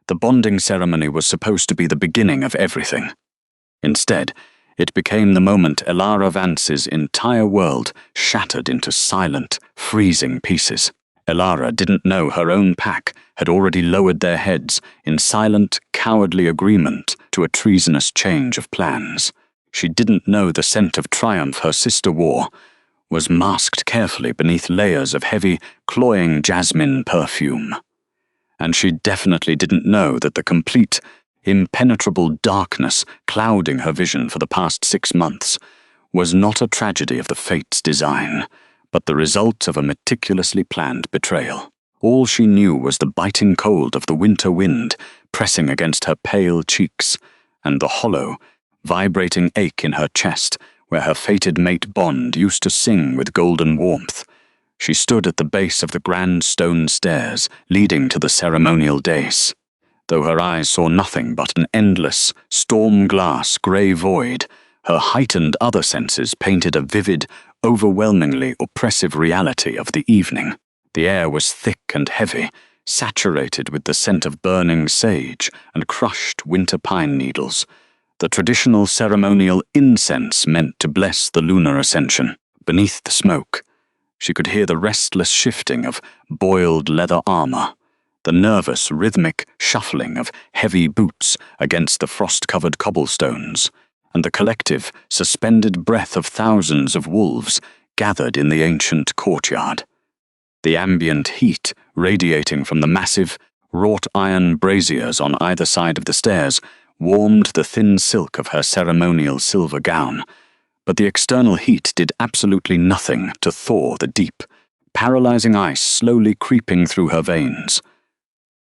The bonding ceremony was supposed to be the beginning of everything. Instead, it became the moment Elara Vance's entire world shattered into silent, freezing pieces. Elara didn't know her own pack had already lowered their heads in silent, cowardly agreement to a treasonous change of plans. She didn't know the scent of triumph her sister wore was masked carefully beneath layers of heavy, cloying jasmine perfume. And she definitely didn't know that the complete, impenetrable darkness clouding her vision for the past 6 months was not a tragedy of the fates' design, but the result of a meticulously planned betrayal. All she knew was the biting cold of the winter wind pressing against her pale cheeks, and the hollow, vibrating ache in her chest where her fated mate Bond used to sing with golden warmth. She stood at the base of the grand stone stairs leading to the ceremonial dais. Though her eyes saw nothing but an endless, storm-glass grey void, her heightened other senses painted a vivid, overwhelmingly oppressive reality of the evening. The air was thick and heavy, saturated with the scent of burning sage and crushed winter pine needles. The traditional ceremonial incense meant to bless the lunar ascension. Beneath the smoke, she could hear the restless shifting of boiled leather armor, the nervous, rhythmic shuffling of heavy boots against the frost-covered cobblestones, and the collective, suspended breath of thousands of wolves gathered in the ancient courtyard. The ambient heat radiating from the massive, wrought-iron braziers on either side of the stairs warmed the thin silk of her ceremonial silver gown, but the external heat did absolutely nothing to thaw the deep, paralyzing ice slowly creeping through her veins.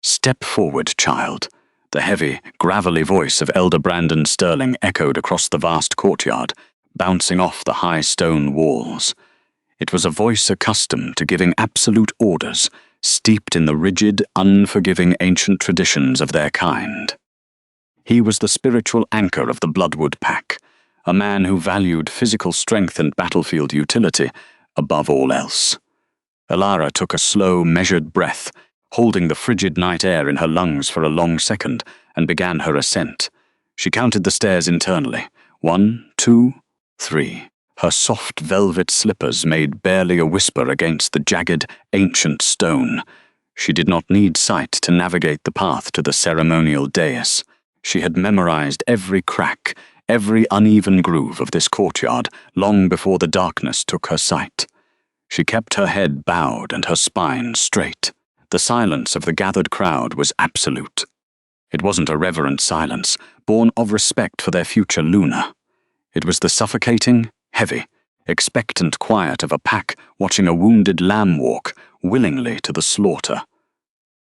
"Step forward, child," the heavy, gravelly voice of Elder Brandon Sterling echoed across the vast courtyard, bouncing off the high stone walls. It was a voice accustomed to giving absolute orders, steeped in the rigid, unforgiving ancient traditions of their kind. He was the spiritual anchor of the Bloodwood Pack, a man who valued physical strength and battlefield utility above all else. Elara took a slow, measured breath, holding the frigid night air in her lungs for a long second, and began her ascent. She counted the stairs internally. 1, 2, 3. Her soft velvet slippers made barely a whisper against the jagged, ancient stone. She did not need sight to navigate the path to the ceremonial dais. She had memorized every crack, every uneven groove of this courtyard long before the darkness took her sight. She kept her head bowed and her spine straight. The silence of the gathered crowd was absolute. It wasn't a reverent silence, born of respect for their future Luna. It was the suffocating, heavy, expectant quiet of a pack watching a wounded lamb walk willingly to the slaughter.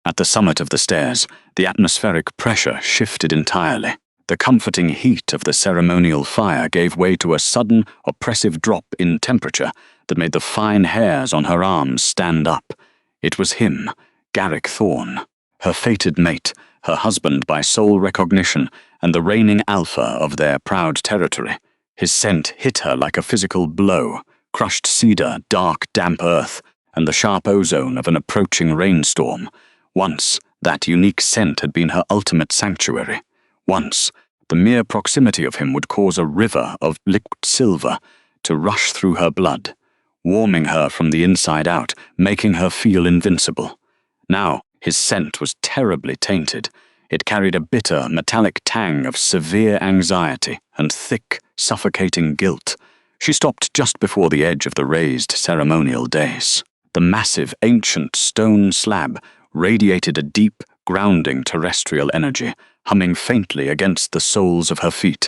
At the summit of the stairs, the atmospheric pressure shifted entirely. The comforting heat of the ceremonial fire gave way to a sudden, oppressive drop in temperature that made the fine hairs on her arms stand up. It was him, Garrick Thorne, her fated mate, her husband by sole recognition, and the reigning alpha of their proud territory. His scent hit her like a physical blow, crushed cedar, dark, damp earth, and the sharp ozone of an approaching rainstorm. Once, that unique scent had been her ultimate sanctuary. Once, the mere proximity of him would cause a river of liquid silver to rush through her blood, warming her from the inside out, making her feel invincible. Now, his scent was terribly tainted. It carried a bitter, metallic tang of severe anxiety and thick, suffocating guilt. She stopped just before the edge of the raised ceremonial dais. The massive, ancient stone slab radiated a deep, grounding terrestrial energy, humming faintly against the soles of her feet.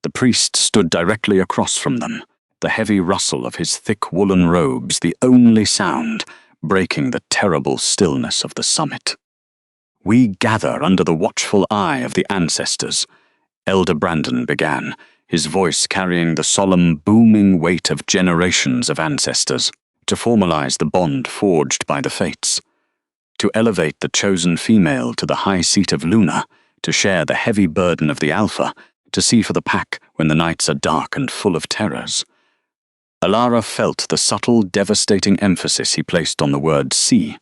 The priest stood directly across from them, the heavy rustle of his thick woolen robes the only sound breaking the terrible stillness of the summit. "We gather under the watchful eye of the ancestors," Elder Brandon began, his voice carrying the solemn, booming weight of generations of ancestors, to formalize the bond forged by the fates. To elevate the chosen female to the high seat of Luna, to share the heavy burden of the Alpha, to see for the pack when the nights are dark and full of terrors. Elara felt the subtle, devastating emphasis he placed on the word see.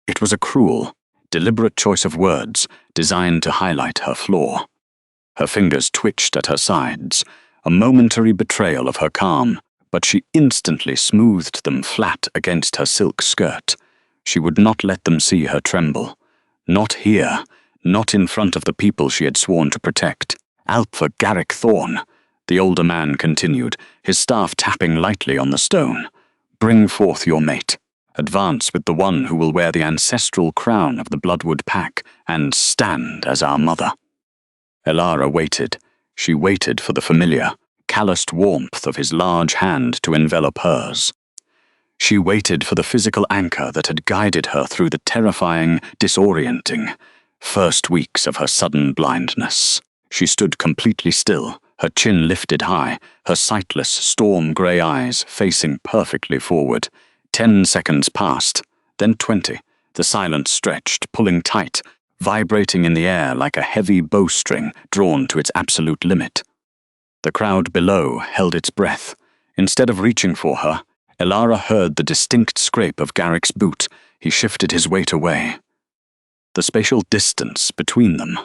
It was a cruel, deliberate choice of words designed to highlight her flaw. Her fingers twitched at her sides, a momentary betrayal of her calm, but she instantly smoothed them flat against her silk skirt. She would not let them see her tremble. Not here, not in front of the people she had sworn to protect. Alpha Garrick Thorne, the older man continued, his staff tapping lightly on the stone. Bring forth your mate. Advance with the one who will wear the ancestral crown of the Bloodwood Pack and stand as our mother. Elara waited. She waited for the familiar, calloused warmth of his large hand to envelop hers. She waited for the physical anchor that had guided her through the terrifying, disorienting first weeks of her sudden blindness. She stood completely still, her chin lifted high, her sightless, storm-grey eyes facing perfectly forward. 10 seconds passed, then 20. The silence stretched, pulling tight, vibrating in the air like a heavy bowstring drawn to its absolute limit. The crowd below held its breath. Instead of reaching for her, Elara heard the distinct scrape of Garrick's boot. He shifted his weight away. The spatial distance between them,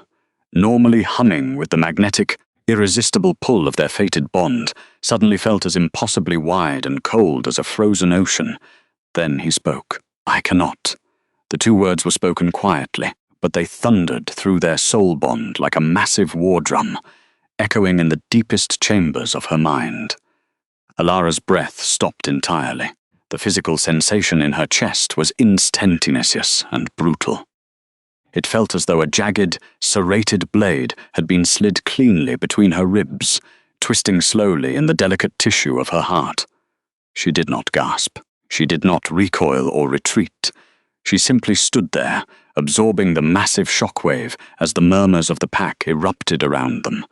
normally humming with the magnetic, irresistible pull of their fated bond, suddenly felt as impossibly wide and cold as a frozen ocean. Then he spoke. I cannot. The 2 words were spoken quietly, but they thundered through their soul bond like a massive war drum, echoing in the deepest chambers of her mind. Elara's breath stopped entirely. The physical sensation in her chest was instantaneous and brutal. It felt as though a jagged, serrated blade had been slid cleanly between her ribs, twisting slowly in the delicate tissue of her heart. She did not gasp. She did not recoil or retreat. She simply stood there, absorbing the massive shockwave as the murmurs of the pack erupted around them.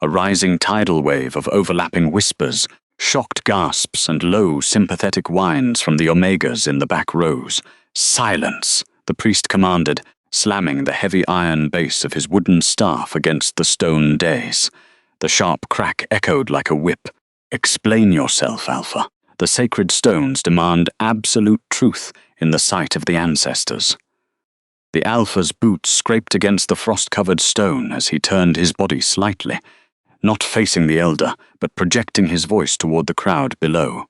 A rising tidal wave of overlapping whispers, shocked gasps and low, sympathetic whines from the Omegas in the back rows. Silence, the priest commanded, slamming the heavy iron base of his wooden staff against the stone dais. The sharp crack echoed like a whip. Explain yourself, Alpha. The sacred stones demand absolute truth in the sight of the ancestors. The Alpha's boots scraped against the frost-covered stone as he turned his body slightly, not facing the elder, but projecting his voice toward the crowd below.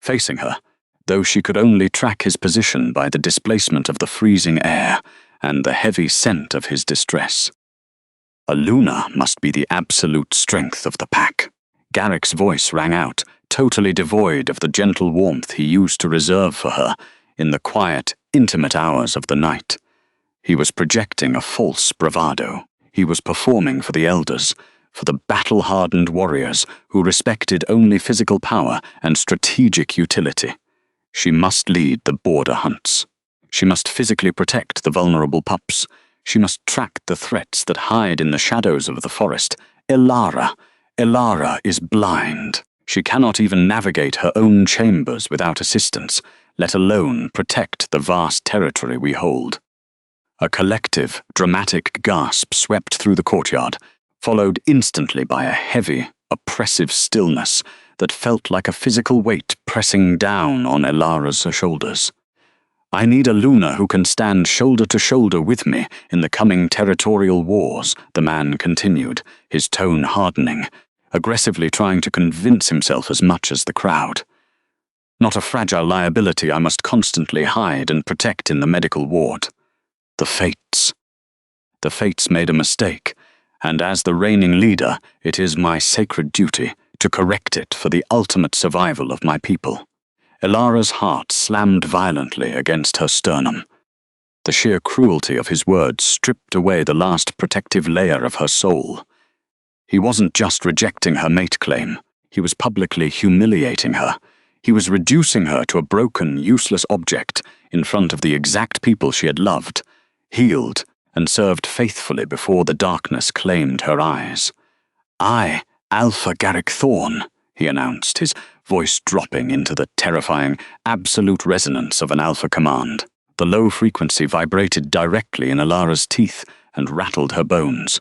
Facing her, though she could only track his position by the displacement of the freezing air and the heavy scent of his distress. A Luna must be the absolute strength of the pack. Garrick's voice rang out, totally devoid of the gentle warmth he used to reserve for her in the quiet, intimate hours of the night. He was projecting a false bravado. He was performing for the elders, for the battle-hardened warriors who respected only physical power and strategic utility. She must lead the border hunts. She must physically protect the vulnerable pups. She must track the threats that hide in the shadows of the forest. Elara is blind. She cannot even navigate her own chambers without assistance, let alone protect the vast territory we hold. A collective, dramatic gasp swept through the courtyard, followed instantly by a heavy, oppressive stillness that felt like a physical weight pressing down on Elara's shoulders. I need a Luna who can stand shoulder to shoulder with me in the coming territorial wars, the man continued, his tone hardening, aggressively trying to convince himself as much as the crowd. Not a fragile liability I must constantly hide and protect in the medical ward. The Fates. The Fates made a mistake, and as the reigning leader, it is my sacred duty to correct it for the ultimate survival of my people. Elara's heart slammed violently against her sternum. The sheer cruelty of his words stripped away the last protective layer of her soul. He wasn't just rejecting her mate claim, he was publicly humiliating her. He was reducing her to a broken, useless object in front of the exact people she had loved, healed, and served faithfully before the darkness claimed her eyes. I, Alpha Garrick Thorne, he announced, his voice dropping into the terrifying, absolute resonance of an Alpha command. The low frequency vibrated directly in Elara's teeth and rattled her bones.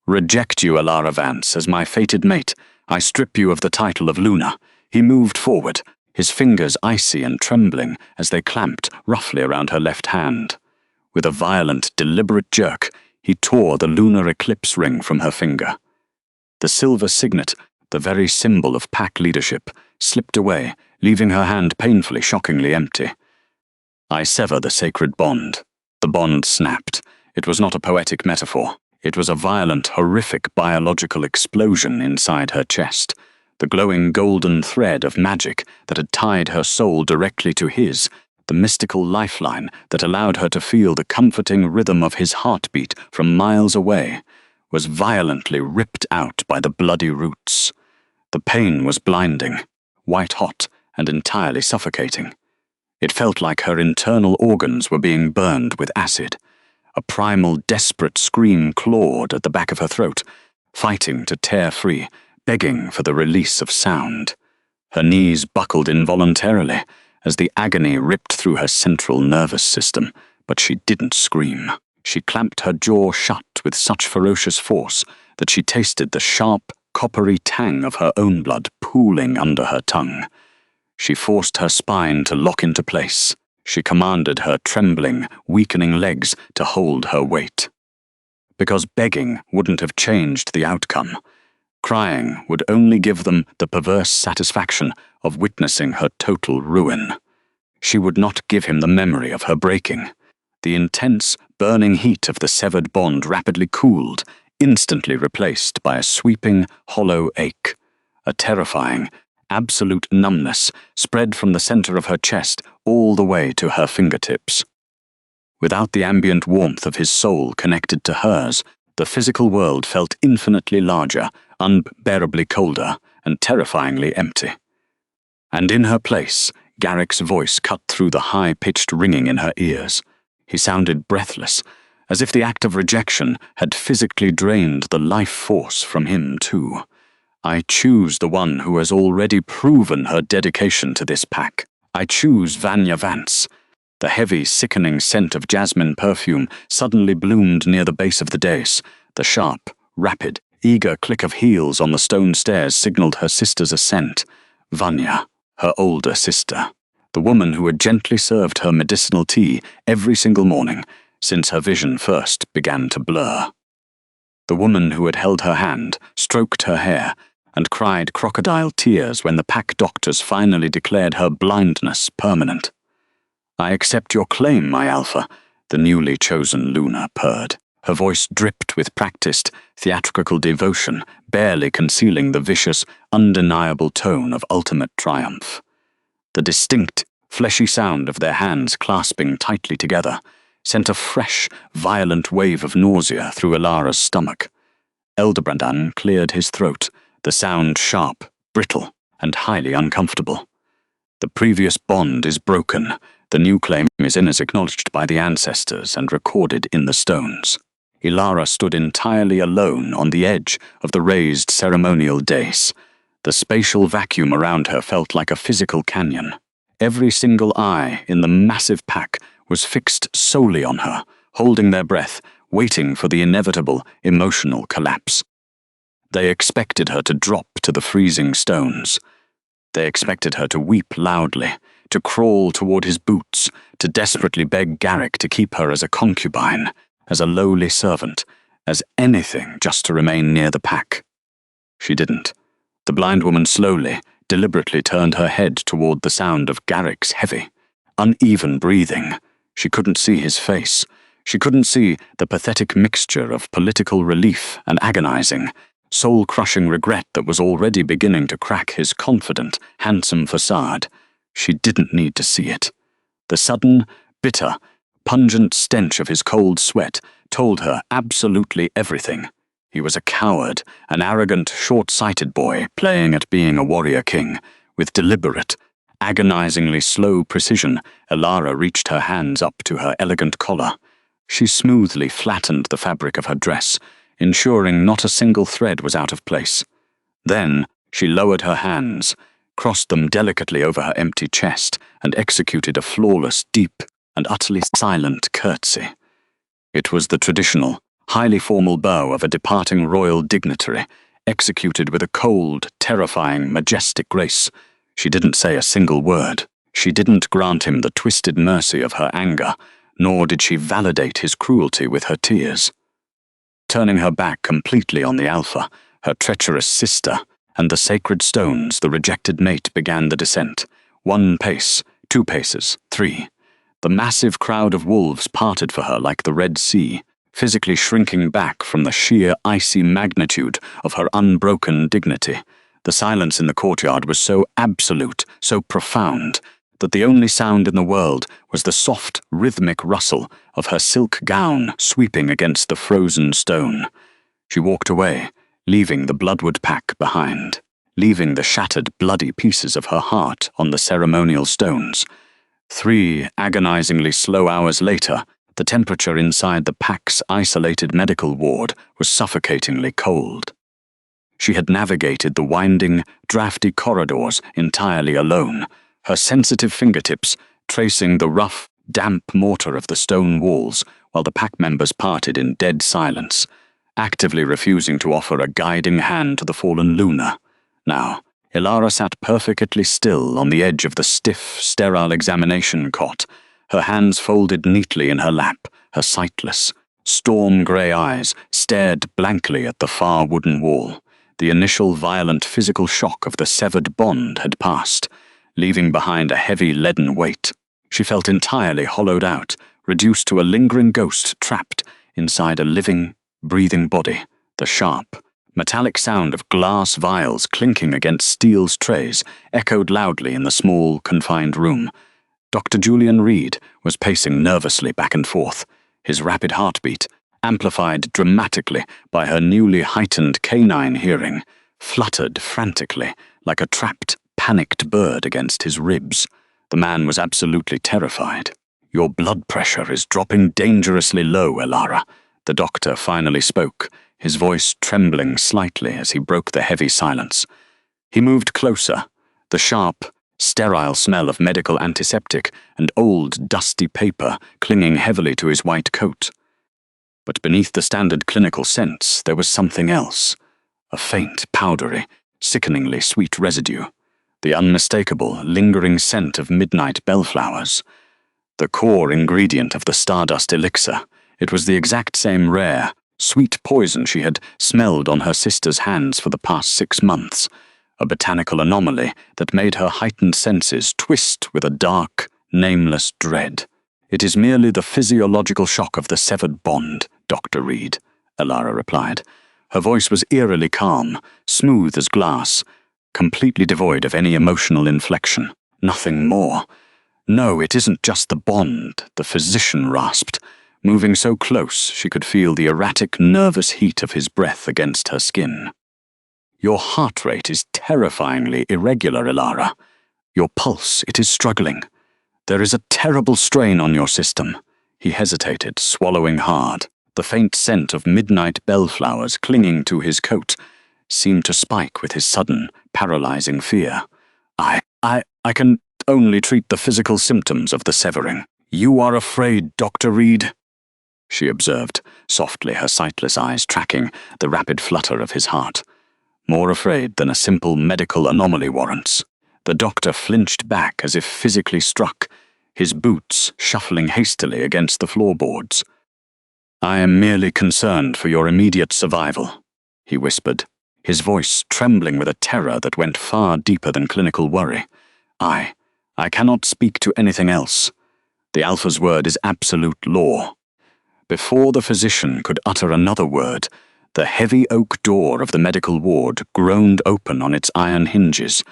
Reject you, Elara Vance, as my fated mate. I strip you of the title of Luna. He moved forward, his fingers icy and trembling as they clamped roughly around her left hand. With a violent, deliberate jerk, He tore the lunar eclipse ring from her finger. The silver signet, the very symbol of pack leadership, slipped away, leaving her hand painfully, shockingly empty. I sever the sacred bond. The bond snapped. It was not a poetic metaphor. It was a violent, horrific biological explosion inside her chest. The glowing golden thread of magic that had tied her soul directly to his, the mystical lifeline that allowed her to feel the comforting rhythm of his heartbeat from miles away, was violently ripped out by the bloody roots. The pain was blinding, white-hot, and entirely suffocating. It felt like her internal organs were being burned with acid. A primal, desperate scream clawed at the back of her throat, fighting to tear free, begging for the release of sound. Her knees buckled involuntarily as the agony ripped through her central nervous system, but she didn't scream. She clamped her jaw shut with such ferocious force that she tasted the sharp, coppery tang of her own blood pooling under her tongue. She forced her spine to lock into place. She commanded her trembling, weakening legs to hold her weight. Because begging wouldn't have changed the outcome. Crying would only give them the perverse satisfaction of witnessing her total ruin. She would not give him the memory of her breaking. The intense, burning heat of the severed bond rapidly cooled, instantly replaced by a sweeping, hollow ache. A terrifying, absolute numbness spread from the center of her chest all the way to her fingertips. Without the ambient warmth of his soul connected to hers, the physical world felt infinitely larger, unbearably colder, and terrifyingly empty. And in her place, Garrick's voice cut through the high-pitched ringing in her ears. He sounded breathless, as if the act of rejection had physically drained the life force from him too. I choose the one who has already proven her dedication to this pack. I choose Vanya Vance. The heavy, sickening scent of jasmine perfume suddenly bloomed near the base of the dais. The sharp, rapid, eager click of heels on the stone stairs signaled her sister's ascent. Vanya, her older sister. The woman who had gently served her medicinal tea every single morning since her vision first began to blur. The woman who had held her hand, stroked her hair, and cried crocodile tears when the pack doctors finally declared her blindness permanent. "I accept your claim, my alpha," the newly chosen Luna purred. Her voice dripped with practiced, theatrical devotion, barely concealing the vicious, undeniable tone of ultimate triumph. The distinct, fleshy sound of their hands clasping tightly together sent a fresh, violent wave of nausea through Elara's stomach. Eldebrandan cleared his throat, the sound sharp, brittle, and highly uncomfortable. The previous bond is broken. The new claim is in as acknowledged by the ancestors and recorded in the stones. Elara stood entirely alone on the edge of the raised ceremonial dais. The spatial vacuum around her felt like a physical canyon. Every single eye in the massive pack was fixed solely on her, holding their breath, waiting for the inevitable emotional collapse. They expected her to drop to the freezing stones. They expected her to weep loudly, to crawl toward his boots, to desperately beg Garrick to keep her as a concubine, as a lowly servant, as anything just to remain near the pack. She didn't. The blind woman slowly, deliberately turned her head toward the sound of Garrick's heavy, uneven breathing. She couldn't see his face. She couldn't see the pathetic mixture of political relief and agonizing, soul-crushing regret that was already beginning to crack his confident, handsome facade. She didn't need to see it. The sudden, bitter, pungent stench of his cold sweat told her absolutely everything. He was a coward, an arrogant, short-sighted boy playing at being a warrior king. With deliberate, agonizingly slow precision, Elara reached her hands up to her elegant collar. She smoothly flattened the fabric of her dress, ensuring not a single thread was out of place. Then she lowered her hands, crossed them delicately over her empty chest, and executed a flawless, deep, and utterly silent curtsy. It was the traditional, highly formal bow of a departing royal dignitary, executed with a cold, terrifying, majestic grace. She didn't say a single word. She didn't grant him the twisted mercy of her anger, nor did she validate his cruelty with her tears. turning her back completely on the Alpha, her treacherous sister, and the sacred stones. The rejected mate began the descent. 1 pace, 2 paces, 3. The massive crowd of wolves parted for her like the Red Sea, physically shrinking back from the sheer icy magnitude of her unbroken dignity. The silence in the courtyard was so absolute, so profound, that the only sound in the world was the soft, rhythmic rustle of her silk gown sweeping against the frozen stone. She walked away, leaving the bloodwood pack behind, leaving the shattered, bloody pieces of her heart on the ceremonial stones. 3 agonizingly slow hours later, the temperature inside the pack's isolated medical ward was suffocatingly cold. She had navigated the winding, drafty corridors entirely alone, her sensitive fingertips tracing the rough, damp mortar of the stone walls while the pack members parted in dead silence, actively refusing to offer a guiding hand to the fallen Luna. Now, Elara sat perfectly still on the edge of the stiff, sterile examination cot, her hands folded neatly in her lap, her sightless, storm-grey eyes stared blankly at the far wooden wall. The initial violent physical shock of the severed bond had passed, leaving behind a heavy leaden weight. She felt entirely hollowed out, reduced to a lingering ghost trapped inside a living, breathing body. The sharp, metallic sound of glass vials clinking against steel's trays echoed loudly in the small, confined room. Dr. Julian Reed was pacing nervously back and forth, his rapid heartbeat, amplified dramatically by her newly heightened canine hearing, fluttered frantically like a trapped, panicked bird against his ribs. The man was absolutely terrified. "Your blood pressure is dropping dangerously low, Elara," the doctor finally spoke, his voice trembling slightly as he broke the heavy silence. He moved closer, the sharp, sterile smell of medical antiseptic and old, dusty paper clinging heavily to his white coat. But beneath the standard clinical scents, there was something else, a faint, powdery, sickeningly sweet residue, the unmistakable, lingering scent of midnight bellflowers. The core ingredient of the stardust elixir, it was the exact same rare, sweet poison she had smelled on her sister's hands for the past 6 months, a botanical anomaly that made her heightened senses twist with a dark, nameless dread. "It is merely the physiological shock of the severed bond, Dr. Reed," Elara replied. Her voice was eerily calm, smooth as glass, completely devoid of any emotional inflection. "Nothing more." "No, it isn't just the bond," the physician rasped, moving so close she could feel the erratic, nervous heat of his breath against her skin. "Your heart rate is terrifyingly irregular, Elara. Your pulse, it is struggling. There is a terrible strain on your system." He hesitated, swallowing hard. The faint scent of midnight bellflowers clinging to his coat seemed to spike with his sudden, paralyzing fear. I can only treat the physical symptoms of the severing." "You are afraid, Dr. Reed," she observed, softly, her sightless eyes tracking the rapid flutter of his heart. More afraid than a simple medical anomaly warrants. The doctor flinched back as if physically struck, his boots shuffling hastily against the floorboards. "I am merely concerned for your immediate survival," he whispered, his voice trembling with a terror that went far deeper than clinical worry. I cannot speak to anything else. The Alpha's word is absolute law." Before the physician could utter another word, the heavy oak door of the medical ward groaned open on its iron hinges.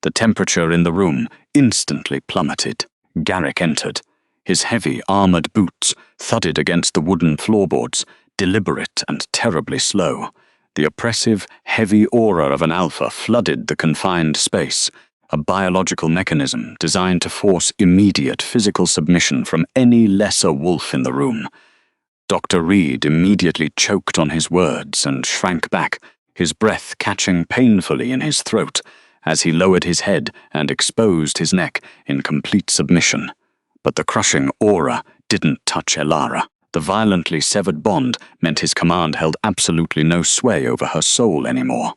The temperature in the room instantly plummeted. Garrick entered. His heavy, armored boots thudded against the wooden floorboards, deliberate and terribly slow. The oppressive, heavy aura of an Alpha flooded the confined space, a biological mechanism designed to force immediate physical submission from any lesser wolf in the room. Dr. Reed immediately choked on his words and shrank back, his breath catching painfully in his throat as he lowered his head and exposed his neck in complete submission. But the crushing aura didn't touch Elara. The violently severed bond meant his command held absolutely no sway over her soul anymore.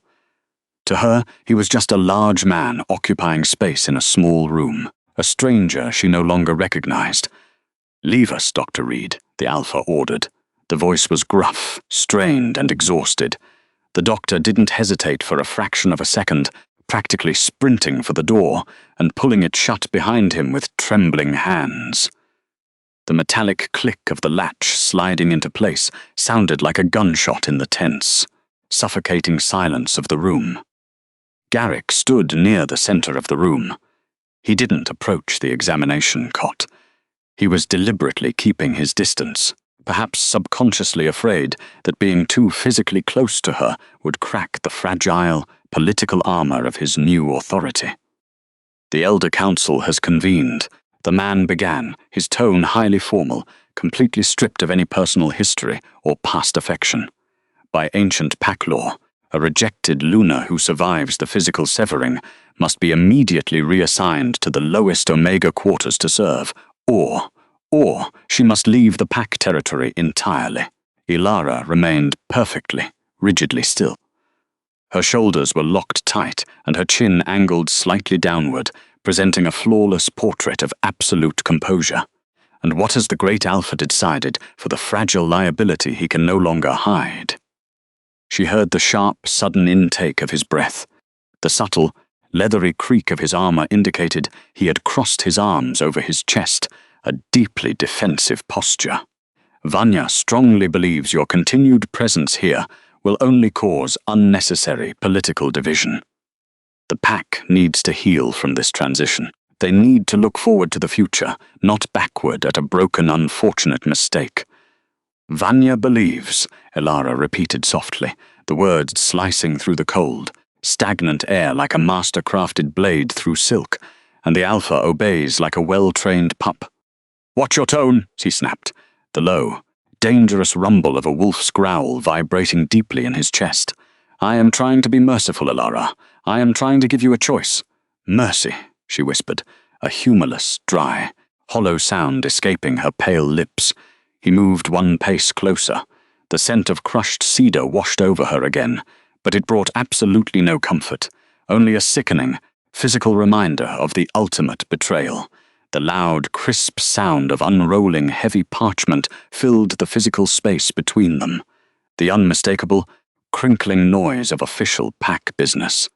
To her, he was just a large man occupying space in a small room, a stranger she no longer recognized. "Leave us, Dr. Reed," the Alpha ordered. The voice was gruff, strained, and exhausted. The doctor didn't hesitate for a fraction of a second, practically sprinting for the door and pulling it shut behind him with trembling hands. The metallic click of the latch sliding into place sounded like a gunshot in the tense, suffocating silence of the room. Garrick stood near the center of the room. He didn't approach the examination cot. He was deliberately keeping his distance, perhaps subconsciously afraid that being too physically close to her would crack the fragile, political armor of his new authority. "The Elder Council has convened," the man began, his tone highly formal, completely stripped of any personal history or past affection. "By ancient pack law, a rejected Lunar who survives the physical severing must be immediately reassigned to the lowest Omega quarters to serve, or she must leave the pack territory entirely." Elara remained perfectly, rigidly still. Her shoulders were locked tight and her chin angled slightly downward, presenting a flawless portrait of absolute composure. And what has the Great Alpha decided for the fragile liability he can no longer hide? She heard the sharp, sudden intake of his breath. The subtle, leathery creak of his armor indicated he had crossed his arms over his chest, a deeply defensive posture. "Vanya strongly believes your continued presence here will only cause unnecessary political division. The pack needs to heal from this transition. They need to look forward to the future, not backward at a broken, unfortunate mistake." "Vanya believes," Elara repeated softly, the words slicing through the cold, stagnant air like a master-crafted blade through silk, and the Alpha obeys like a well-trained pup. "Watch your tone," he snapped, the low, dangerous rumble of a wolf's growl vibrating deeply in his chest. "I am trying to be merciful, Elara. I am trying to give you a choice." "Mercy," she whispered, a humorless, dry, hollow sound escaping her pale lips. He moved one pace closer. The scent of crushed cedar washed over her again, but it brought absolutely no comfort, only a sickening, physical reminder of the ultimate betrayal. The loud, crisp sound of unrolling heavy parchment filled the physical space between them. The unmistakable, crinkling noise of official pack business.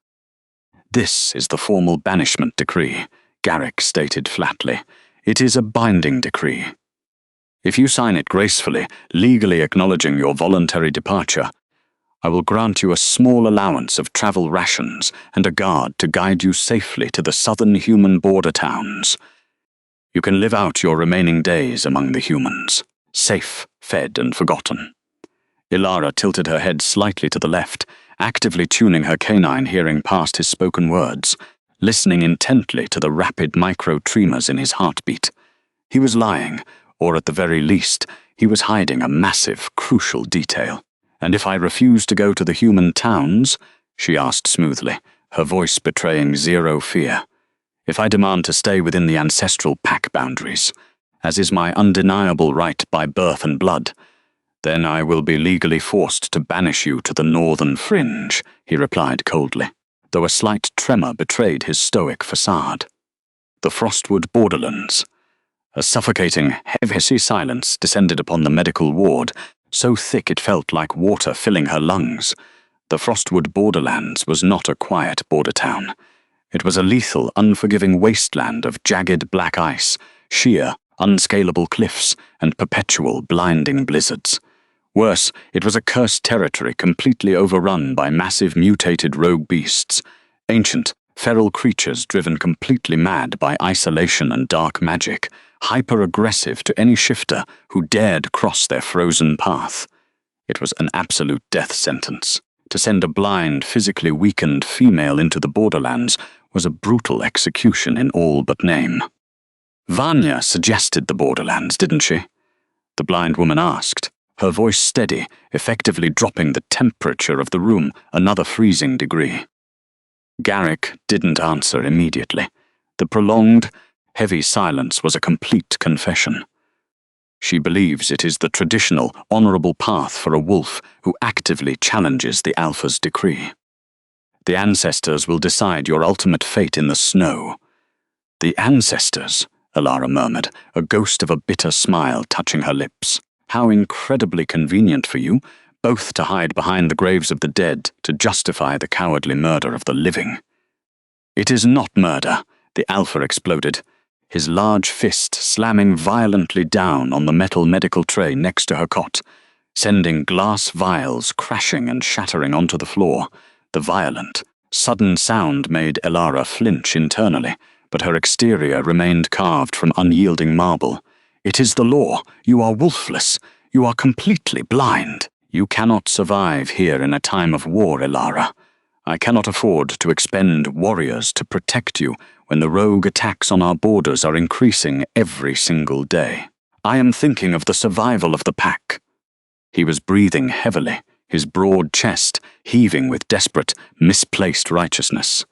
"This is the formal banishment decree," Garrick stated flatly. "It is a binding decree. If you sign it gracefully, legally acknowledging your voluntary departure, I will grant you a small allowance of travel rations and a guard to guide you safely to the southern human border towns. You can live out your remaining days among the humans, safe, fed, and forgotten." Elara tilted her head slightly to the left, actively tuning her canine hearing past his spoken words, listening intently to the rapid micro-tremors in his heartbeat. He was lying, or at the very least, he was hiding a massive, crucial detail. "And if I refuse to go to the human towns?" she asked smoothly, her voice betraying zero fear. "If I demand to stay within the ancestral pack boundaries, as is my undeniable right by birth and blood, then I will be legally forced to banish you to the northern fringe," he replied coldly, though a slight tremor betrayed his stoic facade. The Frostwood borderlands. A suffocating, heavy silence descended upon the medical ward, so thick it felt like water filling her lungs. The Frostwood borderlands was not a quiet border town. It was a lethal, unforgiving wasteland of jagged black ice, sheer, unscalable cliffs, and perpetual blinding blizzards. Worse, it was a cursed territory completely overrun by massive mutated rogue beasts, ancient, feral creatures driven completely mad by isolation and dark magic, hyper-aggressive to any shifter who dared cross their frozen path. It was an absolute death sentence. To send a blind, physically weakened female into the borderlands was a brutal execution in all but name. "Vanya suggested the borderlands, didn't she?" the blind woman asked, her voice steady, effectively dropping the temperature of the room another freezing degree. Garrick didn't answer immediately. The prolonged, heavy silence was a complete confession. "She believes it is the traditional, honorable path for a wolf who actively challenges the Alpha's decree. The ancestors will decide your ultimate fate in the snow." "The ancestors?" Elara murmured, a ghost of a bitter smile touching her lips. How incredibly convenient for you, both to hide behind the graves of the dead to justify the cowardly murder of the living." "It is not murder," the Alpha exploded, his large fist slamming violently down on the metal medical tray next to her cot, sending glass vials crashing and shattering onto the floor. The violent, sudden sound made Elara flinch internally, but her exterior remained carved from unyielding marble. "It is the law. You are wolfless. You are completely blind. You cannot survive here in a time of war, Elara. I cannot afford to expend warriors to protect you when the rogue attacks on our borders are increasing every single day. I am thinking of the survival of the pack." He was breathing heavily, his broad chest heaving with desperate, misplaced righteousness.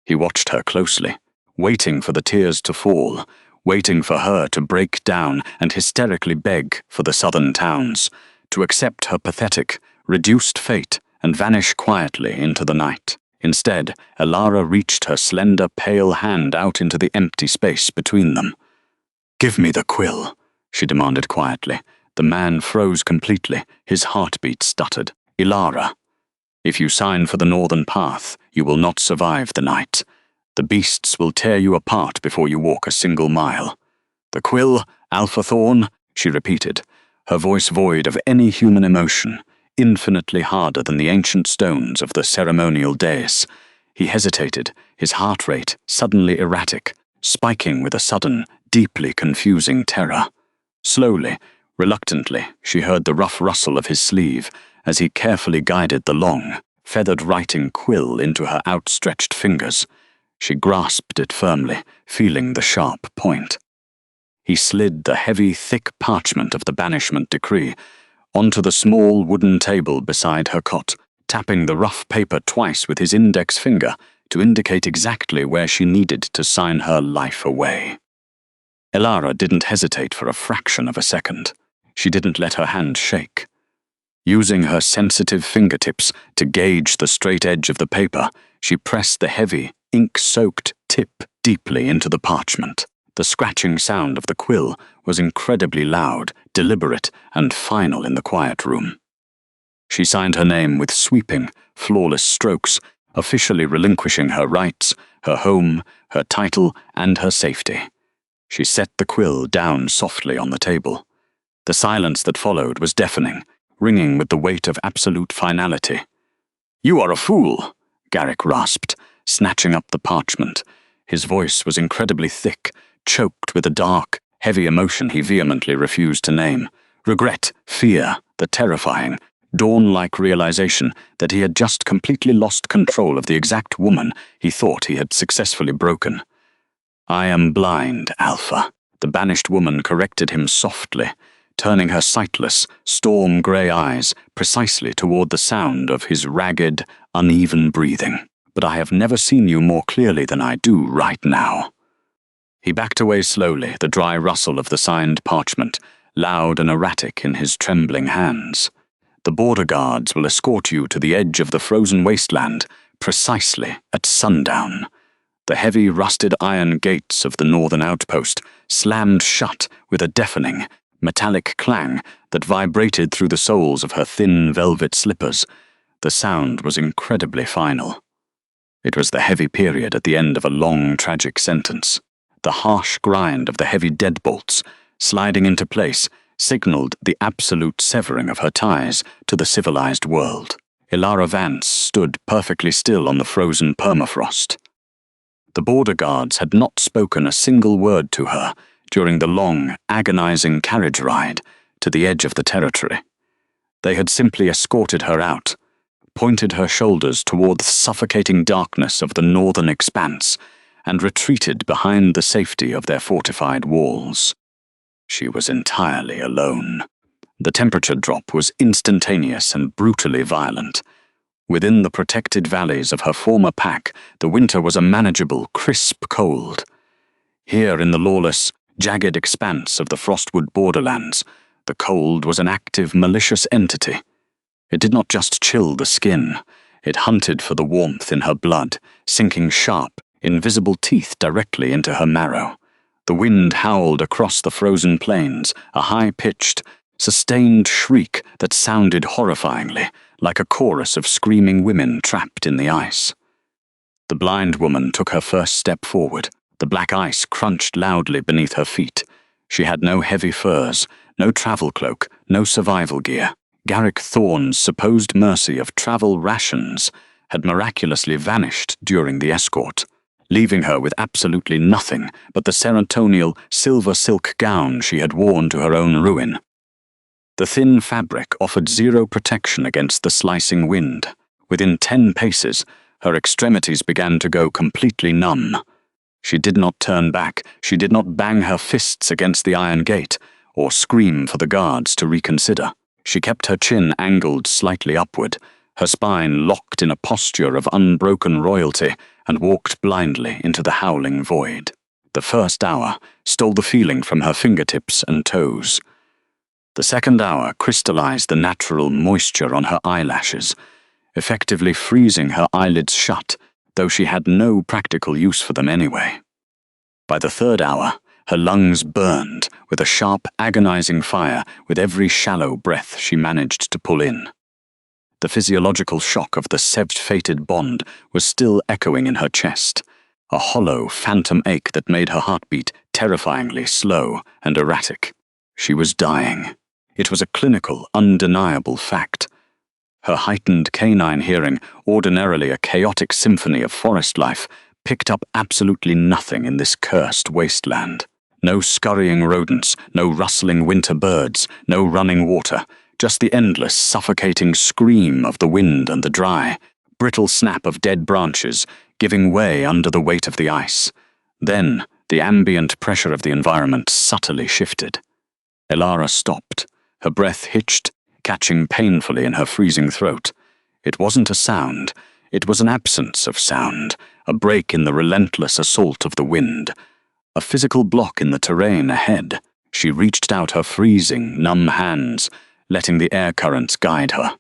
He watched her closely, waiting for the tears to fall, waiting for her to break down and hysterically beg for the southern towns, to accept her pathetic, reduced fate and vanish quietly into the night. Instead, Elara reached her slender, pale hand out into the empty space between them. "Give me the quill," she demanded quietly. The man froze completely, his heartbeat stuttered. "Elara, if you sign for the Northern Path, you will not survive the night. The beasts will tear you apart before you walk a single mile." "The quill, Alpha Thorne," she repeated, her voice void of any human emotion, infinitely harder than the ancient stones of the ceremonial dais. He hesitated, his heart rate suddenly erratic, spiking with a sudden, deeply confusing terror. Slowly, reluctantly, she heard the rough rustle of his sleeve as he carefully guided the long, feathered writing quill into her outstretched fingers. She grasped it firmly, feeling the sharp point. He slid the heavy, thick parchment of the banishment decree onto the small wooden table beside her cot, tapping the rough paper twice with his index finger to indicate exactly where she needed to sign her life away. Elara didn't hesitate for a fraction of a second. She didn't let her hand shake. Using her sensitive fingertips to gauge the straight edge of the paper, she pressed the heavy, ink-soaked tip deeply into the parchment. The scratching sound of the quill was incredibly loud, deliberate, and final in the quiet room. She signed her name with sweeping, flawless strokes, officially relinquishing her rights, her home, her title, and her safety. She set the quill down softly on the table. The silence that followed was deafening, ringing with the weight of absolute finality. "You are a fool," Garrick rasped, snatching up the parchment. His voice was incredibly thick, choked with a dark, heavy emotion he vehemently refused to name. Regret, fear, the terrifying, dawn-like realization that he had just completely lost control of the exact woman he thought he had successfully broken. "I am blind, Alpha," the banished woman corrected him softly, turning her sightless, storm-grey eyes precisely toward the sound of his ragged, uneven breathing. "But I have never seen you more clearly than I do right now." He backed away slowly, the dry rustle of the signed parchment, loud and erratic in his trembling hands. "The border guards will escort you to the edge of the frozen wasteland, precisely at sundown." The heavy, rusted iron gates of the northern outpost slammed shut with a deafening, metallic clang that vibrated through the soles of her thin velvet slippers. The sound was incredibly final. It was the heavy period at the end of a long, tragic sentence. The harsh grind of the heavy deadbolts, sliding into place, signaled the absolute severing of her ties to the civilized world. Elara Vance stood perfectly still on the frozen permafrost. The border guards had not spoken a single word to her during the long, agonizing carriage ride to the edge of the territory. They had simply escorted her out, pointed her shoulders toward the suffocating darkness of the northern expanse, and retreated behind the safety of their fortified walls. She was entirely alone. The temperature drop was instantaneous and brutally violent. Within the protected valleys of her former pack, the winter was a manageable, crisp cold. Here in the lawless, jagged expanse of the Frostwood borderlands, the cold was an active, malicious entity. It did not just chill the skin, it hunted for the warmth in her blood, sinking sharp, invisible teeth directly into her marrow. The wind howled across the frozen plains, a high-pitched, sustained shriek that sounded horrifyingly, like a chorus of screaming women trapped in the ice. The blind woman took her first step forward. The black ice crunched loudly beneath her feet. She had no heavy furs, no travel cloak, no survival gear. Garrick Thorne's supposed mercy of travel rations had miraculously vanished during the escort, leaving her with absolutely nothing but the ceremonial silver silk gown she had worn to her own ruin. The thin fabric offered zero protection against the slicing wind. Within 10 paces, her extremities began to go completely numb. She did not turn back, she did not bang her fists against the iron gate, or scream for the guards to reconsider. She kept her chin angled slightly upward, her spine locked in a posture of unbroken royalty, and walked blindly into the howling void. The first hour stole the feeling from her fingertips and toes. The second hour crystallized the natural moisture on her eyelashes, effectively freezing her eyelids shut, though she had no practical use for them anyway. By the third hour, her lungs burned with a sharp, agonizing fire with every shallow breath she managed to pull in. The physiological shock of the severed fated bond was still echoing in her chest, a hollow, phantom ache that made her heartbeat terrifyingly slow and erratic. She was dying. It was a clinical, undeniable fact. Her heightened canine hearing, ordinarily a chaotic symphony of forest life, picked up absolutely nothing in this cursed wasteland. No scurrying rodents, no rustling winter birds, no running water, just the endless, suffocating scream of the wind and the dry, brittle snap of dead branches giving way under the weight of the ice. Then, the ambient pressure of the environment subtly shifted. Elara stopped, her breath hitched, catching painfully in her freezing throat. It wasn't a sound, it was an absence of sound, a break in the relentless assault of the wind, a physical block in the terrain ahead. She reached out her freezing, numb hands, letting the air currents guide her.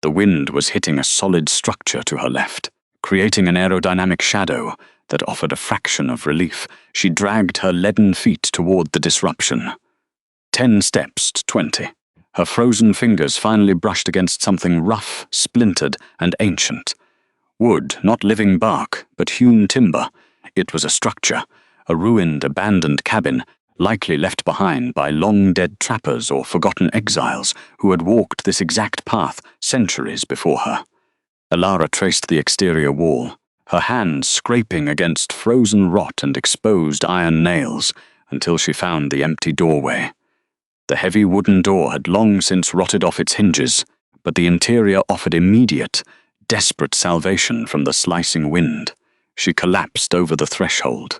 The wind was hitting a solid structure to her left, creating an aerodynamic shadow that offered a fraction of relief. She dragged her leaden feet toward the disruption. 10 steps to 20. Her frozen fingers finally brushed against something rough, splintered, and ancient. Wood, not living bark, but hewn timber. It was a structure, a ruined, abandoned cabin, likely left behind by long-dead trappers or forgotten exiles who had walked this exact path centuries before her. Elara traced the exterior wall, her hands scraping against frozen rot and exposed iron nails, until she found the empty doorway. The heavy wooden door had long since rotted off its hinges, but the interior offered immediate, desperate salvation from the slicing wind. She collapsed over the threshold.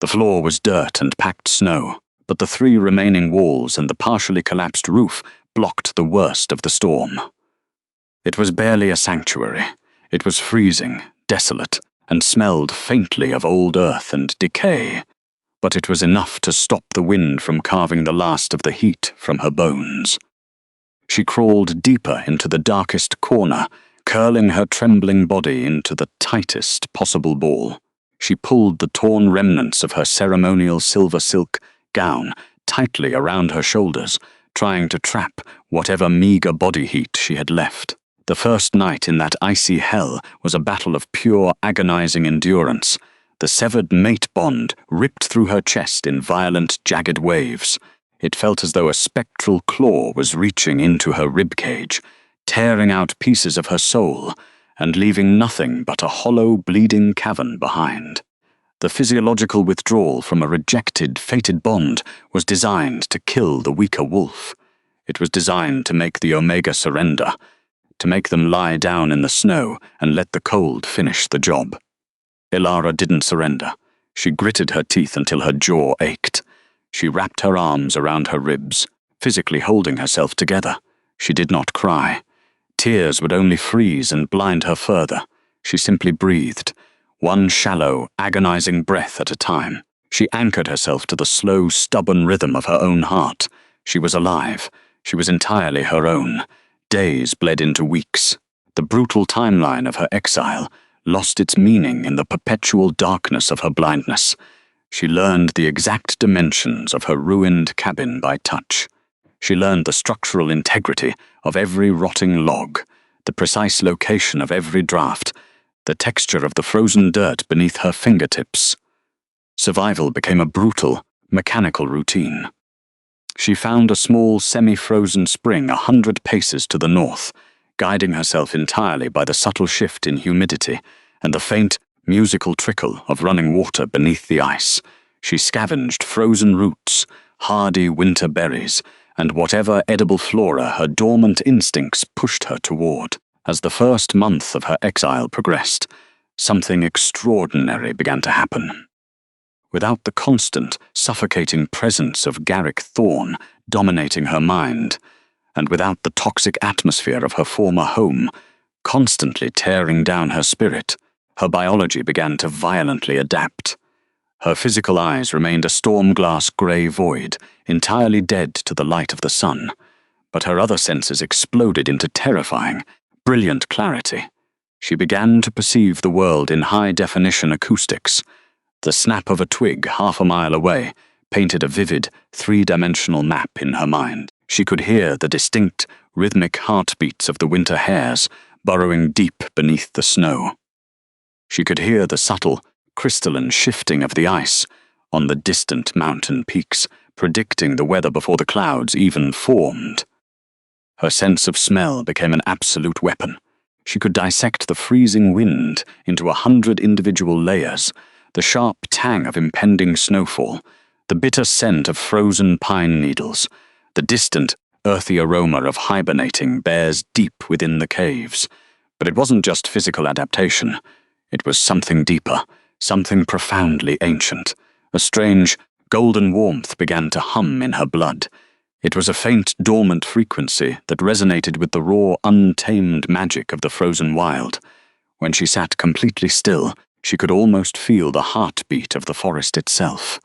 The floor was dirt and packed snow, but the 3 remaining walls and the partially collapsed roof blocked the worst of the storm. It was barely a sanctuary. It was freezing, desolate, and smelled faintly of old earth and decay, but it was enough to stop the wind from carving the last of the heat from her bones. She crawled deeper into the darkest corner, curling her trembling body into the tightest possible ball. She pulled the torn remnants of her ceremonial silver silk gown tightly around her shoulders, trying to trap whatever meager body heat she had left. The first night in that icy hell was a battle of pure, agonizing endurance. The severed mate bond ripped through her chest in violent, jagged waves. It felt as though a spectral claw was reaching into her ribcage, tearing out pieces of her soul, and leaving nothing but a hollow, bleeding cavern behind. The physiological withdrawal from a rejected, fated bond was designed to kill the weaker wolf. It was designed to make the Omega surrender, to make them lie down in the snow and let the cold finish the job. Elara didn't surrender. She gritted her teeth until her jaw ached. She wrapped her arms around her ribs, physically holding herself together. She did not cry. Tears would only freeze and blind her further. She simply breathed, one shallow, agonizing breath at a time. She anchored herself to the slow, stubborn rhythm of her own heart. She was alive. She was entirely her own. Days bled into weeks. The brutal timeline of her exile lost its meaning in the perpetual darkness of her blindness. She learned the exact dimensions of her ruined cabin by touch. She learned the structural integrity of every rotting log, the precise location of every draft, the texture of the frozen dirt beneath her fingertips. Survival became a brutal, mechanical routine. She found a small, semi-frozen spring 100 paces to the north, guiding herself entirely by the subtle shift in humidity and the faint, musical trickle of running water beneath the ice. She scavenged frozen roots, hardy winter berries, and whatever edible flora her dormant instincts pushed her toward. As the first month of her exile progressed, something extraordinary began to happen. Without the constant, suffocating presence of Garrick Thorne dominating her mind, and without the toxic atmosphere of her former home constantly tearing down her spirit, her biology began to violently adapt. Her physical eyes remained a storm-glass grey void, entirely dead to the light of the sun, but her other senses exploded into terrifying, brilliant clarity. She began to perceive the world in high-definition acoustics. The snap of a twig half a mile away painted a vivid, three-dimensional map in her mind. She could hear the distinct, rhythmic heartbeats of the winter hares burrowing deep beneath the snow. She could hear the subtle, crystalline shifting of the ice on the distant mountain peaks, predicting the weather before the clouds even formed. Her sense of smell became an absolute weapon. She could dissect the freezing wind into 100 individual layers, the sharp tang of impending snowfall, the bitter scent of frozen pine needles, the distant, earthy aroma of hibernating bears deep within the caves. But it wasn't just physical adaptation. It was something deeper, something profoundly ancient. A strange, golden warmth began to hum in her blood. It was a faint, dormant frequency that resonated with the raw, untamed magic of the frozen wild. When she sat completely still, she could almost feel the heartbeat of the forest itself.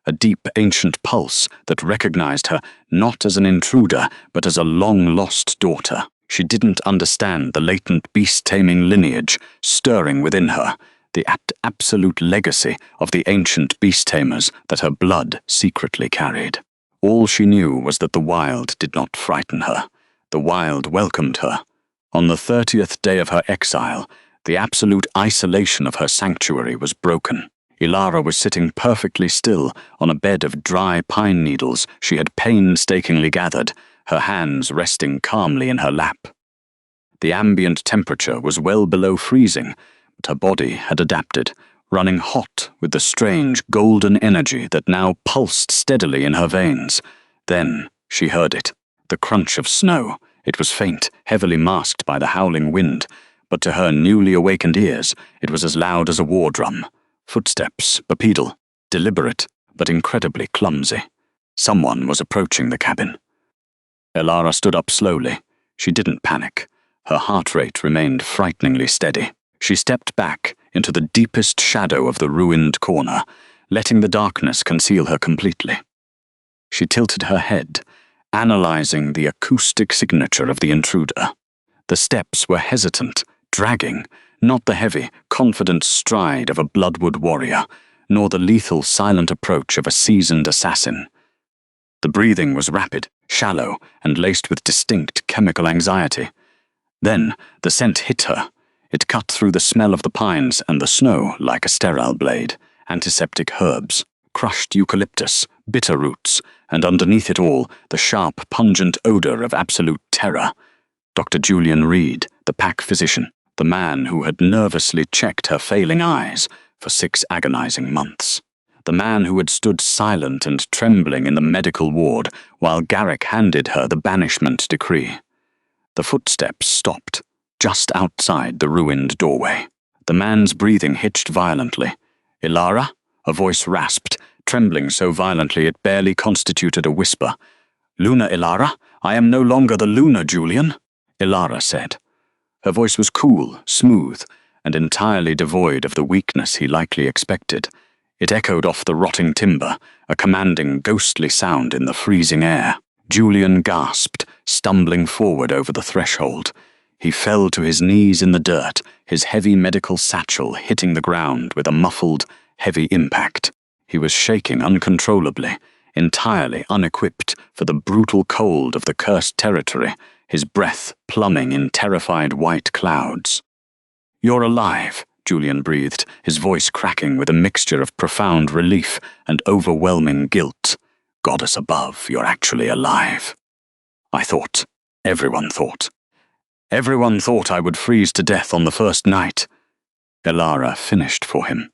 A deep, ancient pulse that recognized her not as an intruder, but as a long-lost daughter. She didn't understand the latent beast-taming lineage stirring within her, the absolute legacy of the ancient beast-tamers that her blood secretly carried. All she knew was that the wild did not frighten her. The wild welcomed her. On the 30th day of her exile, the absolute isolation of her sanctuary was broken. Elara was sitting perfectly still on a bed of dry pine needles she had painstakingly gathered, her hands resting calmly in her lap. The ambient temperature was well below freezing, but her body had adapted, running hot with the strange golden energy that now pulsed steadily in her veins. Then she heard it, the crunch of snow. It was faint, heavily masked by the howling wind, but to her newly awakened ears it was as loud as a war drum. Footsteps, bipedal, deliberate, but incredibly clumsy. Someone was approaching the cabin. Elara stood up slowly. She didn't panic. Her heart rate remained frighteningly steady. She stepped back into the deepest shadow of the ruined corner, letting the darkness conceal her completely. She tilted her head, analyzing the acoustic signature of the intruder. The steps were hesitant, dragging, not the heavy, confident stride of a bloodwood warrior, nor the lethal, silent approach of a seasoned assassin. The breathing was rapid, shallow, and laced with distinct chemical anxiety. Then the scent hit her. It cut through the smell of the pines and the snow like a sterile blade. Antiseptic herbs, crushed eucalyptus, bitter roots, and underneath it all, the sharp, pungent odor of absolute terror. Dr. Julian Reed, the pack physician, the man who had nervously checked her failing eyes for 6 agonizing months. The man who had stood silent and trembling in the medical ward while Garrick handed her the banishment decree. The footsteps stopped, just outside the ruined doorway. The man's breathing hitched violently. "Elara?" A voice rasped, trembling so violently it barely constituted a whisper. "Luna Elara? I am no longer the Luna, Julian," Elara said. Her voice was cool, smooth, and entirely devoid of the weakness he likely expected. It echoed off the rotting timber, a commanding, ghostly sound in the freezing air. Julian gasped, stumbling forward over the threshold. He fell to his knees in the dirt, his heavy medical satchel hitting the ground with a muffled, heavy impact. He was shaking uncontrollably, entirely unequipped for the brutal cold of the cursed territory, his breath plumbing in terrified white clouds. "You're alive," Julian breathed, his voice cracking with a mixture of profound relief and overwhelming guilt. "Goddess above, you're actually alive." I thought. Everyone thought. Everyone thought I would freeze to death on the first night. Elara finished for him.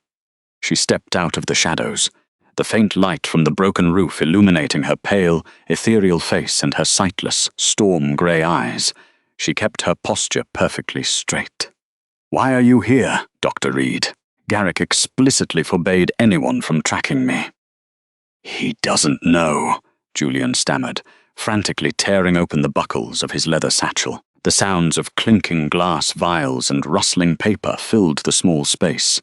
She stepped out of the shadows, the faint light from the broken roof illuminating her pale, ethereal face and her sightless, storm-grey eyes. She kept her posture perfectly straight. "Why are you here, Dr. Reed? Garrick explicitly forbade anyone from tracking me." "He doesn't know," Julian stammered, frantically tearing open the buckles of his leather satchel. The sounds of clinking glass vials and rustling paper filled the small space.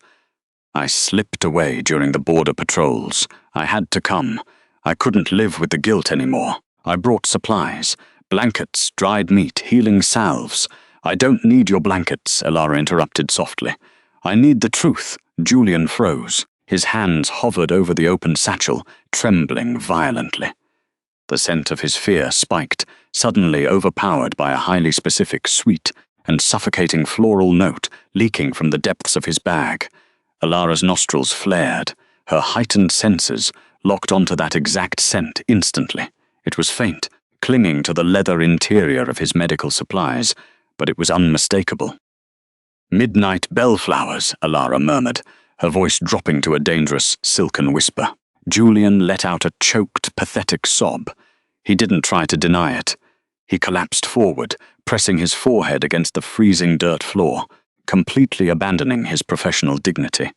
"I slipped away during the border patrols. I had to come. I couldn't live with the guilt anymore. I brought supplies, blankets, dried meat, healing salves. "I don't need your blankets," Elara interrupted softly. "I need the truth." Julian froze. His hands hovered over the open satchel, trembling violently. The scent of his fear spiked, suddenly overpowered by a highly specific, sweet, and suffocating floral note leaking from the depths of his bag. Elara's nostrils flared, her heightened senses locked onto that exact scent instantly. It was faint, clinging to the leather interior of his medical supplies, but it was unmistakable. "Midnight bellflowers," Elara murmured, her voice dropping to a dangerous, silken whisper. Julian let out a choked, pathetic sob. He didn't try to deny it. He collapsed forward, pressing his forehead against the freezing dirt floor, completely abandoning his professional dignity.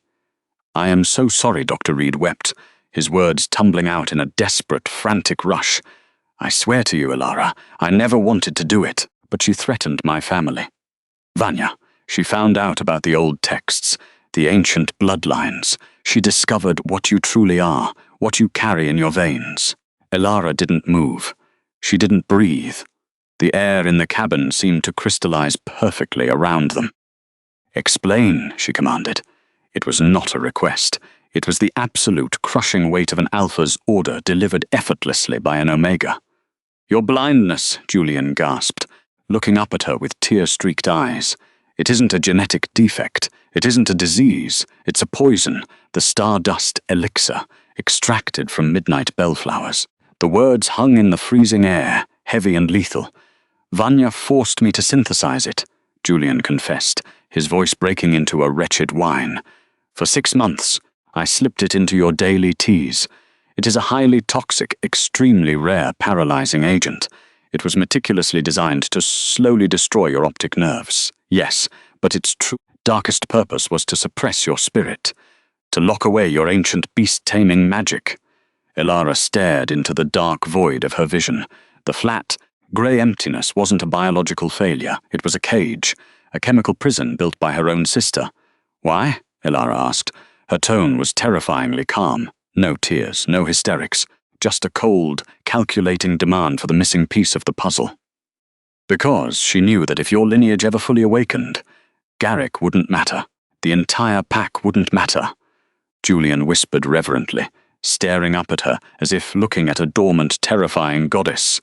"I am so sorry," Dr. Reed wept, his words tumbling out in a desperate, frantic rush. "I swear to you, Elara, I never wanted to do it, but you threatened my family. Vanya, she found out about the old texts, the ancient bloodlines. She discovered what you truly are, what you carry in your veins." Elara didn't move. She didn't breathe. The air in the cabin seemed to crystallize perfectly around them. "Explain," she commanded. It was not a request. It was the absolute crushing weight of an Alpha's order delivered effortlessly by an Omega. "Your blindness," Julian gasped, looking up at her with tear-streaked eyes. "It isn't a genetic defect. It isn't a disease. It's a poison, the stardust elixir, extracted from midnight bellflowers." The words hung in the freezing air, heavy and lethal. "Vanya forced me to synthesize it," Julian confessed, his voice breaking into a wretched whine. "For 6 months, I slipped it into your daily teas. It is a highly toxic, extremely rare paralyzing agent. It was meticulously designed to slowly destroy your optic nerves. Yes, but its true, darkest purpose was to suppress your spirit, to lock away your ancient beast-taming magic." Elara stared into the dark void of her vision. The flat, grey emptiness wasn't a biological failure. It was a cage, a chemical prison built by her own sister. "Why?" Elara asked. Her tone was terrifyingly calm. No tears, no hysterics, just a cold, calculating demand for the missing piece of the puzzle. "Because she knew that if your lineage ever fully awakened, Garrick wouldn't matter. The entire pack wouldn't matter." Julian whispered reverently, staring up at her as if looking at a dormant, terrifying goddess.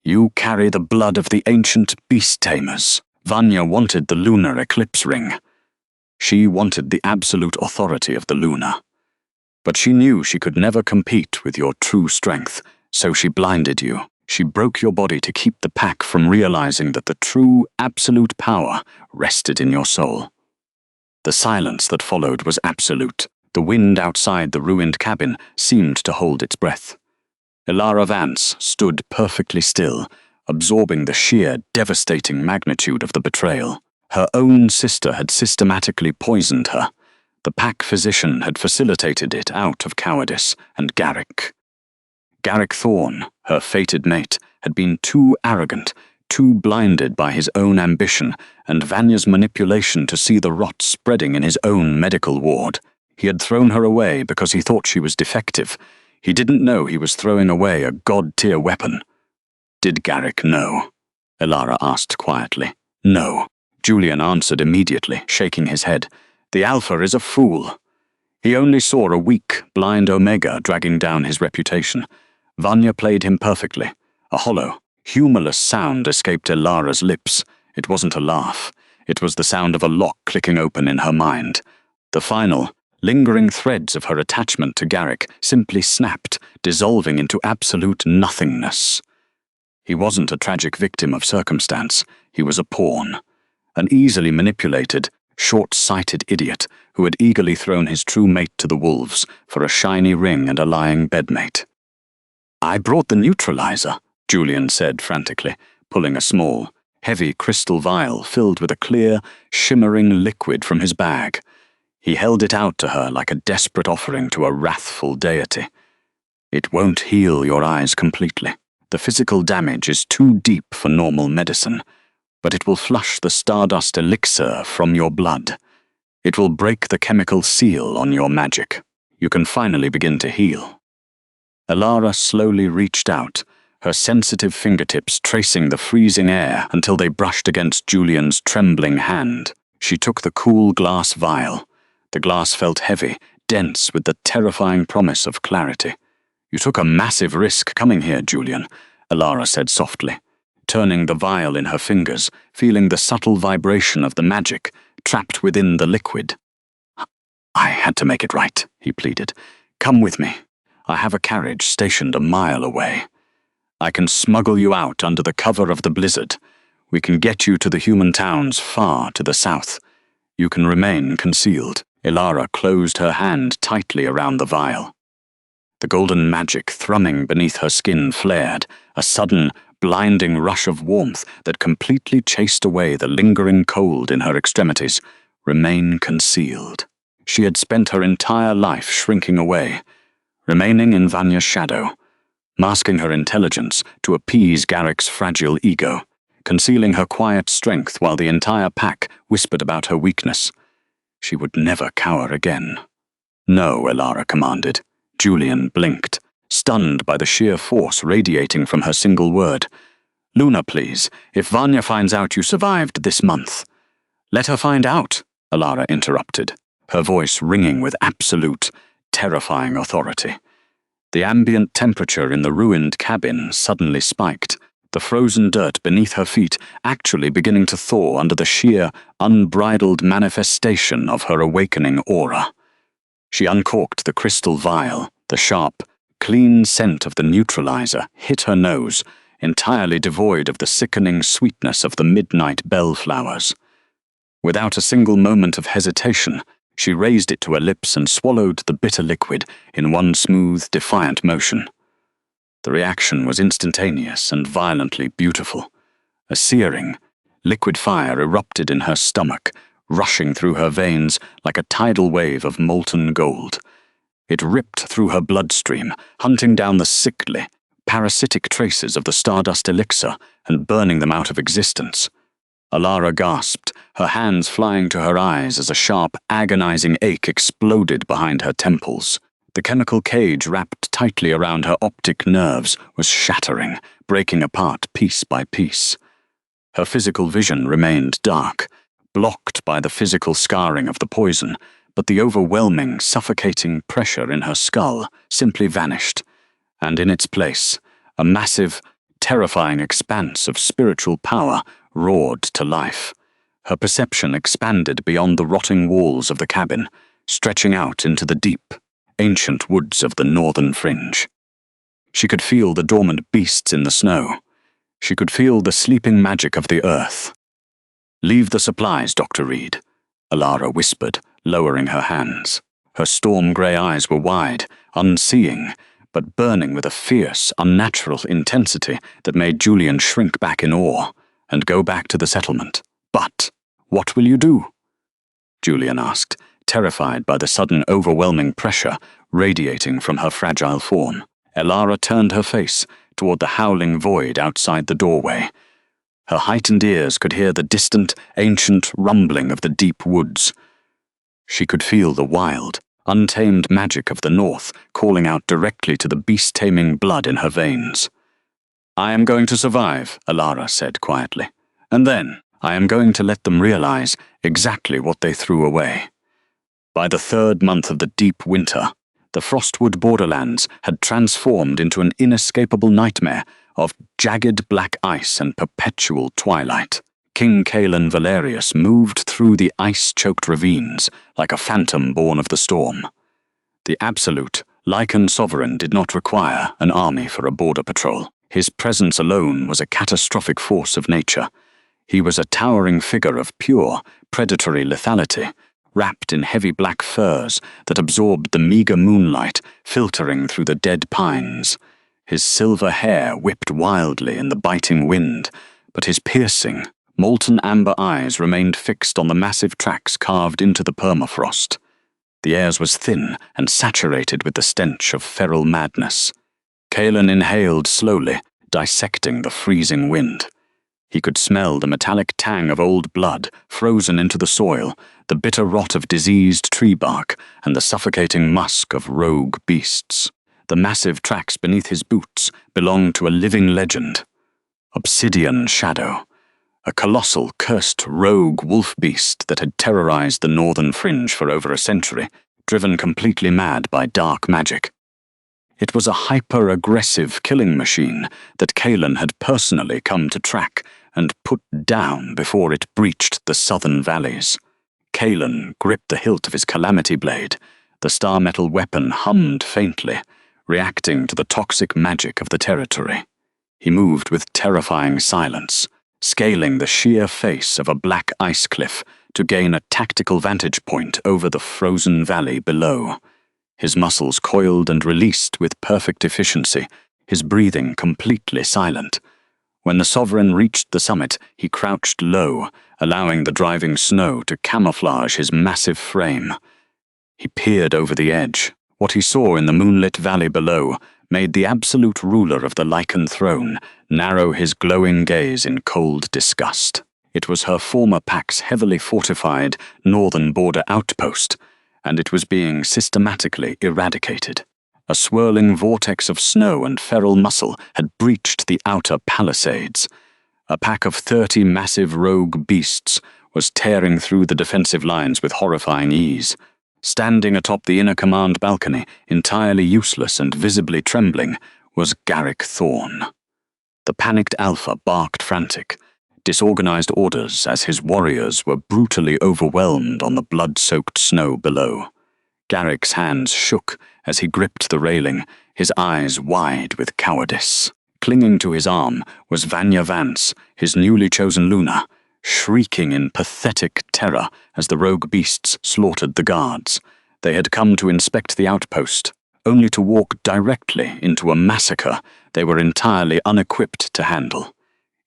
"You carry the blood of the ancient beast-tamers." Vanya wanted the lunar eclipse ring. She wanted the absolute authority of the Luna. But she knew she could never compete with your true strength, so she blinded you. She broke your body to keep the pack from realizing that the true, absolute power rested in your soul. The silence that followed was absolute. The wind outside the ruined cabin seemed to hold its breath. Elara Vance stood perfectly still, absorbing the sheer, devastating magnitude of the betrayal. Her own sister had systematically poisoned her. The pack physician had facilitated it out of cowardice, and Garrick Thorne, her fated mate, had been too arrogant, too blinded by his own ambition and Vanya's manipulation to see the rot spreading in his own medical ward. He had thrown her away because he thought she was defective. He didn't know he was throwing away a god-tier weapon. Did Garrick know? Elara asked quietly. No. Julian answered immediately, shaking his head. The Alpha is a fool. He only saw a weak, blind Omega dragging down his reputation. Vanya played him perfectly. A hollow, humorless sound escaped Elara's lips. It wasn't a laugh. It was the sound of a lock clicking open in her mind. The final, lingering threads of her attachment to Garrick simply snapped, dissolving into absolute nothingness. He wasn't a tragic victim of circumstance. He was a pawn. An easily manipulated, short-sighted idiot who had eagerly thrown his true mate to the wolves for a shiny ring and a lying bedmate. "I brought the neutralizer," Julian said frantically, pulling a small, heavy crystal vial filled with a clear, shimmering liquid from his bag. He held it out to her like a desperate offering to a wrathful deity. "It won't heal your eyes completely. The physical damage is too deep for normal medicine, but it will flush the stardust elixir from your blood. It will break the chemical seal on your magic. You can finally begin to heal." Elara slowly reached out, her sensitive fingertips tracing the freezing air until they brushed against Julian's trembling hand. She took the cool glass vial. The glass felt heavy, dense with the terrifying promise of clarity. "You took a massive risk coming here, Julian," Elara said softly, turning the vial in her fingers, feeling the subtle vibration of the magic trapped within the liquid. "I had to make it right," he pleaded. "Come with me. I have a carriage stationed a mile away. I can smuggle you out under the cover of the blizzard. We can get you to the human towns far to the south. You can remain concealed." Elara closed her hand tightly around the vial. The golden magic thrumming beneath her skin flared, a sudden, blinding rush of warmth that completely chased away the lingering cold in her extremities. Remain concealed. She had spent her entire life shrinking away, remaining in Vanya's shadow, masking her intelligence to appease Garrick's fragile ego, concealing her quiet strength while the entire pack whispered about her weakness. She would never cower again. "No," Elara commanded. Julian blinked, stunned by the sheer force radiating from her single word. "Luna, please, if Vanya finds out you survived this month." "Let her find out," Elara interrupted, her voice ringing with absolute, terrifying authority. The ambient temperature in the ruined cabin suddenly spiked, the frozen dirt beneath her feet actually beginning to thaw under the sheer, unbridled manifestation of her awakening aura. She uncorked the crystal vial. The sharp, clean scent of the neutralizer hit her nose, entirely devoid of the sickening sweetness of the midnight bellflowers. Without a single moment of hesitation, she raised it to her lips and swallowed the bitter liquid in one smooth, defiant motion. The reaction was instantaneous and violently beautiful. A searing, liquid fire erupted in her stomach, rushing through her veins like a tidal wave of molten gold. It ripped through her bloodstream, hunting down the sickly, parasitic traces of the stardust elixir and burning them out of existence. Elara gasped, her hands flying to her eyes as a sharp, agonizing ache exploded behind her temples. The chemical cage wrapped tightly around her optic nerves was shattering, breaking apart piece by piece. Her physical vision remained dark, blocked by the physical scarring of the poison, but the overwhelming, suffocating pressure in her skull simply vanished, and in its place, a massive, terrifying expanse of spiritual power roared to life. Her perception expanded beyond the rotting walls of the cabin, stretching out into the deep, ancient woods of the northern fringe. She could feel the dormant beasts in the snow. She could feel the sleeping magic of the earth. "Leave the supplies, Dr. Reed," Elara whispered, lowering her hands. Her storm-grey eyes were wide, unseeing, but burning with a fierce, unnatural intensity that made Julian shrink back in awe and go back to the settlement. "But what will you do?" Julian asked, terrified by the sudden overwhelming pressure radiating from her fragile form. Elara turned her face toward the howling void outside the doorway. Her heightened ears could hear the distant, ancient rumbling of the deep woods. She could feel the wild, untamed magic of the north calling out directly to the beast-taming blood in her veins. "I am going to survive," Elara said quietly. "And then I am going to let them realize exactly what they threw away." By the 3rd month of the deep winter, the Frostwood borderlands had transformed into an inescapable nightmare of jagged black ice and perpetual twilight. King Kaelen Valerius moved through the ice-choked ravines like a phantom born of the storm. The absolute Lycan sovereign did not require an army for a border patrol. His presence alone was a catastrophic force of nature. He was a towering figure of pure, predatory lethality, wrapped in heavy black furs that absorbed the meager moonlight filtering through the dead pines. His silver hair whipped wildly in the biting wind, but his piercing, molten amber eyes remained fixed on the massive tracks carved into the permafrost. The air was thin and saturated with the stench of feral madness. Kaelen inhaled slowly, dissecting the freezing wind. He could smell the metallic tang of old blood frozen into the soil, the bitter rot of diseased tree bark, and the suffocating musk of rogue beasts. The massive tracks beneath his boots belonged to a living legend. Obsidian Shadow, a colossal, cursed rogue wolf beast that had terrorized the northern fringe for over a century, driven completely mad by dark magic. It was a hyper-aggressive killing machine that Kaelen had personally come to track and put down before it breached the southern valleys. Kaelen gripped the hilt of his calamity blade. The star metal weapon hummed faintly, reacting to the toxic magic of the territory. He moved with terrifying silence, scaling the sheer face of a black ice cliff to gain a tactical vantage point over the frozen valley below. His muscles coiled and released with perfect efficiency, his breathing completely silent. When the sovereign reached the summit, he crouched low, allowing the driving snow to camouflage his massive frame. He peered over the edge. What he saw in the moonlit valley below made the absolute ruler of the Lycan throne narrow his glowing gaze in cold disgust. It was her former pack's heavily fortified northern border outpost, and it was being systematically eradicated. A swirling vortex of snow and feral muscle had breached the outer palisades. A pack of 30 massive rogue beasts was tearing through the defensive lines with horrifying ease. Standing atop the inner command balcony, entirely useless and visibly trembling, was Garrick Thorne. The panicked Alpha barked frantic, disorganized orders as his warriors were brutally overwhelmed on the blood-soaked snow below. Garrick's hands shook as he gripped the railing, his eyes wide with cowardice. Clinging to his arm was Vanya Vance, his newly chosen Luna, shrieking in pathetic terror as the rogue beasts slaughtered the guards. They had come to inspect the outpost, only to walk directly into a massacre they were entirely unequipped to handle.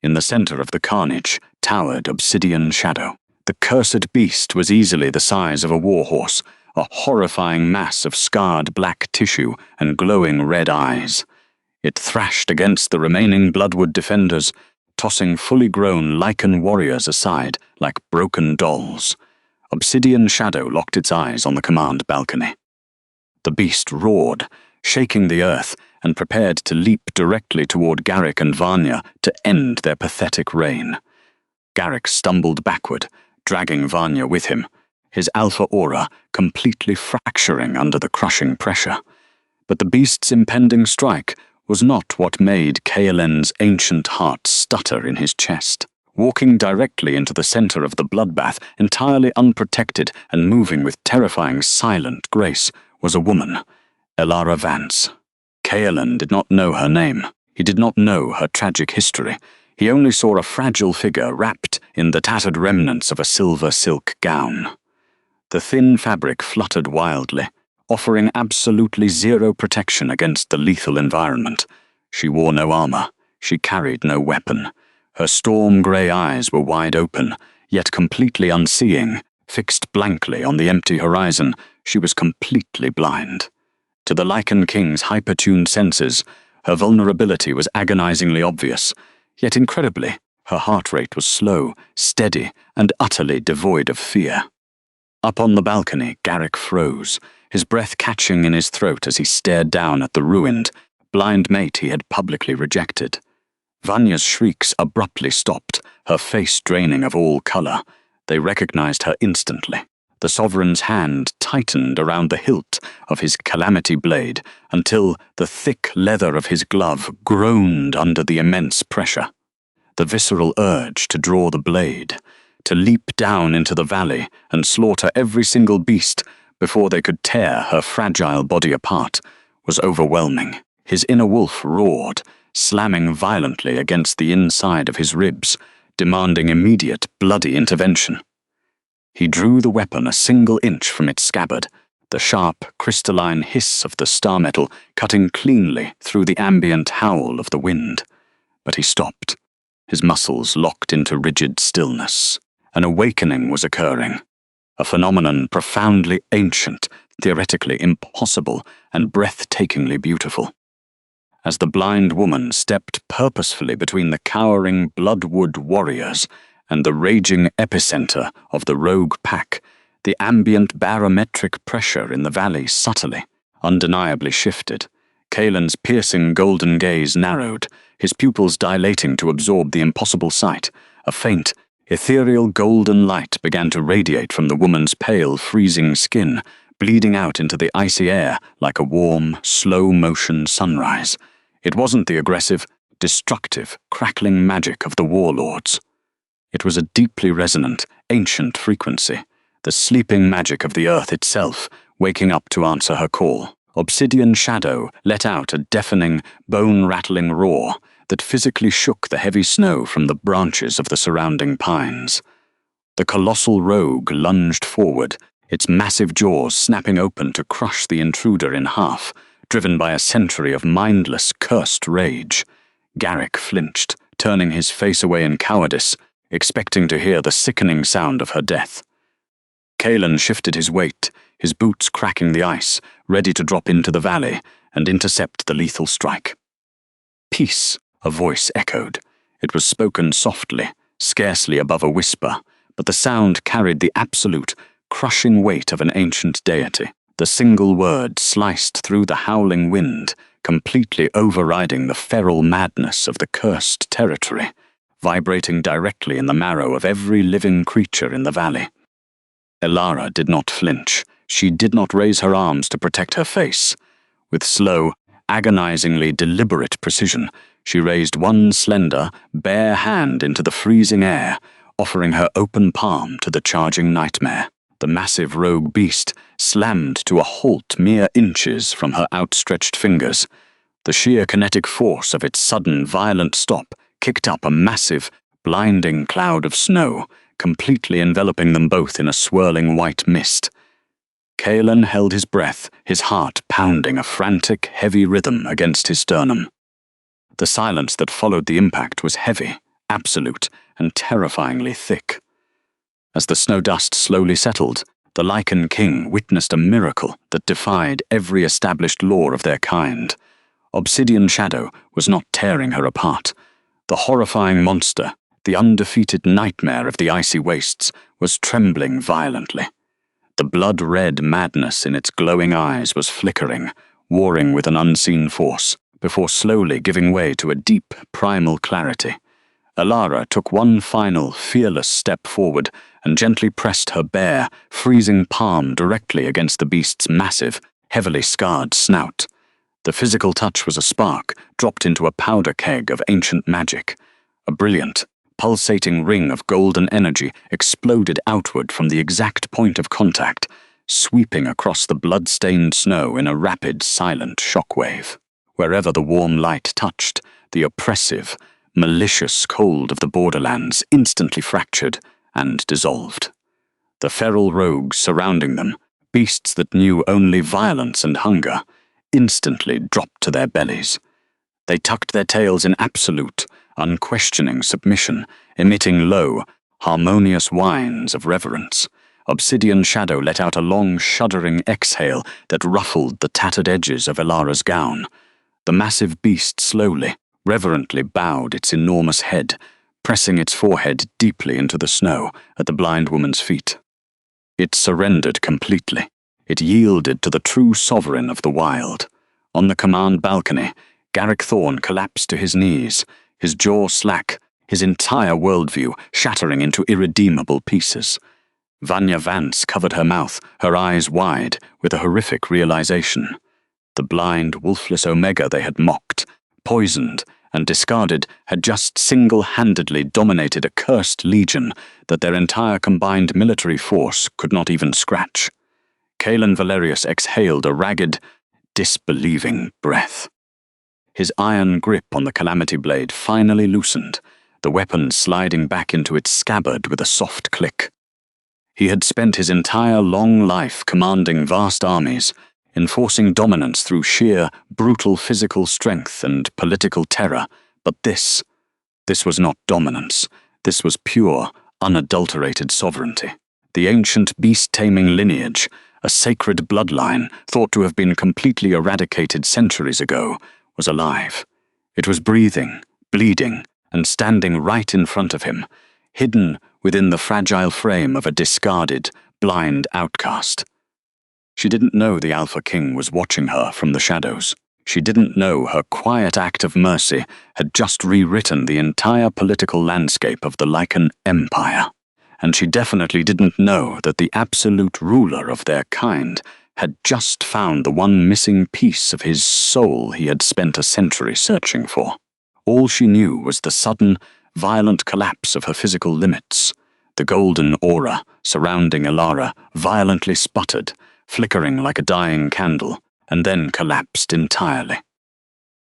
In the center of the carnage towered Obsidian Shadow. The cursed beast was easily the size of a warhorse, a horrifying mass of scarred black tissue and glowing red eyes. It thrashed against the remaining Bloodwood defenders, tossing fully grown Lycan warriors aside like broken dolls. Obsidian Shadow locked its eyes on the command balcony. The beast roared, shaking the earth, and prepared to leap directly toward Garrick and Vanya to end their pathetic reign. Garrick stumbled backward, dragging Vanya with him, his alpha aura completely fracturing under the crushing pressure. But the beast's impending strike was not what made Kaelen's ancient heart stutter in his chest. Walking directly into the center of the bloodbath, entirely unprotected and moving with terrifying silent grace, was a woman, Elara Vance. Kaelen did not know her name. He did not know her tragic history. He only saw a fragile figure wrapped in the tattered remnants of a silver silk gown. The thin fabric fluttered wildly, offering absolutely zero protection against the lethal environment. She wore no armor. She carried no weapon. Her storm-grey eyes were wide open, yet completely unseeing. Fixed blankly on the empty horizon, she was completely blind. To the Lycan King's hyper-tuned senses, her vulnerability was agonizingly obvious, yet incredibly, her heart rate was slow, steady, and utterly devoid of fear. Up on the balcony, Garrick froze, his breath catching in his throat as he stared down at the ruined, blind mate he had publicly rejected. Vanya's shrieks abruptly stopped, her face draining of all color. They recognized her instantly. The sovereign's hand tightened around the hilt of his calamity blade until the thick leather of his glove groaned under the immense pressure. The visceral urge to draw the blade, to leap down into the valley and slaughter every single beast before they could tear her fragile body apart, was overwhelming. His inner wolf roared, slamming violently against the inside of his ribs, demanding immediate, bloody intervention. He drew the weapon a single inch from its scabbard, the sharp, crystalline hiss of the star metal cutting cleanly through the ambient howl of the wind. But he stopped, his muscles locked into rigid stillness. An awakening was occurring, a phenomenon profoundly ancient, theoretically impossible, and breathtakingly beautiful. As the blind woman stepped purposefully between the cowering Bloodwood warriors and the raging epicenter of the rogue pack, the ambient barometric pressure in the valley subtly, undeniably shifted. Kaelen's piercing golden gaze narrowed, his pupils dilating to absorb the impossible sight. A faint, ethereal golden light began to radiate from the woman's pale, freezing skin, bleeding out into the icy air like a warm, slow-motion sunrise. It wasn't the aggressive, destructive, crackling magic of the warlords. It was a deeply resonant, ancient frequency, the sleeping magic of the earth itself, waking up to answer her call. Obsidian Shadow let out a deafening, bone-rattling roar that physically shook the heavy snow from the branches of the surrounding pines. The colossal rogue lunged forward, its massive jaws snapping open to crush the intruder in half, driven by a century of mindless, cursed rage. Garrick flinched, turning his face away in cowardice, expecting to hear the sickening sound of her death. Kaelen shifted his weight, his boots cracking the ice, ready to drop into the valley and intercept the lethal strike. "Peace," a voice echoed. It was spoken softly, scarcely above a whisper, but the sound carried the absolute, crushing weight of an ancient deity. The single word sliced through the howling wind, completely overriding the feral madness of the cursed territory, vibrating directly in the marrow of every living creature in the valley. Elara did not flinch. She did not raise her arms to protect her face. With slow, agonizingly deliberate precision, she raised one slender, bare hand into the freezing air, offering her open palm to the charging nightmare. The massive rogue beast slammed to a halt mere inches from her outstretched fingers. The sheer kinetic force of its sudden, violent stop kicked up a massive, blinding cloud of snow, completely enveloping them both in a swirling white mist. Kaelen held his breath, his heart pounding a frantic, heavy rhythm against his sternum. The silence that followed the impact was heavy, absolute, and terrifyingly thick. As the snow dust slowly settled, the Lycan King witnessed a miracle that defied every established law of their kind. Obsidian Shadow was not tearing her apart. The horrifying monster, the undefeated nightmare of the icy wastes, was trembling violently. The blood-red madness in its glowing eyes was flickering, warring with an unseen force, before slowly giving way to a deep, primal clarity. Elara took one final, fearless step forward and gently pressed her bare, freezing palm directly against the beast's massive, heavily scarred snout. The physical touch was a spark, dropped into a powder keg of ancient magic. A brilliant, pulsating ring of golden energy exploded outward from the exact point of contact, sweeping across the blood-stained snow in a rapid, silent shockwave. Wherever the warm light touched, the oppressive, malicious cold of the borderlands instantly fractured and dissolved. The feral rogues surrounding them, beasts that knew only violence and hunger, instantly dropped to their bellies. They tucked their tails in absolute, unquestioning submission, emitting low, harmonious whines of reverence. Obsidian Shadow let out a long, shuddering exhale that ruffled the tattered edges of Elara's gown. The massive beast slowly, reverently bowed its enormous head, pressing its forehead deeply into the snow at the blind woman's feet. It surrendered completely. It yielded to the true sovereign of the wild. On the command balcony, Garrick Thorne collapsed to his knees, his jaw slack, his entire worldview shattering into irredeemable pieces. Vanya Vance covered her mouth, her eyes wide, with a horrific realization. The blind, wolfless Omega they had mocked, poisoned, and discarded had just single-handedly dominated a cursed legion that their entire combined military force could not even scratch. Kaelen Valerius exhaled a ragged, disbelieving breath. His iron grip on the calamity blade finally loosened, the weapon sliding back into its scabbard with a soft click. He had spent his entire long life commanding vast armies, enforcing dominance through sheer, brutal physical strength and political terror, but this was not dominance. This was pure, unadulterated sovereignty. The ancient beast-taming lineage, a sacred bloodline thought to have been completely eradicated centuries ago, was alive. It was breathing, bleeding, and standing right in front of him, hidden within the fragile frame of a discarded, blind outcast. She didn't know the Alpha King was watching her from the shadows. She didn't know her quiet act of mercy had just rewritten the entire political landscape of the Lycan Empire. And she definitely didn't know that the absolute ruler of their kind had just found the one missing piece of his soul he had spent a century searching for. All she knew was the sudden, violent collapse of her physical limits. The golden aura surrounding Elara violently sputtered, flickering like a dying candle, and then collapsed entirely.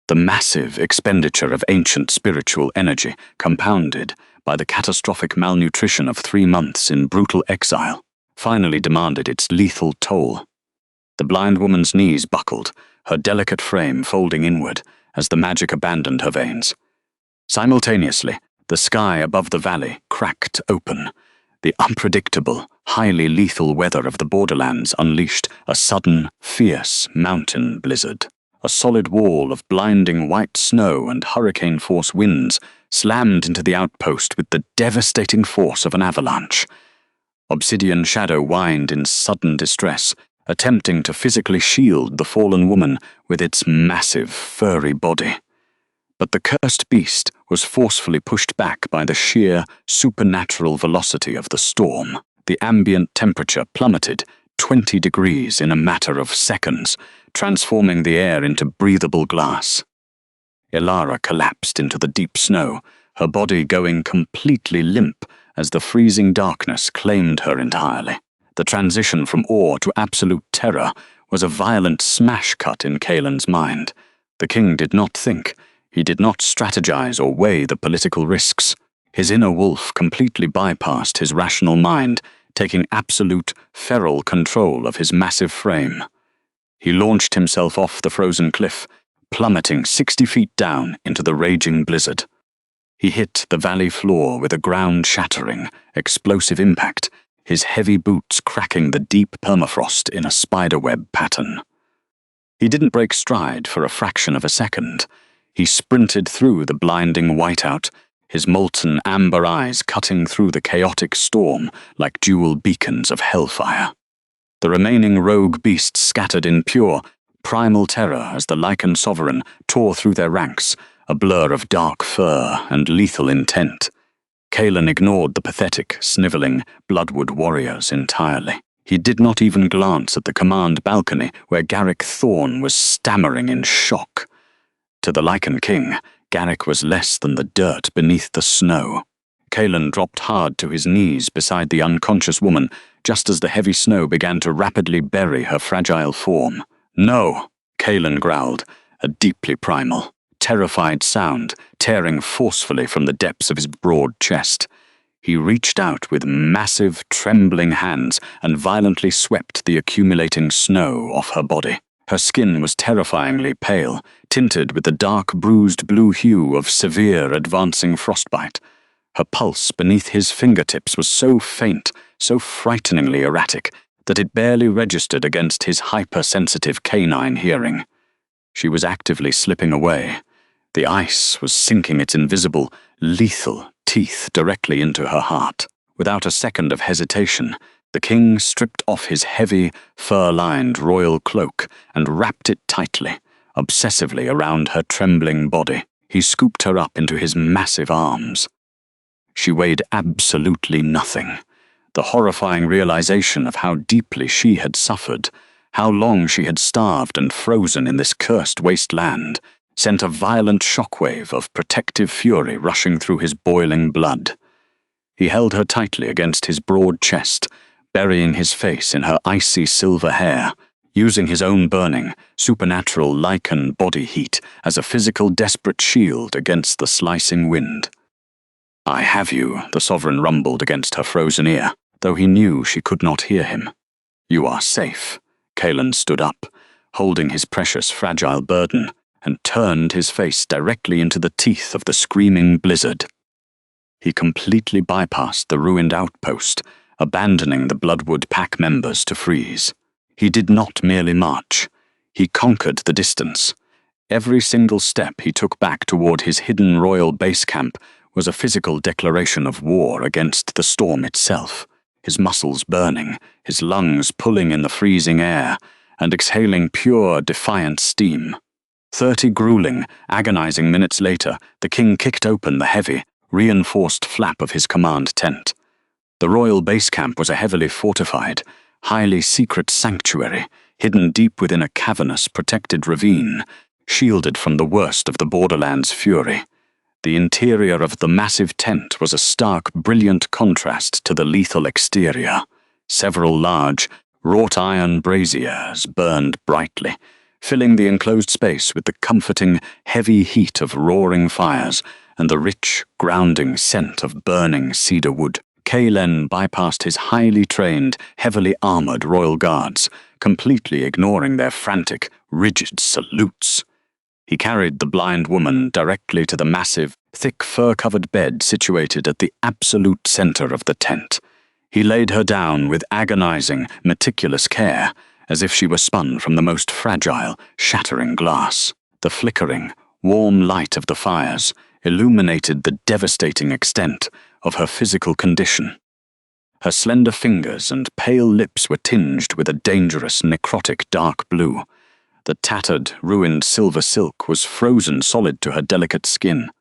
The massive expenditure of ancient spiritual energy, compounded by the catastrophic malnutrition of 3 months in brutal exile, finally demanded its lethal toll. The blind woman's knees buckled, her delicate frame folding inward as the magic abandoned her veins. Simultaneously, the sky above the valley cracked open. The unpredictable, highly lethal weather of the borderlands unleashed a sudden, fierce mountain blizzard. A solid wall of blinding white snow and hurricane-force winds slammed into the outpost with the devastating force of an avalanche. Obsidian shadow whined in sudden distress, attempting to physically shield the fallen woman with its massive, furry body. But the cursed beast was forcefully pushed back by the sheer, supernatural velocity of the storm. The ambient temperature plummeted 20 degrees in a matter of seconds, transforming the air into breathable glass. Elara collapsed into the deep snow, her body going completely limp as the freezing darkness claimed her entirely. The transition from awe to absolute terror was a violent smash cut in Kaelen's mind. The king did not think. He did not strategize or weigh the political risks. His inner wolf completely bypassed his rational mind, taking absolute, feral control of his massive frame. He launched himself off the frozen cliff, plummeting 60 feet down into the raging blizzard. He hit the valley floor with a ground-shattering, explosive impact, his heavy boots cracking the deep permafrost in a spiderweb pattern. He didn't break stride for a fraction of a second. He sprinted through the blinding whiteout, his molten amber eyes cutting through the chaotic storm like dual beacons of hellfire. The remaining rogue beasts scattered in pure, primal terror as the Lycan sovereign tore through their ranks, a blur of dark fur and lethal intent. Kaelen ignored the pathetic, sniveling, bloodwood warriors entirely. He did not even glance at the command balcony where Garrick Thorne was stammering in shock. To the Lycan King, Garrick was less than the dirt beneath the snow. Kaelen dropped hard to his knees beside the unconscious woman, just as the heavy snow began to rapidly bury her fragile form. "No!" Kaelen growled, a deeply primal, terrified sound tearing forcefully from the depths of his broad chest. He reached out with massive, trembling hands and violently swept the accumulating snow off her body. Her skin was terrifyingly pale, tinted with the dark, bruised blue hue of severe advancing frostbite. Her pulse beneath his fingertips was so faint, so frighteningly erratic, that it barely registered against his hypersensitive canine hearing. She was actively slipping away. The ice was sinking its invisible, lethal teeth directly into her heart. Without a second of hesitation, the king stripped off his heavy, fur-lined royal cloak and wrapped it tightly, obsessively around her trembling body. He scooped her up into his massive arms. She weighed absolutely nothing. The horrifying realization of how deeply she had suffered, how long she had starved and frozen in this cursed wasteland, sent a violent shockwave of protective fury rushing through his boiling blood. He held her tightly against his broad chest, burying his face in her icy silver hair, using his own burning, supernatural Lycan body heat as a physical desperate shield against the slicing wind. "I have you," the Sovereign rumbled against her frozen ear, though he knew she could not hear him. "You are safe." Kaelen stood up, holding his precious fragile burden, and turned his face directly into the teeth of the screaming blizzard. He completely bypassed the ruined outpost, abandoning the Bloodwood Pack members to freeze. He did not merely march. He conquered the distance. Every single step he took back toward his hidden royal base camp was a physical declaration of war against the storm itself, his muscles burning, his lungs pulling in the freezing air, and exhaling pure, defiant steam. 30 grueling, agonizing minutes later, the king kicked open the heavy, reinforced flap of his command tent. The royal base camp was a heavily fortified, highly secret sanctuary, hidden deep within a cavernous, protected ravine, shielded from the worst of the borderland's fury. The interior of the massive tent was a stark, brilliant contrast to the lethal exterior. Several large, wrought-iron braziers burned brightly, filling the enclosed space with the comforting, heavy heat of roaring fires and the rich, grounding scent of burning cedar wood. Kaelen bypassed his highly trained, heavily armored royal guards, completely ignoring their frantic, rigid salutes. He carried the blind woman directly to the massive, thick fur-covered bed situated at the absolute center of the tent. He laid her down with agonizing, meticulous care, as if she were spun from the most fragile, shattering glass. The flickering, warm light of the fires illuminated the devastating extent of her physical condition. Her slender fingers and pale lips were tinged with a dangerous, necrotic dark blue. The tattered, ruined silver silk was frozen solid to her delicate skin,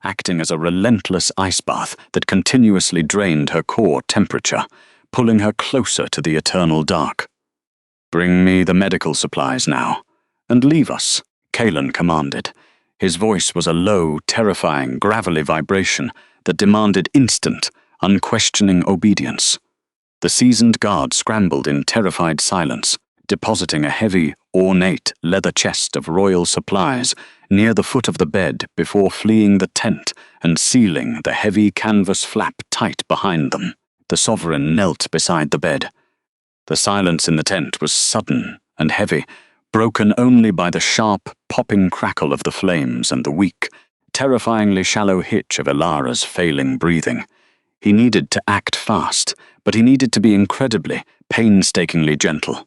acting as a relentless ice bath that continuously drained her core temperature, pulling her closer to the eternal dark. "Bring me the medical supplies now, and leave us," Kaelen commanded. His voice was a low, terrifying, gravelly vibration that demanded instant, unquestioning obedience. The seasoned guard scrambled in terrified silence, depositing a heavy, ornate leather chest of royal supplies near the foot of the bed before fleeing the tent and sealing the heavy canvas flap tight behind them. The Sovereign knelt beside the bed. The silence in the tent was sudden and heavy, broken only by the sharp, popping crackle of the flames and the weak, terrifyingly shallow hitch of Elara's failing breathing. He needed to act fast, but he needed to be incredibly, painstakingly gentle.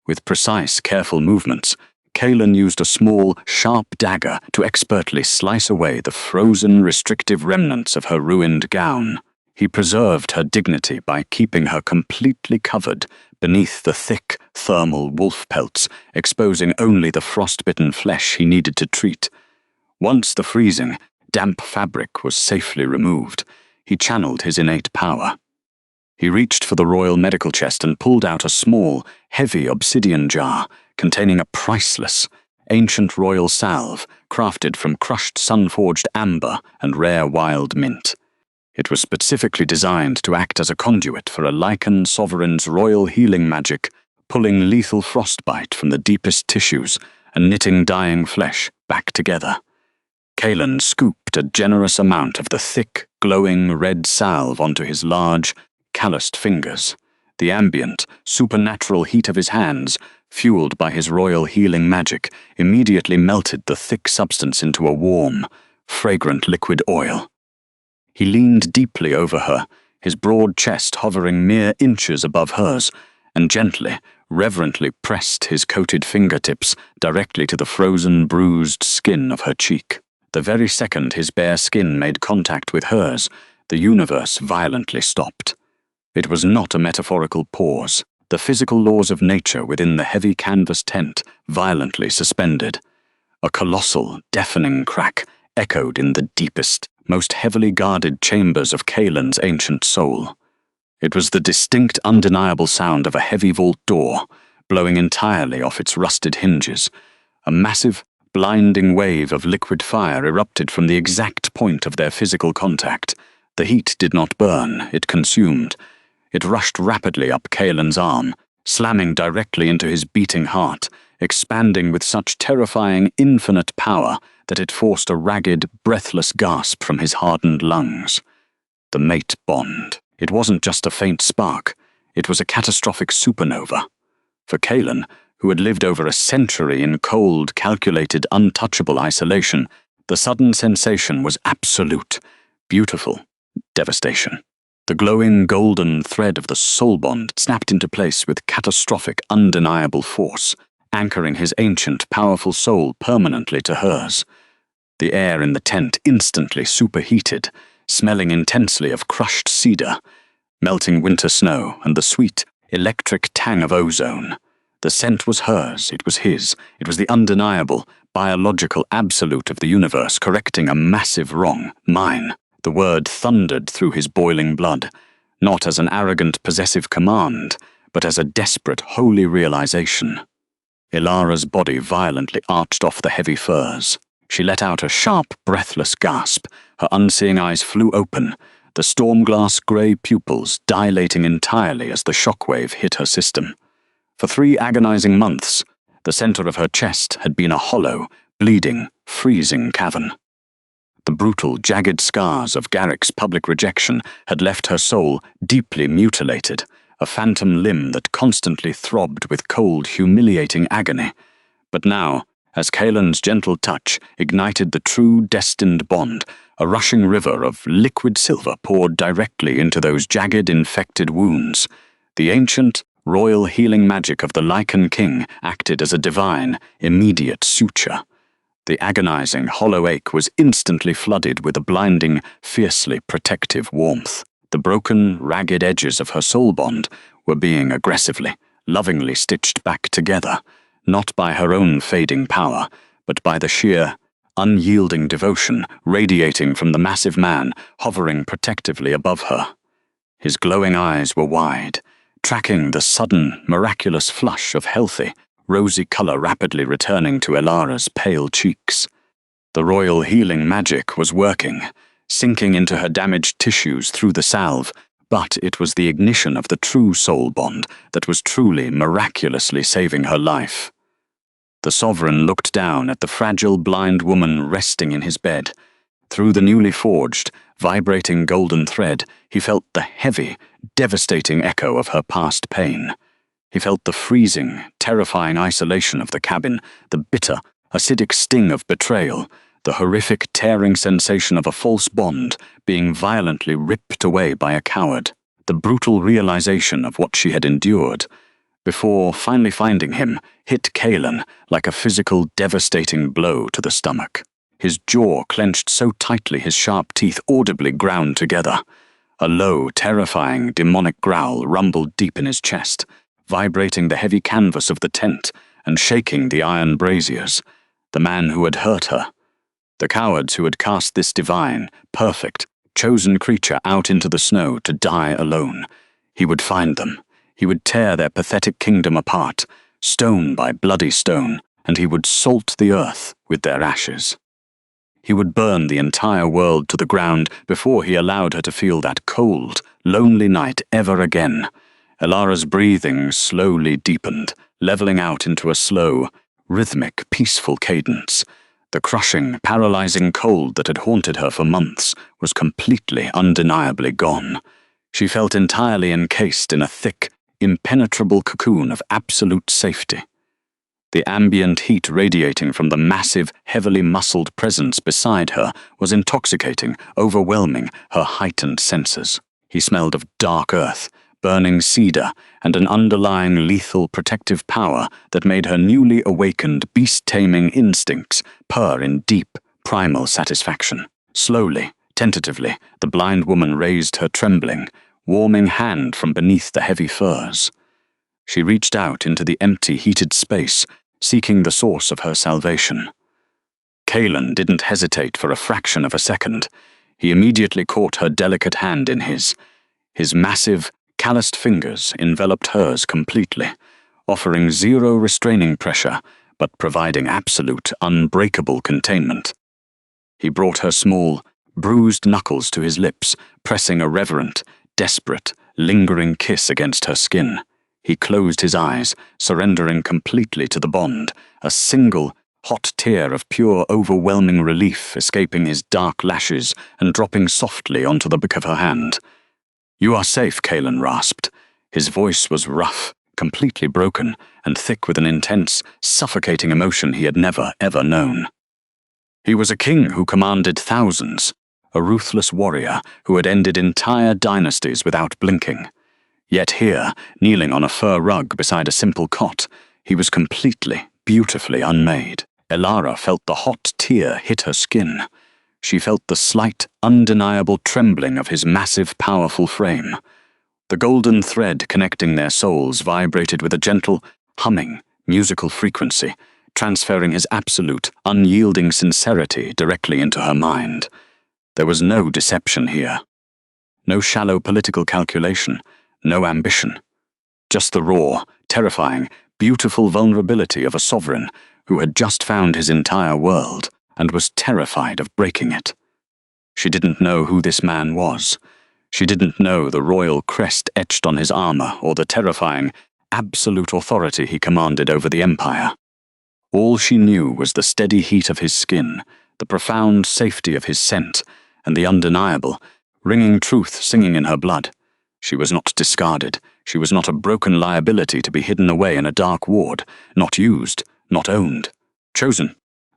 With precise, careful movements, Kaelen used a small, sharp dagger to expertly slice away the frozen, restrictive remnants of her ruined gown. He preserved her dignity by keeping her completely covered beneath the thick, thermal wolf pelts, exposing only the frostbitten flesh he needed to treat. Once the freezing, damp fabric was safely removed, he channeled his innate power. He reached for the royal medical chest and pulled out a small, heavy obsidian jar containing a priceless, ancient royal salve crafted from crushed sun-forged amber and rare wild mint. It was specifically designed to act as a conduit for a Lycan sovereign's royal healing magic, pulling lethal frostbite from the deepest tissues and knitting dying flesh back together. Kaelen scooped a generous amount of the thick, glowing red salve onto his large, calloused fingers. The ambient, supernatural heat of his hands, fueled by his royal healing magic, immediately melted the thick substance into a warm, fragrant liquid oil. He leaned deeply over her, his broad chest hovering mere inches above hers, and gently, reverently pressed his coated fingertips directly to the frozen, bruised skin of her cheek. The very second his bare skin made contact with hers, the universe violently stopped. It was not a metaphorical pause. The physical laws of nature within the heavy canvas tent violently suspended. A colossal, deafening crack echoed in the deepest, most heavily guarded chambers of Kaelen's ancient soul. It was the distinct, undeniable sound of a heavy vault door, blowing entirely off its rusted hinges. A massive, blinding wave of liquid fire erupted from the exact point of their physical contact. The heat did not burn, it consumed. It rushed rapidly up Kaelen's arm, slamming directly into his beating heart, expanding with such terrifying, infinite power that it forced a ragged, breathless gasp from his hardened lungs. The mate bond. It wasn't just a faint spark. It was a catastrophic supernova. For Kaelen, who had lived over a century in cold, calculated, untouchable isolation, the sudden sensation was absolute, beautiful devastation. The glowing golden thread of the soul bond snapped into place with catastrophic, undeniable force, anchoring his ancient, powerful soul permanently to hers. The air in the tent instantly superheated, smelling intensely of crushed cedar, melting winter snow, and the sweet, electric tang of ozone. The scent was hers, it was his, it was the undeniable, biological absolute of the universe correcting a massive wrong, mine. The word thundered through his boiling blood, not as an arrogant, possessive command, but as a desperate, holy realization. Elara's body violently arched off the heavy furs. She let out a sharp, breathless gasp. Her unseeing eyes flew open, the storm-glass grey pupils dilating entirely as the shockwave hit her system. For 3 agonizing months, the center of her chest had been a hollow, bleeding, freezing cavern. The brutal, jagged scars of Garrick's public rejection had left her soul deeply mutilated, a phantom limb that constantly throbbed with cold, humiliating agony. But now, as Kaelen's gentle touch ignited the true destined bond, a rushing river of liquid silver poured directly into those jagged, infected wounds. The ancient, royal healing magic of the Lycan King acted as a divine, immediate suture. The agonizing, hollow ache was instantly flooded with a blinding, fiercely protective warmth. The broken, ragged edges of her soul bond were being aggressively, lovingly stitched back together, not by her own fading power, but by the sheer, unyielding devotion radiating from the massive man hovering protectively above her. His glowing eyes were wide, tracking the sudden, miraculous flush of healthy, rosy color rapidly returning to Elara's pale cheeks. The royal healing magic was working, sinking into her damaged tissues through the salve, but it was the ignition of the true soul bond that was truly, miraculously saving her life. The sovereign looked down at the fragile, blind woman resting in his bed. Through the newly forged, vibrating golden thread, he felt the heavy, devastating echo of her past pain. He felt the freezing, terrifying isolation of the cabin, the bitter, acidic sting of betrayal, the horrific tearing sensation of a false bond being violently ripped away by a coward, the brutal realization of what she had endured, before finally finding him, hit Kaelen like a physical, devastating blow to the stomach. His jaw clenched so tightly his sharp teeth audibly ground together. A low, terrifying, demonic growl rumbled deep in his chest, vibrating the heavy canvas of the tent and shaking the iron braziers. The man who had hurt her. The cowards who had cast this divine, perfect, chosen creature out into the snow to die alone. He would find them. He would tear their pathetic kingdom apart, stone by bloody stone, and he would salt the earth with their ashes. He would burn the entire world to the ground before he allowed her to feel that cold, lonely night ever again. Elara's breathing slowly deepened, leveling out into a slow, rhythmic, peaceful cadence. The crushing, paralyzing cold that had haunted her for months was completely, undeniably gone. She felt entirely encased in a thick, impenetrable cocoon of absolute safety. The ambient heat radiating from the massive, heavily muscled presence beside her was intoxicating, overwhelming her heightened senses. He smelled of dark earth, burning cedar, and an underlying lethal protective power that made her newly awakened beast-taming instincts purr in deep, primal satisfaction. Slowly, tentatively, the blind woman raised her trembling, warming hand from beneath the heavy furs. She reached out into the empty, heated space, seeking the source of her salvation. Kaelen didn't hesitate for a fraction of a second. He immediately caught her delicate hand in his. His massive, calloused fingers enveloped hers completely, offering zero restraining pressure, but providing absolute, unbreakable containment. He brought her small, bruised knuckles to his lips, pressing a reverent, desperate, lingering kiss against her skin. He closed his eyes, surrendering completely to the bond, a single, hot tear of pure, overwhelming relief escaping his dark lashes and dropping softly onto the back of her hand. "You are safe," Kaelen rasped. His voice was rough, completely broken, and thick with an intense, suffocating emotion he had never, ever known. He was a king who commanded thousands, a ruthless warrior who had ended entire dynasties without blinking. Yet here, kneeling on a fur rug beside a simple cot, he was completely, beautifully unmade. Elara felt the hot tear hit her skin. She felt the slight, undeniable trembling of his massive, powerful frame. The golden thread connecting their souls vibrated with a gentle, humming, musical frequency, transferring his absolute, unyielding sincerity directly into her mind. There was no deception here. No shallow political calculation, no ambition. Just the raw, terrifying, beautiful vulnerability of a sovereign who had just found his entire world and was terrified of breaking it. She didn't know who this man was. She didn't know the royal crest etched on his armor or the terrifying, absolute authority he commanded over the empire. All she knew was the steady heat of his skin, the profound safety of his scent, and the undeniable, ringing truth singing in her blood. She was not discarded. She was not a broken liability to be hidden away in a dark ward, not used, not owned. Chosen.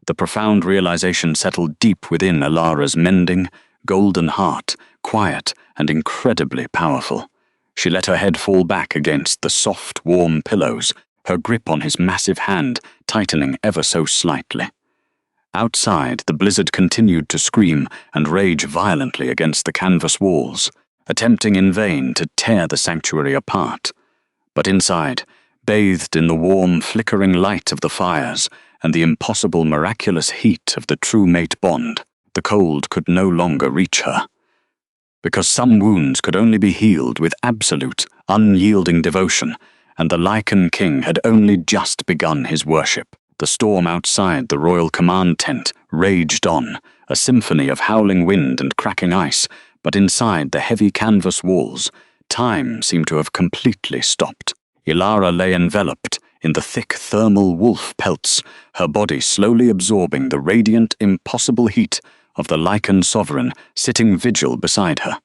The profound realization settled deep within Elara's mending, golden heart, quiet and incredibly powerful. She let her head fall back against the soft, warm pillows, her grip on his massive hand tightening ever so slightly. Outside, the blizzard continued to scream and rage violently against the canvas walls, attempting in vain to tear the sanctuary apart. But inside, bathed in the warm, flickering light of the fires and the impossible, miraculous heat of the true mate bond, the cold could no longer reach her. Because some wounds could only be healed with absolute, unyielding devotion, and the Lycan King had only just begun his worship. The storm outside the royal command tent raged on, a symphony of howling wind and cracking ice, but inside the heavy canvas walls, time seemed to have completely stopped. Elara lay enveloped in the thick thermal wolf pelts, her body slowly absorbing the radiant, impossible heat of the Lycan sovereign sitting vigil beside her.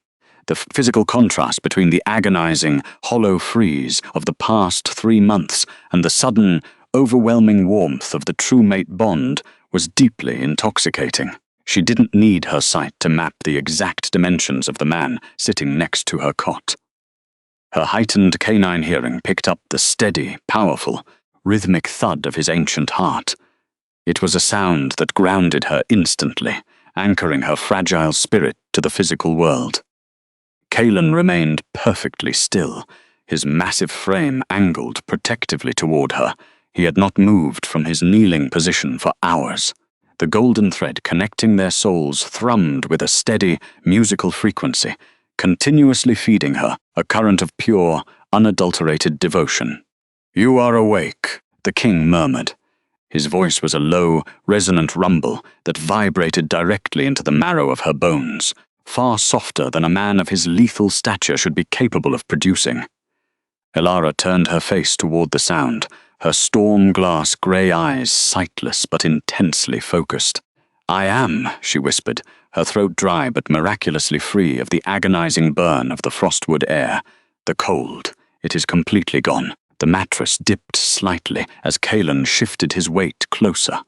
The physical contrast between the agonizing, hollow freeze of the past 3 months and the sudden, overwhelming warmth of the true mate bond was deeply intoxicating. She didn't need her sight to map the exact dimensions of the man sitting next to her cot. Her heightened canine hearing picked up the steady, powerful, rhythmic thud of his ancient heart. It was a sound that grounded her instantly, anchoring her fragile spirit to the physical world. Kaelen remained perfectly still, his massive frame angled protectively toward her. He had not moved from his kneeling position for hours. The golden thread connecting their souls thrummed with a steady, musical frequency, continuously feeding her a current of pure, unadulterated devotion. "You are awake," the king murmured. His voice was a low, resonant rumble that vibrated directly into the marrow of her bones, far softer than a man of his lethal stature should be capable of producing. Elara turned her face toward the sound, her storm-glass grey eyes sightless but intensely focused. "I am," she whispered, her throat dry but miraculously free of the agonizing burn of the frostwood air. "The cold. It is completely gone." The mattress dipped slightly as Kaelen shifted his weight closer.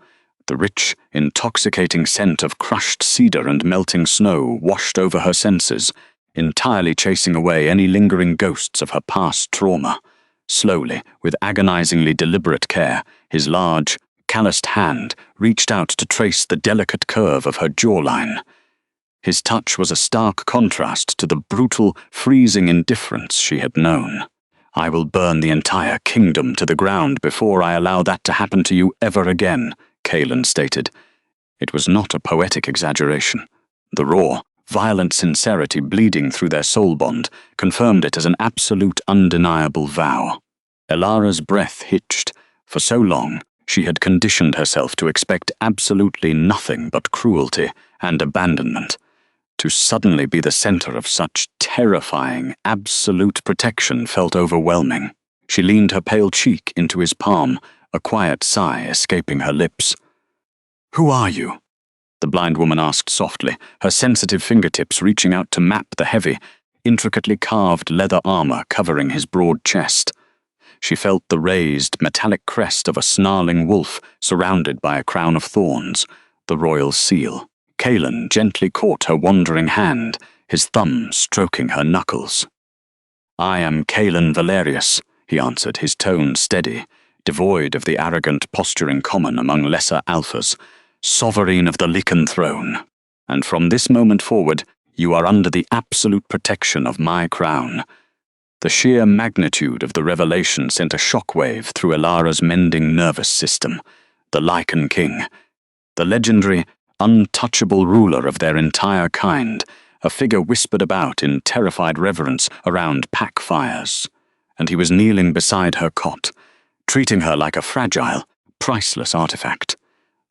The rich, intoxicating scent of crushed cedar and melting snow washed over her senses, entirely chasing away any lingering ghosts of her past trauma. Slowly, with agonizingly deliberate care, his large, calloused hand reached out to trace the delicate curve of her jawline. His touch was a stark contrast to the brutal, freezing indifference she had known. "I will burn the entire kingdom to the ground before I allow that to happen to you ever again," Kaelen stated. It was not a poetic exaggeration. The raw, violent sincerity bleeding through their soul bond, confirmed it as an absolute, undeniable vow. Elara's breath hitched. For so long, she had conditioned herself to expect absolutely nothing but cruelty and abandonment. To suddenly be the center of such terrifying, absolute protection felt overwhelming. She leaned her pale cheek into his palm, a quiet sigh escaping her lips. "Who are you?" the blind woman asked softly, her sensitive fingertips reaching out to map the heavy, intricately carved leather armor covering his broad chest. She felt the raised, metallic crest of a snarling wolf surrounded by a crown of thorns, the royal seal. Kaelen gently caught her wandering hand, his thumb stroking her knuckles. "I am Kaelen Valerius," he answered, his tone steady, devoid of the arrogant posturing common among lesser alphas, "sovereign of the Lycan throne. And from this moment forward, you are under the absolute protection of my crown." The sheer magnitude of the revelation sent a shockwave through Elara's mending nervous system. The Lycan King, the legendary, untouchable ruler of their entire kind, a figure whispered about in terrified reverence around pack fires. And he was kneeling beside her cot, treating her like a fragile, priceless artifact.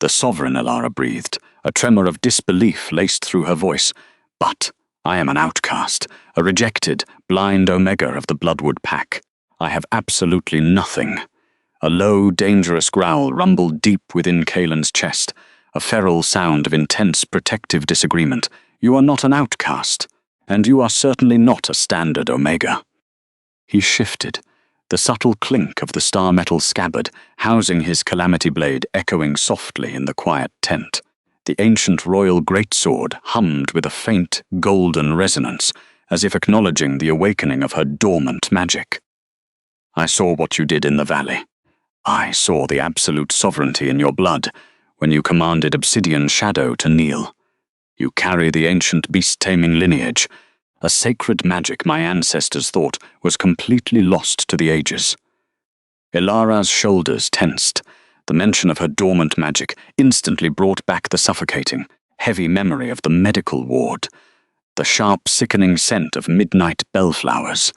The sovereign, Elara breathed, a tremor of disbelief laced through her voice. "But I am an outcast, a rejected, blind omega of the Bloodwood pack. I have absolutely nothing." A low, dangerous growl rumbled deep within Kaelen's chest, a feral sound of intense protective disagreement. "You are not an outcast, and you are certainly not a standard omega." He shifted, the subtle clink of the star metal scabbard housing his calamity blade echoing softly in the quiet tent. The ancient royal greatsword hummed with a faint, golden resonance, as if acknowledging the awakening of her dormant magic. "I saw what you did in the valley. I saw the absolute sovereignty in your blood when you commanded Obsidian's shadow to kneel. You carry the ancient beast-taming lineage, a sacred magic my ancestors thought was completely lost to the ages." Elara's shoulders tensed. The mention of her dormant magic instantly brought back the suffocating, heavy memory of the medical ward, the sharp, sickening scent of midnight bellflowers,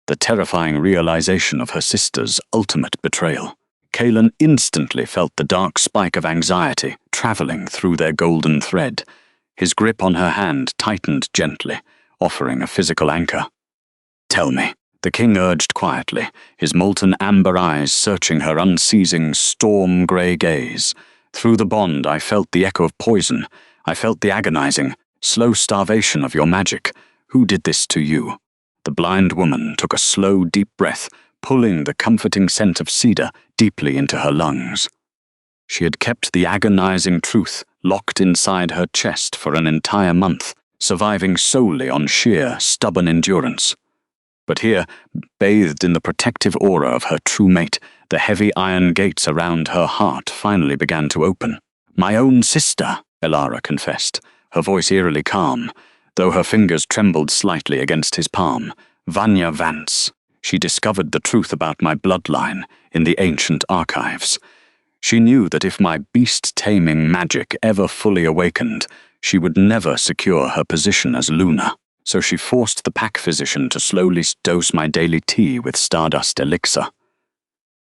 the terrifying realization of her sister's ultimate betrayal. Kaelen instantly felt the dark spike of anxiety traveling through their golden thread. His grip on her hand tightened gently, offering a physical anchor. "Tell me," the king urged quietly, his molten amber eyes searching her unceasing, storm-grey gaze. "Through the bond I felt the echo of poison. I felt the agonizing, slow starvation of your magic. Who did this to you?" The blind woman took a slow, deep breath, pulling the comforting scent of cedar deeply into her lungs. She had kept the agonizing truth locked inside her chest for an entire month, surviving solely on sheer, stubborn endurance. But here, bathed in the protective aura of her true mate, the heavy iron gates around her heart finally began to open. "My own sister," Elara confessed, her voice eerily calm, though her fingers trembled slightly against his palm. "Vanya Vance. She discovered the truth about my bloodline in the ancient archives. She knew that if my beast-taming magic ever fully awakened, she would never secure her position as Luna, so she forced the pack physician to slowly dose my daily tea with stardust elixir."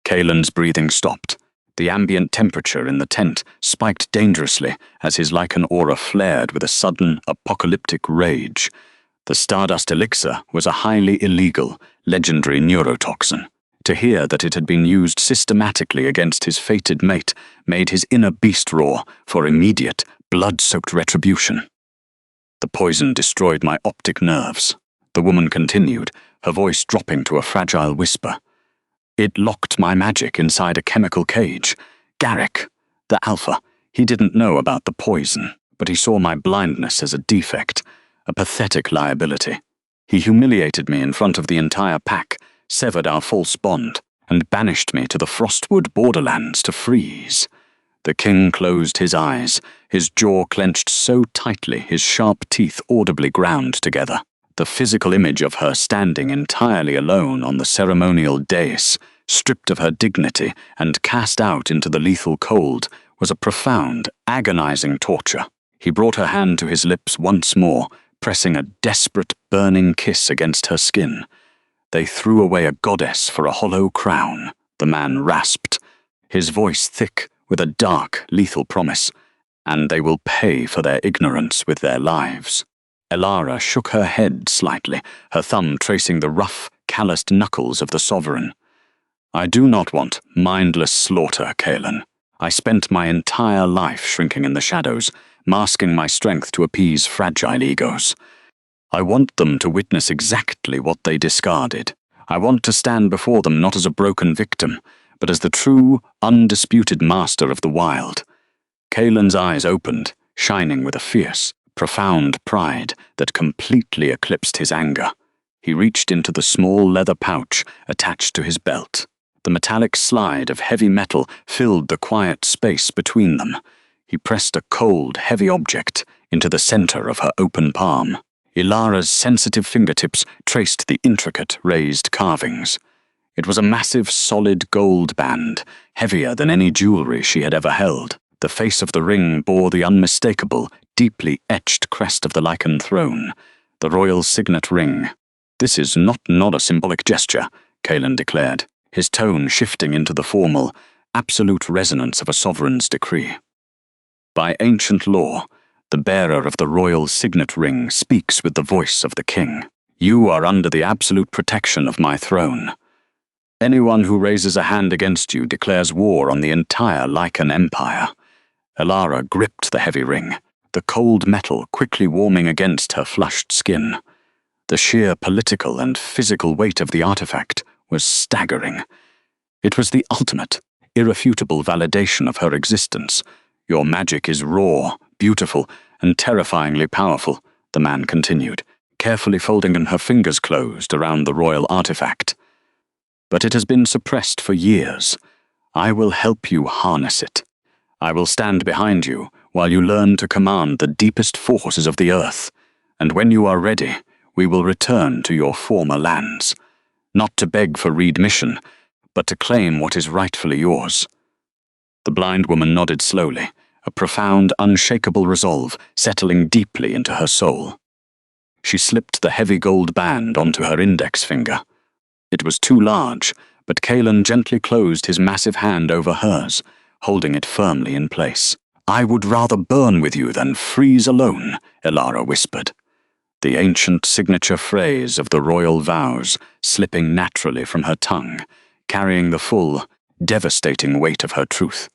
Kaelen's breathing stopped. The ambient temperature in the tent spiked dangerously as his Lycan aura flared with a sudden, apocalyptic rage. The stardust elixir was a highly illegal, legendary neurotoxin. To hear that it had been used systematically against his fated mate made his inner beast roar for immediate, blood-soaked retribution. "The poison destroyed my optic nerves," the woman continued, her voice dropping to a fragile whisper. "It locked my magic inside a chemical cage. Garrick, the alpha, he didn't know about the poison, but he saw my blindness as a defect, a pathetic liability. He humiliated me in front of the entire pack, severed our false bond, and banished me to the Frostwood borderlands to freeze." The king closed his eyes, his jaw clenched so tightly his sharp teeth audibly ground together. The physical image of her standing entirely alone on the ceremonial dais, stripped of her dignity and cast out into the lethal cold, was a profound, agonizing torture. He brought her hand to his lips once more, pressing a desperate, burning kiss against her skin. They threw away a goddess for a hollow crown, the man rasped, his voice thick with a dark, lethal promise, and they will pay for their ignorance with their lives. Elara shook her head slightly, her thumb tracing the rough, calloused knuckles of the sovereign. I do not want mindless slaughter, Kaelen. I spent my entire life shrinking in the shadows, masking my strength to appease fragile egos. I want them to witness exactly what they discarded. I want to stand before them not as a broken victim, but as the true, undisputed master of the wild. Kaelen's eyes opened, shining with a fierce, profound pride that completely eclipsed his anger. He reached into the small leather pouch attached to his belt. The metallic slide of heavy metal filled the quiet space between them. He pressed a cold, heavy object into the center of her open palm. Elara's sensitive fingertips traced the intricate, raised carvings. It was a massive, solid gold band, heavier than any jewelry she had ever held. The face of the ring bore the unmistakable, deeply etched crest of the Lycan throne, the royal signet ring. This is not a symbolic gesture, Kaelen declared, his tone shifting into the formal, absolute resonance of a sovereign's decree. By ancient law, the bearer of the royal signet ring speaks with the voice of the king. You are under the absolute protection of my throne. Anyone who raises a hand against you declares war on the entire Lycan Empire. Elara gripped the heavy ring, the cold metal quickly warming against her flushed skin. The sheer political and physical weight of the artifact was staggering. It was the ultimate, irrefutable validation of her existence. Your magic is raw, beautiful, and terrifyingly powerful, the man continued, carefully folding her fingers closed around the royal artifact. But it has been suppressed for years. I will help you harness it. I will stand behind you while you learn to command the deepest forces of the earth, and when you are ready, we will return to your former lands, not to beg for readmission, but to claim what is rightfully yours. The blind woman nodded slowly, a profound, unshakable resolve settling deeply into her soul. She slipped the heavy gold band onto her index finger. It was too large, but Kaelen gently closed his massive hand over hers, holding it firmly in place. I would rather burn with you than freeze alone, Elara whispered, the ancient signature phrase of the royal vows slipping naturally from her tongue, carrying the full, devastating weight of her truth.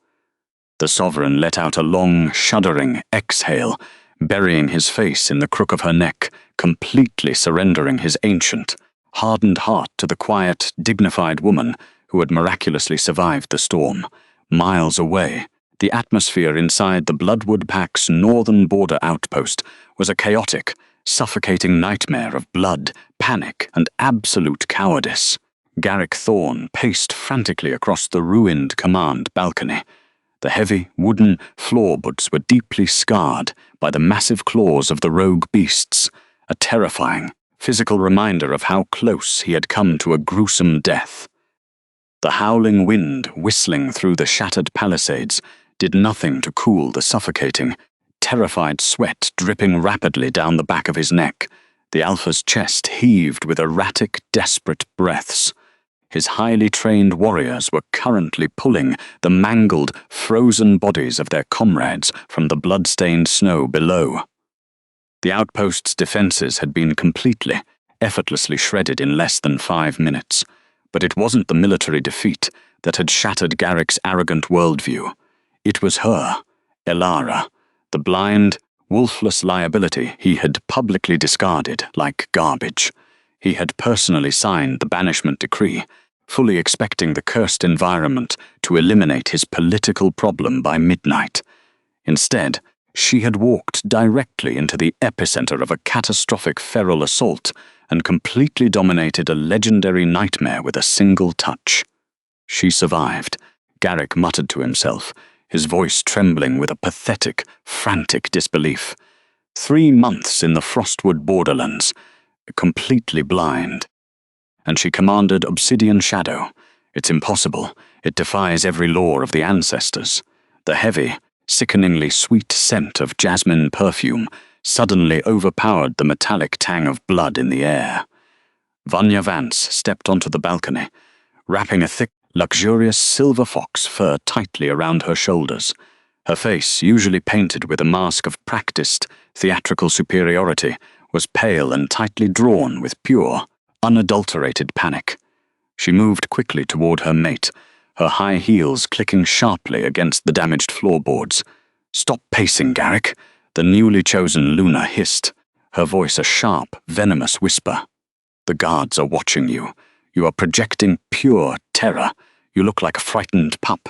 The sovereign let out a long, shuddering exhale, burying his face in the crook of her neck, completely surrendering his ancient, hardened heart to the quiet, dignified woman who had miraculously survived the storm. Miles away, the atmosphere inside the Bloodwood Pack's northern border outpost was a chaotic, suffocating nightmare of blood, panic, and absolute cowardice. Garrick Thorne paced frantically across the ruined command balcony. The heavy, wooden floorboards were deeply scarred by the massive claws of the rogue beasts, a terrifying, physical reminder of how close he had come to a gruesome death. The howling wind whistling through the shattered palisades did nothing to cool the suffocating, terrified sweat dripping rapidly down the back of his neck. The Alpha's chest heaved with erratic, desperate breaths. His highly trained warriors were currently pulling the mangled, frozen bodies of their comrades from the blood-stained snow below. The outpost's defenses had been completely, effortlessly shredded in less than 5 minutes, but it wasn't the military defeat that had shattered Garrick's arrogant worldview. It was her, Elara, the blind, wolfless liability he had publicly discarded like garbage. He had personally signed the banishment decree, fully expecting the cursed environment to eliminate his political problem by midnight. Instead, she had walked directly into the epicenter of a catastrophic feral assault and completely dominated a legendary nightmare with a single touch. She survived, Garrick muttered to himself, his voice trembling with a pathetic, frantic disbelief. 3 months in the Frostwood borderlands, completely blind. And she commanded Obsidian Shadow. It's impossible. It defies every law of the ancestors. The heavy, sickeningly sweet scent of jasmine perfume suddenly overpowered the metallic tang of blood in the air. Vanya Vance stepped onto the balcony, wrapping a thick, luxurious silver fox fur tightly around her shoulders. Her face, usually painted with a mask of practiced, theatrical superiority, was pale and tightly drawn with pure, unadulterated panic. She moved quickly toward her mate, her high heels clicking sharply against the damaged floorboards. "Stop pacing, Garrick," the newly chosen Luna hissed, her voice a sharp, venomous whisper. "The guards are watching you. You are projecting pure terror. You look like a frightened pup,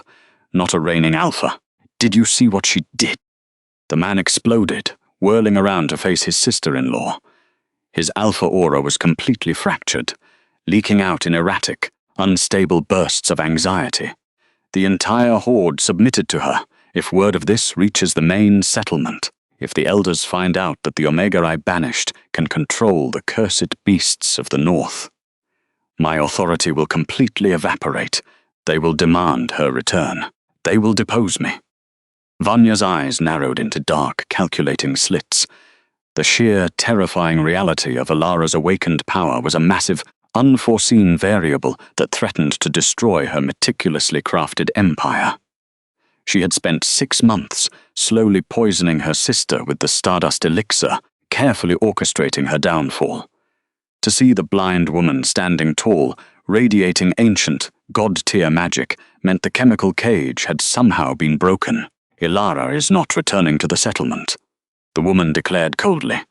not a reigning alpha. Did you see what she did?" The man exploded, whirling around to face his sister-in-law. His alpha aura was completely fractured, leaking out in erratic, unstable bursts of anxiety. The entire horde submitted to her. If word of this reaches the main settlement, if the elders find out that the Omega I banished can control the cursed beasts of the north, my authority will completely evaporate. They will demand her return. They will depose me. Vanya's eyes narrowed into dark, calculating slits. The sheer, terrifying reality of Elara's awakened power was a massive, unforeseen variable that threatened to destroy her meticulously crafted empire. She had spent 6 months slowly poisoning her sister with the Stardust elixir, carefully orchestrating her downfall. To see the blind woman standing tall, radiating ancient, god-tier magic, meant the chemical cage had somehow been broken. "Elara is not returning to the settlement," the woman declared coldly,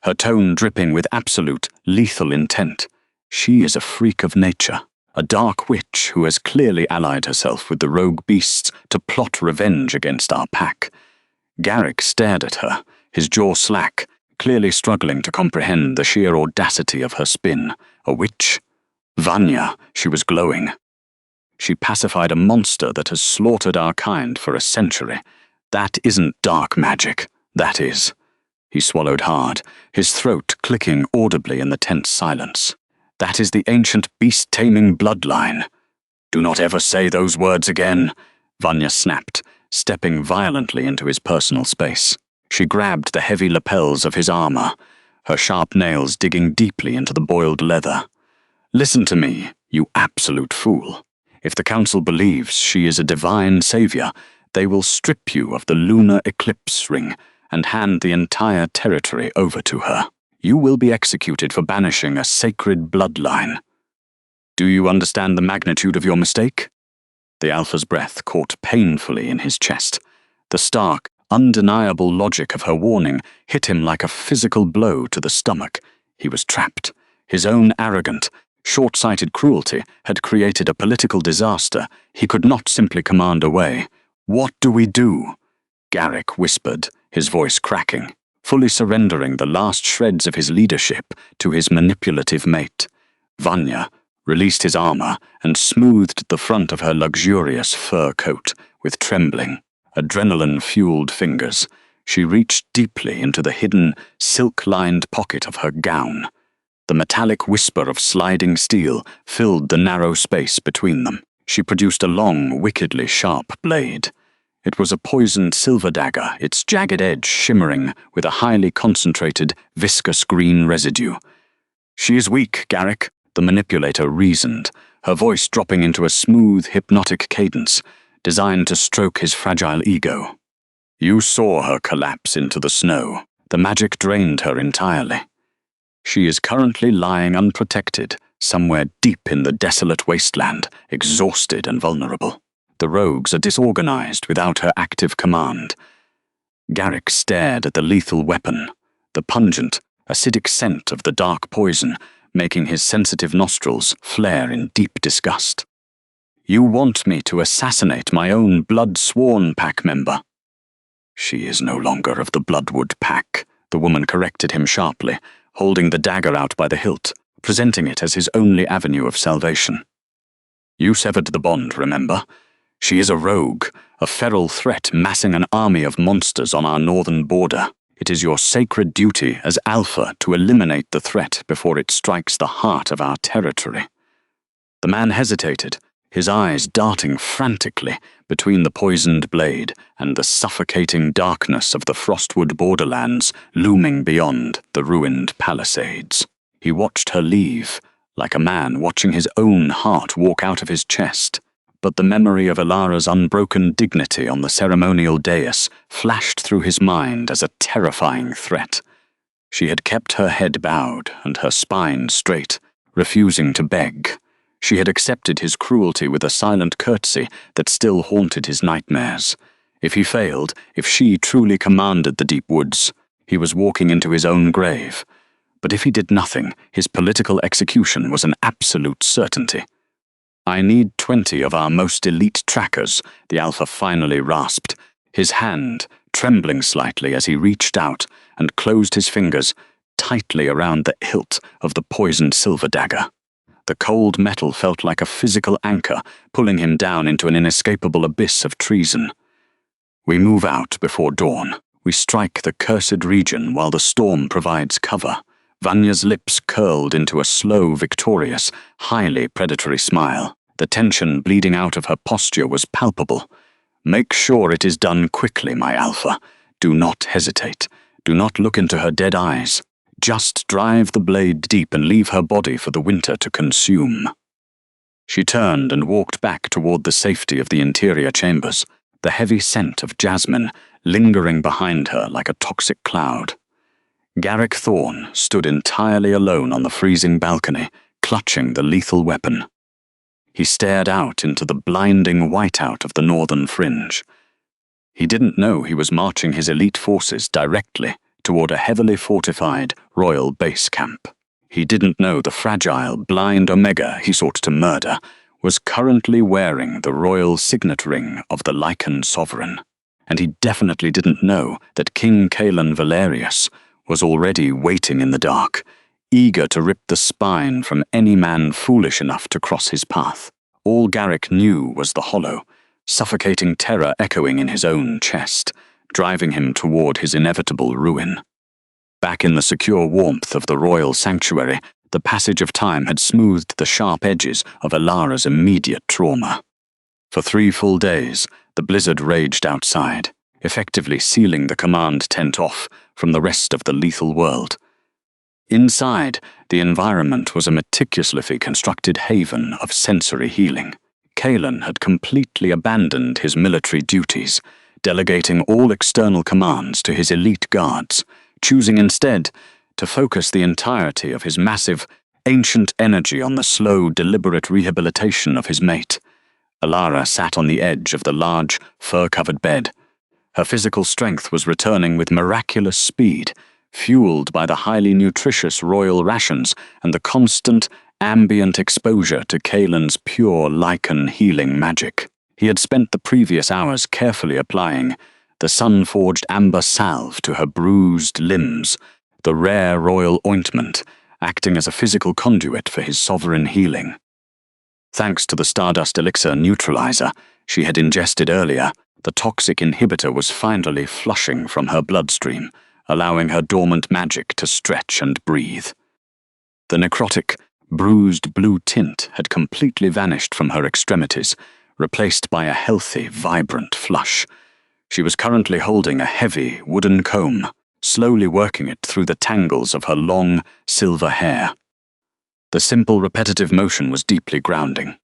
her tone dripping with absolute, lethal intent. "She is a freak of nature, a dark witch who has clearly allied herself with the rogue beasts to plot revenge against our pack." Garrick stared at her, his jaw slack, clearly struggling to comprehend the sheer audacity of her spin. A witch? Vanya, she was glowing. She pacified a monster that has slaughtered our kind for a century. That isn't dark magic, that is. He swallowed hard, his throat clicking audibly in the tense silence. That is the ancient beast-taming bloodline. "Do not ever say those words again," Vanya snapped, stepping violently into his personal space. She grabbed the heavy lapels of his armor, her sharp nails digging deeply into the boiled leather. "Listen to me, you absolute fool. If the Council believes she is a divine savior, they will strip you of the lunar eclipse ring and hand the entire territory over to her. You will be executed for banishing a sacred bloodline. Do you understand the magnitude of your mistake?" The Alpha's breath caught painfully in his chest. The stark, undeniable logic of her warning hit him like a physical blow to the stomach. He was trapped. His own arrogant, short-sighted cruelty had created a political disaster he could not simply command away. "What do we do?" Garrick whispered, his voice cracking, fully surrendering the last shreds of his leadership to his manipulative mate. Vanya released his armor and smoothed the front of her luxurious fur coat with trembling, adrenaline-fueled fingers. She reached deeply into the hidden, silk-lined pocket of her gown. The metallic whisper of sliding steel filled the narrow space between them. She produced a long, wickedly sharp blade. It was a poisoned silver dagger, its jagged edge shimmering with a highly concentrated, viscous green residue. "She is weak, Garrick," the manipulator reasoned, her voice dropping into a smooth, hypnotic cadence, designed to stroke his fragile ego. "You saw her collapse into the snow. The magic drained her entirely. She is currently lying unprotected, somewhere deep in the desolate wasteland, exhausted and vulnerable. The rogues are disorganized without her active command." Garrick stared at the lethal weapon, the pungent, acidic scent of the dark poison, making his sensitive nostrils flare in deep disgust. "You want me to assassinate my own blood-sworn pack member?" "She is no longer of the Bloodwood pack," the woman corrected him sharply, holding the dagger out by the hilt, presenting it as his only avenue of salvation. "You severed the bond, remember? She is a rogue, a feral threat massing an army of monsters on our northern border. It is your sacred duty as Alpha to eliminate the threat before it strikes the heart of our territory." The man hesitated, his eyes darting frantically between the poisoned blade and the suffocating darkness of the frostwood borderlands looming beyond the ruined palisades. He watched her leave, like a man watching his own heart walk out of his chest. But the memory of Elara's unbroken dignity on the ceremonial dais flashed through his mind as a terrifying threat. She had kept her head bowed and her spine straight, refusing to beg. She had accepted his cruelty with a silent curtsy that still haunted his nightmares. If he failed, if she truly commanded the deep woods, he was walking into his own grave. But if he did nothing, his political execution was an absolute certainty. "I need 20 of our most elite trackers," the Alpha finally rasped, his hand trembling slightly as he reached out and closed his fingers tightly around the hilt of the poisoned silver dagger. The cold metal felt like a physical anchor, pulling him down into an inescapable abyss of treason. "We move out before dawn. We strike the cursed region while the storm provides cover." Vanya's lips curled into a slow, victorious, highly predatory smile. The tension bleeding out of her posture was palpable. "Make sure it is done quickly, my Alpha. Do not hesitate. Do not look into her dead eyes. Just drive the blade deep and leave her body for the winter to consume." She turned and walked back toward the safety of the interior chambers, the heavy scent of jasmine lingering behind her like a toxic cloud. Garrick Thorne stood entirely alone on the freezing balcony, clutching the lethal weapon. He stared out into the blinding whiteout of the northern fringe. He didn't know he was marching his elite forces directly toward a heavily fortified royal base camp. He didn't know the fragile, blind Omega he sought to murder was currently wearing the royal signet ring of the Lycan sovereign. And he definitely didn't know that King Kaelen Valerius was already waiting in the dark, eager to rip the spine from any man foolish enough to cross his path. All Garrick knew was the hollow, suffocating terror echoing in his own chest, driving him toward his inevitable ruin. Back in the secure warmth of the royal sanctuary, the passage of time had smoothed the sharp edges of Elara's immediate trauma. For 3 full days, the blizzard raged outside, effectively sealing the command tent off from the rest of the lethal world. Inside, the environment was a meticulously constructed haven of sensory healing. Kaelen had completely abandoned his military duties, delegating all external commands to his elite guards, choosing instead to focus the entirety of his massive, ancient energy on the slow, deliberate rehabilitation of his mate. Elara sat on the edge of the large, fur-covered bed. Her physical strength was returning with miraculous speed, fueled by the highly nutritious royal rations and the constant, ambient exposure to Kaelen's pure Lycan healing magic. He had spent the previous hours carefully applying the sun-forged amber salve to her bruised limbs, the rare royal ointment acting as a physical conduit for his sovereign healing. Thanks to the stardust elixir neutralizer she had ingested earlier, the toxic inhibitor was finally flushing from her bloodstream, allowing her dormant magic to stretch and breathe. The necrotic, bruised blue tint had completely vanished from her extremities, replaced by a healthy, vibrant flush. She was currently holding a heavy, wooden comb, slowly working it through the tangles of her long, silver hair. The simple, repetitive motion was deeply grounding.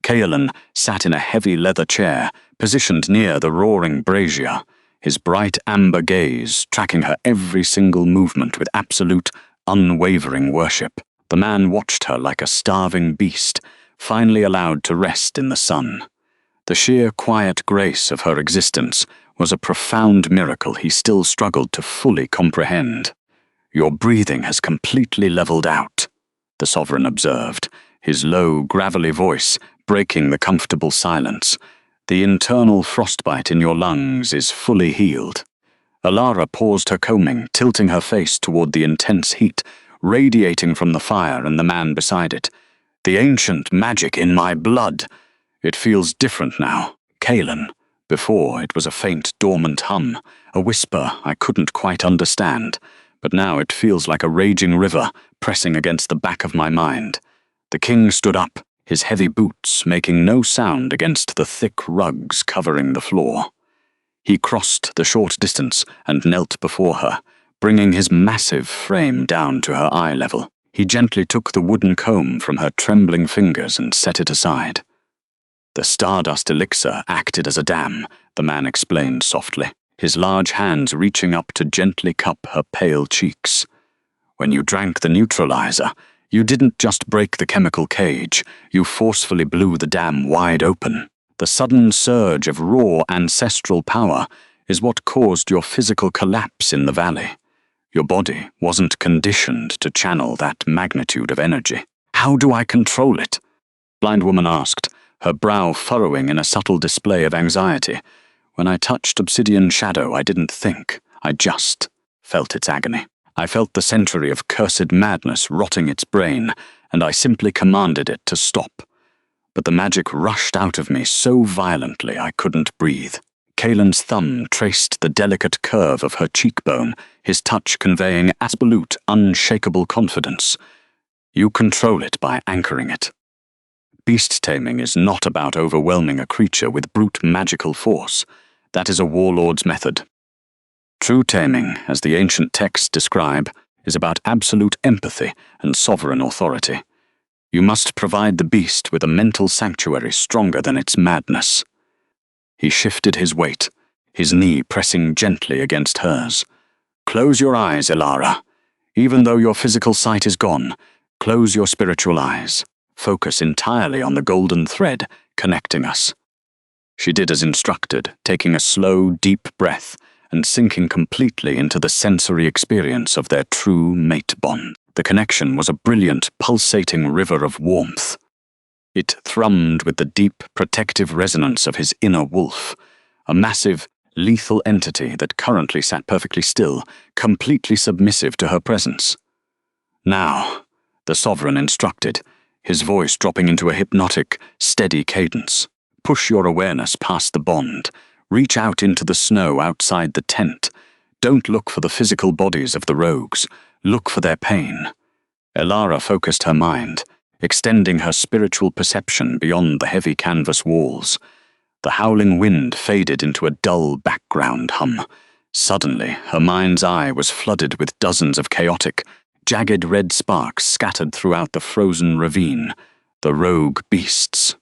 Kaelen sat in a heavy leather chair, positioned near the roaring brazier, his bright amber gaze tracking her every single movement with absolute, unwavering worship. The man watched her like a starving beast, finally allowed to rest in the sun. The sheer quiet grace of her existence was a profound miracle he still struggled to fully comprehend. "Your breathing has completely leveled out," the sovereign observed, his low, gravelly voice breaking the comfortable silence. "The internal frostbite in your lungs is fully healed." Elara paused her combing, tilting her face toward the intense heat, radiating from the fire and the man beside it. "The ancient magic in my blood. It feels different now, Kaelen. Before, it was a faint, dormant hum, a whisper I couldn't quite understand, but now it feels like a raging river pressing against the back of my mind." The king stood up, his heavy boots making no sound against the thick rugs covering the floor. He crossed the short distance and knelt before her, bringing his massive frame down to her eye level. He gently took the wooden comb from her trembling fingers and set it aside. The stardust elixir acted as a dam, the man explained softly, his large hands reaching up to gently cup her pale cheeks. When you drank the neutralizer, you didn't just break the chemical cage, you forcefully blew the dam wide open. The sudden surge of raw ancestral power is what caused your physical collapse in the valley. Your body wasn't conditioned to channel that magnitude of energy. How do I control it? Blind woman asked, her brow furrowing in a subtle display of anxiety. When I touched obsidian shadow, I didn't think. I just felt its agony. I felt the century of cursed madness rotting its brain, and I simply commanded it to stop. But the magic rushed out of me so violently I couldn't breathe. Kaelen's thumb traced the delicate curve of her cheekbone, his touch conveying absolute, unshakable confidence. You control it by anchoring it. Beast taming is not about overwhelming a creature with brute magical force. That is a warlord's method. True taming, as the ancient texts describe, is about absolute empathy and sovereign authority. You must provide the beast with a mental sanctuary stronger than its madness. He shifted his weight, his knee pressing gently against hers. Close your eyes, Elara. Even though your physical sight is gone, close your spiritual eyes. Focus entirely on the golden thread connecting us. She did as instructed, taking a slow, deep breath and sinking completely into the sensory experience of their true mate bond. The connection was a brilliant, pulsating river of warmth. It thrummed with the deep, protective resonance of his inner wolf, a massive, lethal entity that currently sat perfectly still, completely submissive to her presence. Now, the sovereign instructed, his voice dropping into a hypnotic, steady cadence. Push your awareness past the bond. Reach out into the snow outside the tent. Don't look for the physical bodies of the rogues. Look for their pain. Elara focused her mind, extending her spiritual perception beyond the heavy canvas walls. The howling wind faded into a dull background hum. Suddenly, her mind's eye was flooded with dozens of chaotic, jagged red sparks scattered throughout the frozen ravine. The rogue beasts.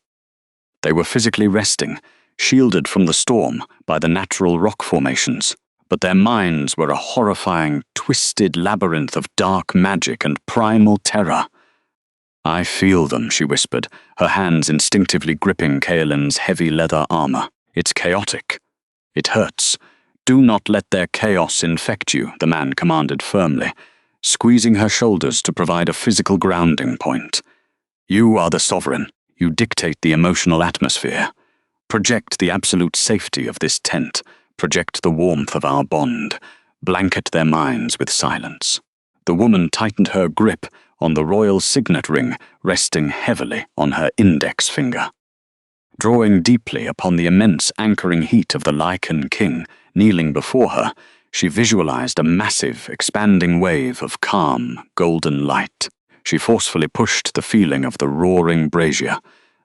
They were physically resting, shielded from the storm by the natural rock formations, but their minds were a horrifying, twisted labyrinth of dark magic and primal terror. I feel them, she whispered, her hands instinctively gripping Kaelen's heavy leather armor. It's chaotic. It hurts. Do not let their chaos infect you, the man commanded firmly, squeezing her shoulders to provide a physical grounding point. You are the sovereign. You dictate the emotional atmosphere. Project the absolute safety of this tent. Project the warmth of our bond. Blanket their minds with silence. The woman tightened her grip on the royal signet ring resting heavily on her index finger. Drawing deeply upon the immense anchoring heat of the Lycan King kneeling before her, she visualized a massive, expanding wave of calm, golden light. She forcefully pushed the feeling of the roaring brazier,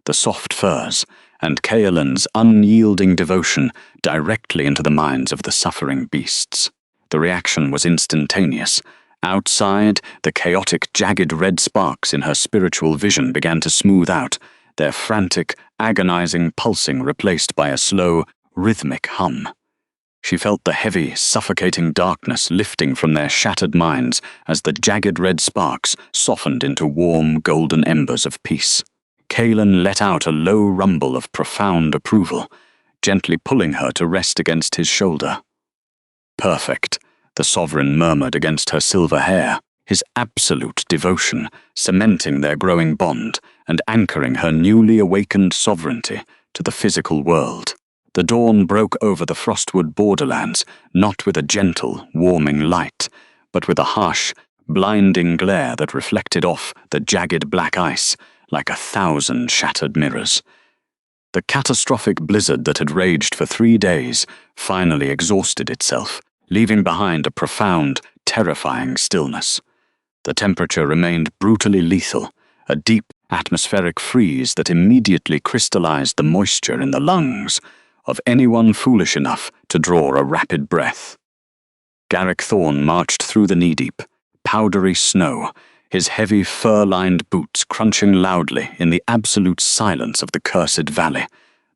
the soft furs, and Kaelen's unyielding devotion directly into the minds of the suffering beasts. The reaction was instantaneous. Outside, the chaotic, jagged red sparks in her spiritual vision began to smooth out, their frantic, agonizing pulsing replaced by a slow, rhythmic hum. She felt the heavy, suffocating darkness lifting from their shattered minds as the jagged red sparks softened into warm, golden embers of peace. Kaelen let out a low rumble of profound approval, gently pulling her to rest against his shoulder. Perfect, the sovereign murmured against her silver hair, his absolute devotion cementing their growing bond and anchoring her newly awakened sovereignty to the physical world. The dawn broke over the frostwood borderlands, not with a gentle, warming light, but with a harsh, blinding glare that reflected off the jagged black ice like 1,000 shattered mirrors. The catastrophic blizzard that had raged for 3 days finally exhausted itself, leaving behind a profound, terrifying stillness. The temperature remained brutally lethal, a deep, atmospheric freeze that immediately crystallized the moisture in the lungs of anyone foolish enough to draw a rapid breath. Garrick Thorne marched through the knee-deep, powdery snow, his heavy fur-lined boots crunching loudly in the absolute silence of the cursed valley.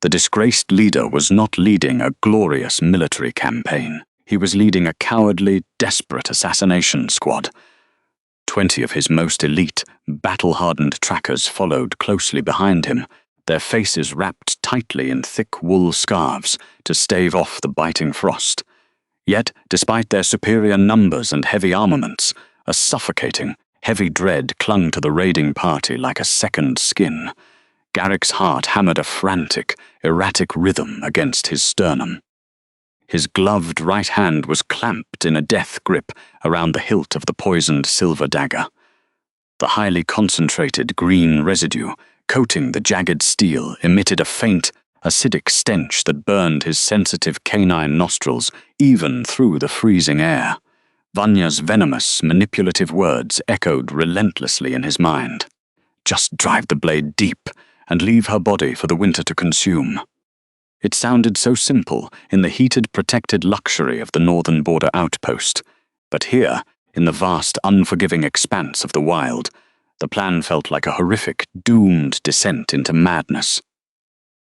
The disgraced leader was not leading a glorious military campaign. He was leading a cowardly, desperate assassination squad. 20 of his most elite, battle-hardened trackers followed closely behind him, their faces wrapped tightly in thick wool scarves to stave off the biting frost. Yet, despite their superior numbers and heavy armaments, a suffocating, heavy dread clung to the raiding party like a second skin. Garrick's heart hammered a frantic, erratic rhythm against his sternum. His gloved right hand was clamped in a death grip around the hilt of the poisoned silver dagger. The highly concentrated green residue, coating the jagged steel, emitted a faint, acidic stench that burned his sensitive canine nostrils even through the freezing air. Vanya's venomous, manipulative words echoed relentlessly in his mind. Just drive the blade deep and leave her body for the winter to consume. It sounded so simple in the heated, protected luxury of the northern border outpost, but here, in the vast, unforgiving expanse of the wild, the plan felt like a horrific, doomed descent into madness.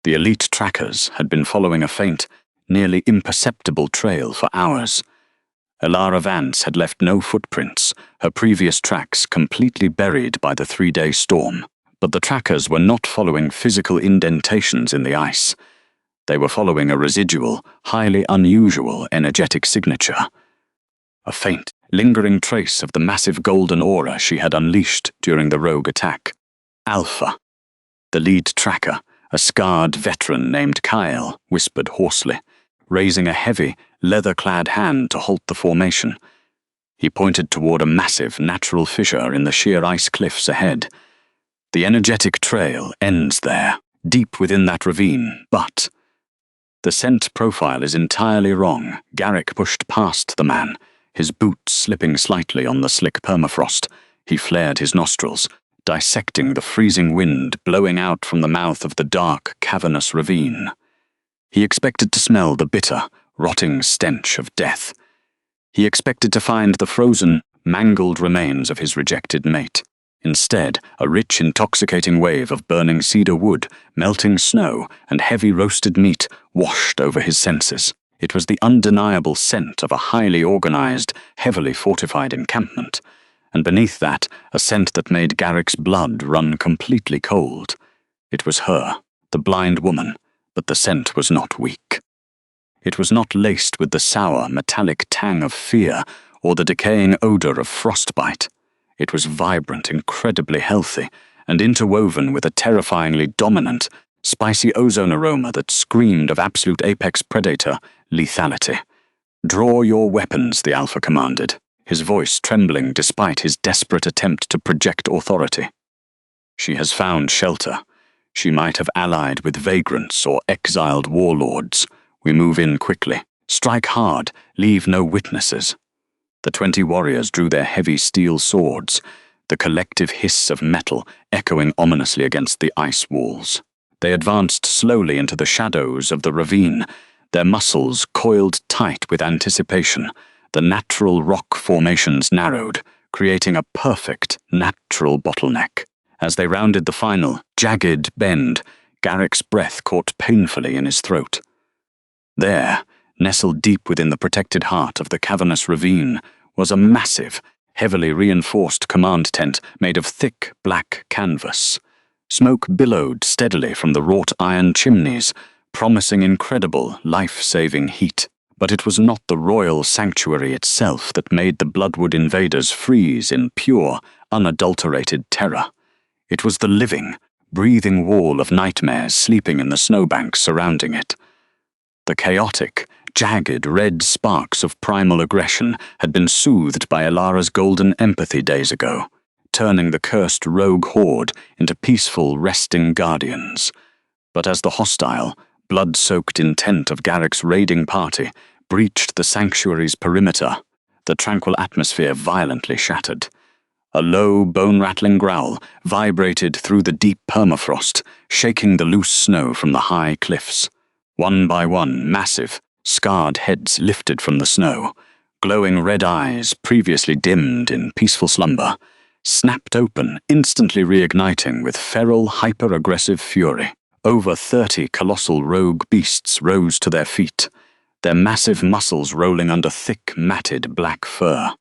The elite trackers had been following a faint, nearly imperceptible trail for hours. Elara Vance had left no footprints, her previous tracks completely buried by the 3-day storm. But the trackers were not following physical indentations in the ice. They were following a residual, highly unusual energetic signature. A faint, lingering trace of the massive golden aura she had unleashed during the rogue attack. Alpha. The lead tracker, a scarred veteran named Kael, whispered hoarsely, raising a heavy, leather-clad hand to halt the formation. He pointed toward a massive, natural fissure in the sheer ice cliffs ahead. The energetic trail ends there, deep within that ravine, but the scent profile is entirely wrong. Garrick pushed past the man, his boots slipping slightly on the slick permafrost. He flared his nostrils, dissecting the freezing wind blowing out from the mouth of the dark, cavernous ravine. He expected to smell the bitter, rotting stench of death. He expected to find the frozen, mangled remains of his rejected mate. Instead, a rich, intoxicating wave of burning cedar wood, melting snow, and heavy roasted meat washed over his senses. It was the undeniable scent of a highly organized, heavily fortified encampment, and beneath that, a scent that made Garrick's blood run completely cold. It was her, the blind woman, but the scent was not weak. It was not laced with the sour, metallic tang of fear or the decaying odor of frostbite. It was vibrant, incredibly healthy, and interwoven with a terrifyingly dominant, spicy ozone aroma that screamed of absolute apex predator lethality. "Draw your weapons," the Alpha commanded, his voice trembling despite his desperate attempt to project authority. "She has found shelter. She might have allied with vagrants or exiled warlords. We move in quickly. Strike hard, leave no witnesses." The 20 warriors drew their heavy steel swords, the collective hiss of metal echoing ominously against the ice walls. They advanced slowly into the shadows of the ravine, their muscles coiled tight with anticipation. The natural rock formations narrowed, creating a perfect, natural bottleneck. As they rounded the final, jagged bend, Garrick's breath caught painfully in his throat. There, nestled deep within the protected heart of the cavernous ravine, was a massive, heavily reinforced command tent made of thick, black canvas. Smoke billowed steadily from the wrought iron chimneys, promising incredible, life-saving heat. But it was not the royal sanctuary itself that made the Bloodwood invaders freeze in pure, unadulterated terror. It was the living, breathing wall of nightmares sleeping in the snowbanks surrounding it. The chaotic, jagged red sparks of primal aggression had been soothed by Elara's golden empathy days ago, turning the cursed rogue horde into peaceful, resting guardians. But as the hostile, blood-soaked intent of Garrick's raiding party breached the sanctuary's perimeter, the tranquil atmosphere violently shattered. A low, bone-rattling growl vibrated through the deep permafrost, shaking the loose snow from the high cliffs. One by one, massive, scarred heads lifted from the snow. Glowing red eyes, previously dimmed in peaceful slumber, snapped open, instantly reigniting with feral, hyper-aggressive fury. Over 30 colossal rogue beasts rose to their feet, their massive muscles rolling under thick, matted black fur.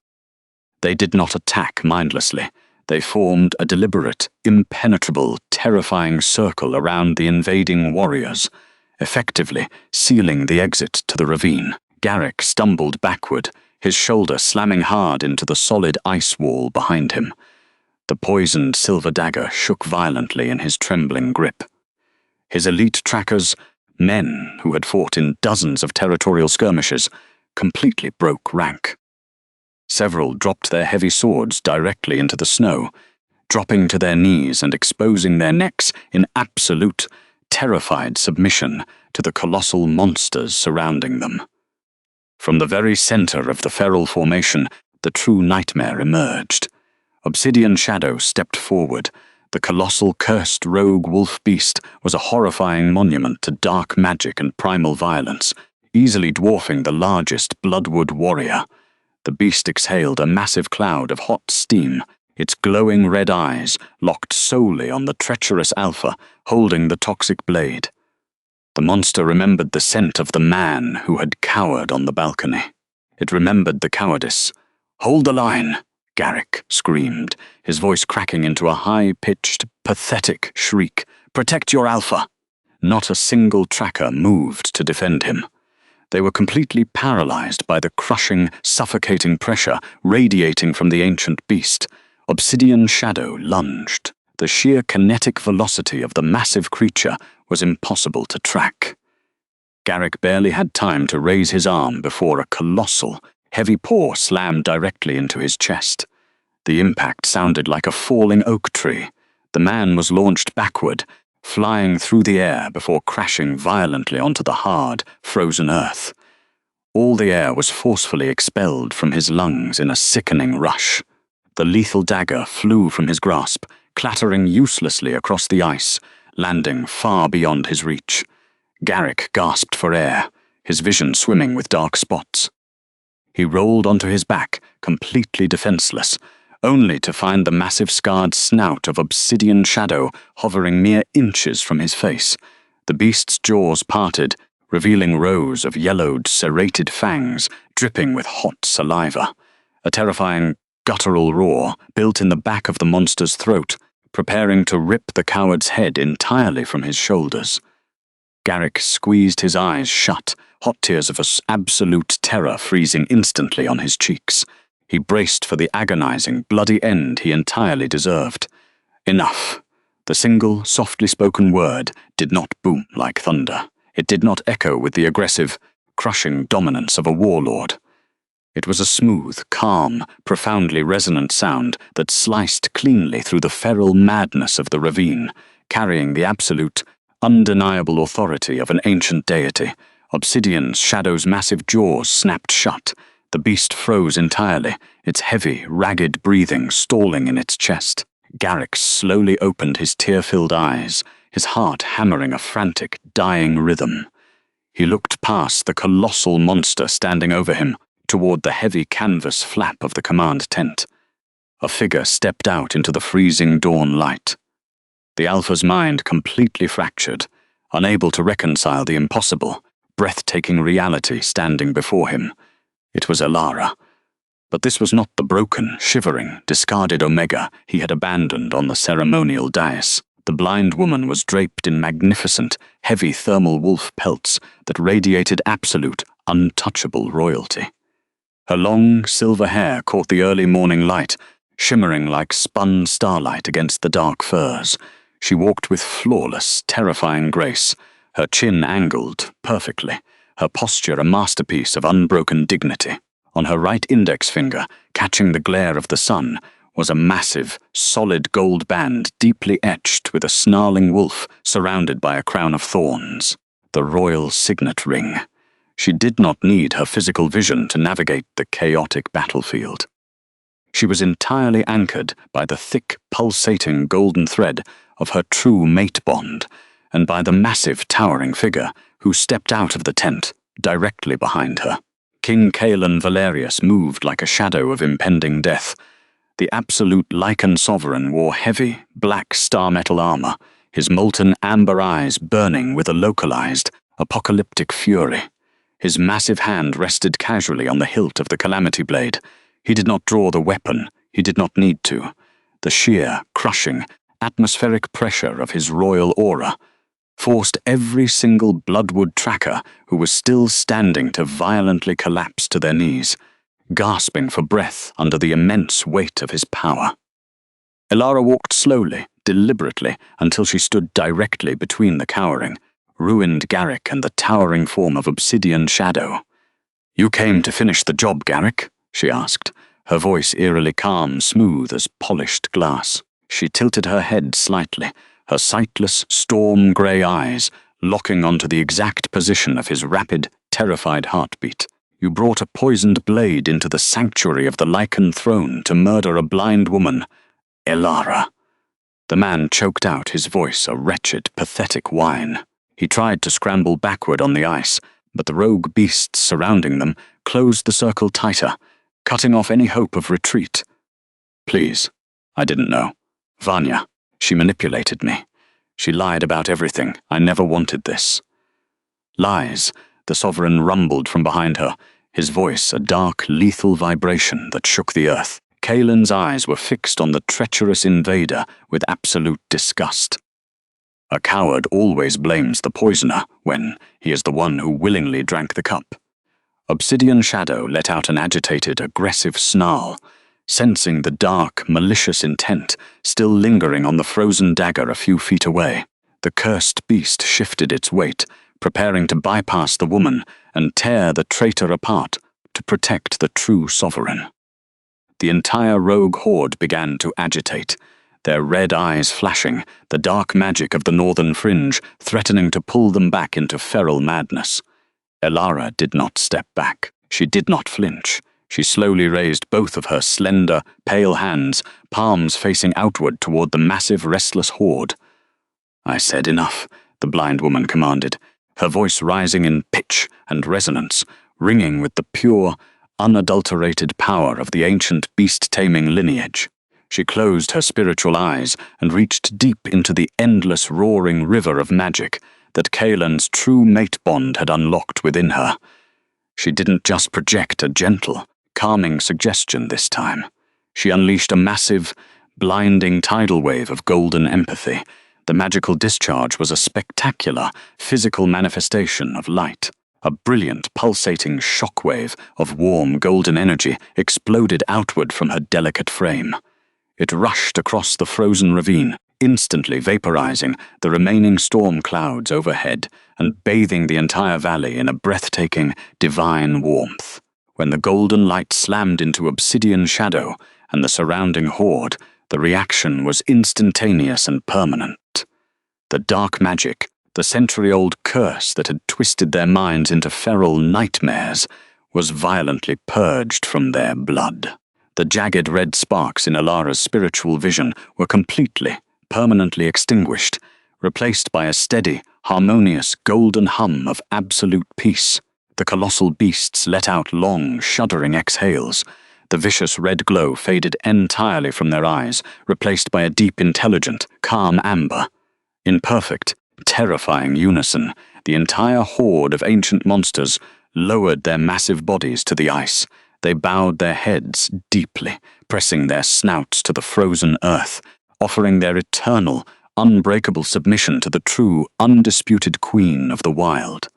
They did not attack mindlessly. They formed a deliberate, impenetrable, terrifying circle around the invading warriors, effectively sealing the exit to the ravine. Garrick stumbled backward, his shoulder slamming hard into the solid ice wall behind him. The poisoned silver dagger shook violently in his trembling grip. His elite trackers, men who had fought in dozens of territorial skirmishes, completely broke rank. Several dropped their heavy swords directly into the snow, dropping to their knees and exposing their necks in absolute, terrified submission to the colossal monsters surrounding them. From the very center of the feral formation, the true nightmare emerged. Obsidian Shadow stepped forward. The colossal cursed rogue wolf beast was a horrifying monument to dark magic and primal violence, easily dwarfing the largest Bloodwood warrior. The beast exhaled a massive cloud of hot steam, its glowing red eyes locked solely on the treacherous Alpha holding the toxic blade. The monster remembered the scent of the man who had cowered on the balcony. It remembered the cowardice. "Hold the line!" Garrick screamed, his voice cracking into a high-pitched, pathetic shriek. "Protect your Alpha!" Not a single tracker moved to defend him. They were completely paralyzed by the crushing, suffocating pressure radiating from the ancient beast. Obsidian Shadow lunged. The sheer kinetic velocity of the massive creature was impossible to track. Garrick barely had time to raise his arm before a colossal, heavy paw slammed directly into his chest. The impact sounded like a falling oak tree. The man was launched backward, flying through the air before crashing violently onto the hard, frozen earth. All the air was forcefully expelled from his lungs in a sickening rush. The lethal dagger flew from his grasp, clattering uselessly across the ice, landing far beyond his reach. Garrick gasped for air, his vision swimming with dark spots. He rolled onto his back, completely defenseless, only to find the massive scarred snout of Obsidian Shadow hovering mere inches from his face. The beast's jaws parted, revealing rows of yellowed, serrated fangs dripping with hot saliva. A terrifying, guttural roar built in the back of the monster's throat, preparing to rip the coward's head entirely from his shoulders. Garrick squeezed his eyes shut, hot tears of absolute terror freezing instantly on his cheeks. He braced for the agonizing, bloody end he entirely deserved. Enough. The single, softly spoken word did not boom like thunder. It did not echo with the aggressive, crushing dominance of a warlord. It was a smooth, calm, profoundly resonant sound that sliced cleanly through the feral madness of the ravine, carrying the absolute, undeniable authority of an ancient deity. Obsidian Shadow's massive jaws snapped shut. The beast froze entirely, its heavy, ragged breathing stalling in its chest. Garrick slowly opened his tear-filled eyes, his heart hammering a frantic, dying rhythm. He looked past the colossal monster standing over him, toward the heavy canvas flap of the command tent. A figure stepped out into the freezing dawn light. The Alpha's mind completely fractured, unable to reconcile the impossible, breathtaking reality standing before him. It was Elara. But this was not the broken, shivering, discarded Omega he had abandoned on the ceremonial dais. The blind woman was draped in magnificent, heavy thermal wolf pelts that radiated absolute, untouchable royalty. Her long, silver hair caught the early morning light, shimmering like spun starlight against the dark furs. She walked with flawless, terrifying grace, her chin angled perfectly, her posture a masterpiece of unbroken dignity. On her right index finger, catching the glare of the sun, was a massive, solid gold band deeply etched with a snarling wolf surrounded by a crown of thorns. The royal signet ring. She did not need her physical vision to navigate the chaotic battlefield. She was entirely anchored by the thick, pulsating golden thread of her true mate bond, and by the massive, towering figure who stepped out of the tent directly behind her. King Kaelen Valerius moved like a shadow of impending death. The absolute Lycan sovereign wore heavy, black star metal armor, his molten amber eyes burning with a localized, apocalyptic fury. His massive hand rested casually on the hilt of the calamity blade. He did not draw the weapon. He did not need to. The sheer, crushing, atmospheric pressure of his royal aura forced every single bloodwood tracker who was still standing to violently collapse to their knees, gasping for breath under the immense weight of his power. Elara walked slowly, deliberately, until she stood directly between the cowering, ruined Garrick and the towering form of obsidian shadow. "You came to finish the job, Garrick?" she asked, her voice eerily calm, smooth as polished glass. She tilted her head slightly, her sightless, storm-grey eyes locking onto the exact position of his rapid, terrified heartbeat. "You brought a poisoned blade into the sanctuary of the Lycan throne to murder a blind woman, Elara." The man choked out, his voice a wretched, pathetic whine. He tried to scramble backward on the ice, but the rogue beasts surrounding them closed the circle tighter, cutting off any hope of retreat. "Please, I didn't know. Vanya, she manipulated me. She lied about everything. I never wanted this." "Lies," the sovereign rumbled from behind her, his voice a dark, lethal vibration that shook the earth. Kaelen's eyes were fixed on the treacherous invader with absolute disgust. A coward always blames the poisoner when he is the one who willingly drank the cup. Obsidian Shadow let out an agitated, aggressive snarl, sensing the dark, malicious intent still lingering on the frozen dagger a few feet away. The cursed beast shifted its weight, preparing to bypass the woman and tear the traitor apart to protect the true sovereign. The entire rogue horde began to agitate, their red eyes flashing, the dark magic of the northern fringe threatening to pull them back into feral madness. Elara did not step back. She did not flinch. She slowly raised both of her slender, pale hands, palms facing outward toward the massive, restless horde. "I said enough," the blind woman commanded, her voice rising in pitch and resonance, ringing with the pure, unadulterated power of the ancient beast-taming lineage. She closed her spiritual eyes and reached deep into the endless roaring river of magic that Kaelen's true mate bond had unlocked within her. She didn't just project a gentle, calming suggestion this time. She unleashed a massive, blinding tidal wave of golden empathy. The magical discharge was a spectacular, physical manifestation of light. A brilliant, pulsating shockwave of warm, golden energy exploded outward from her delicate frame. It rushed across the frozen ravine, instantly vaporizing the remaining storm clouds overhead and bathing the entire valley in a breathtaking, divine warmth. When the golden light slammed into Obsidian Shadow and the surrounding horde, the reaction was instantaneous and permanent. The dark magic, the century-old curse that had twisted their minds into feral nightmares, was violently purged from their blood. The jagged red sparks in Elara's spiritual vision were completely, permanently extinguished, replaced by a steady, harmonious golden hum of absolute peace. The colossal beasts let out long, shuddering exhales. The vicious red glow faded entirely from their eyes, replaced by a deep, intelligent, calm amber. In perfect, terrifying unison, the entire horde of ancient monsters lowered their massive bodies to the ice. They bowed their heads deeply, pressing their snouts to the frozen earth, offering their eternal, unbreakable submission to the true, undisputed queen of the wild.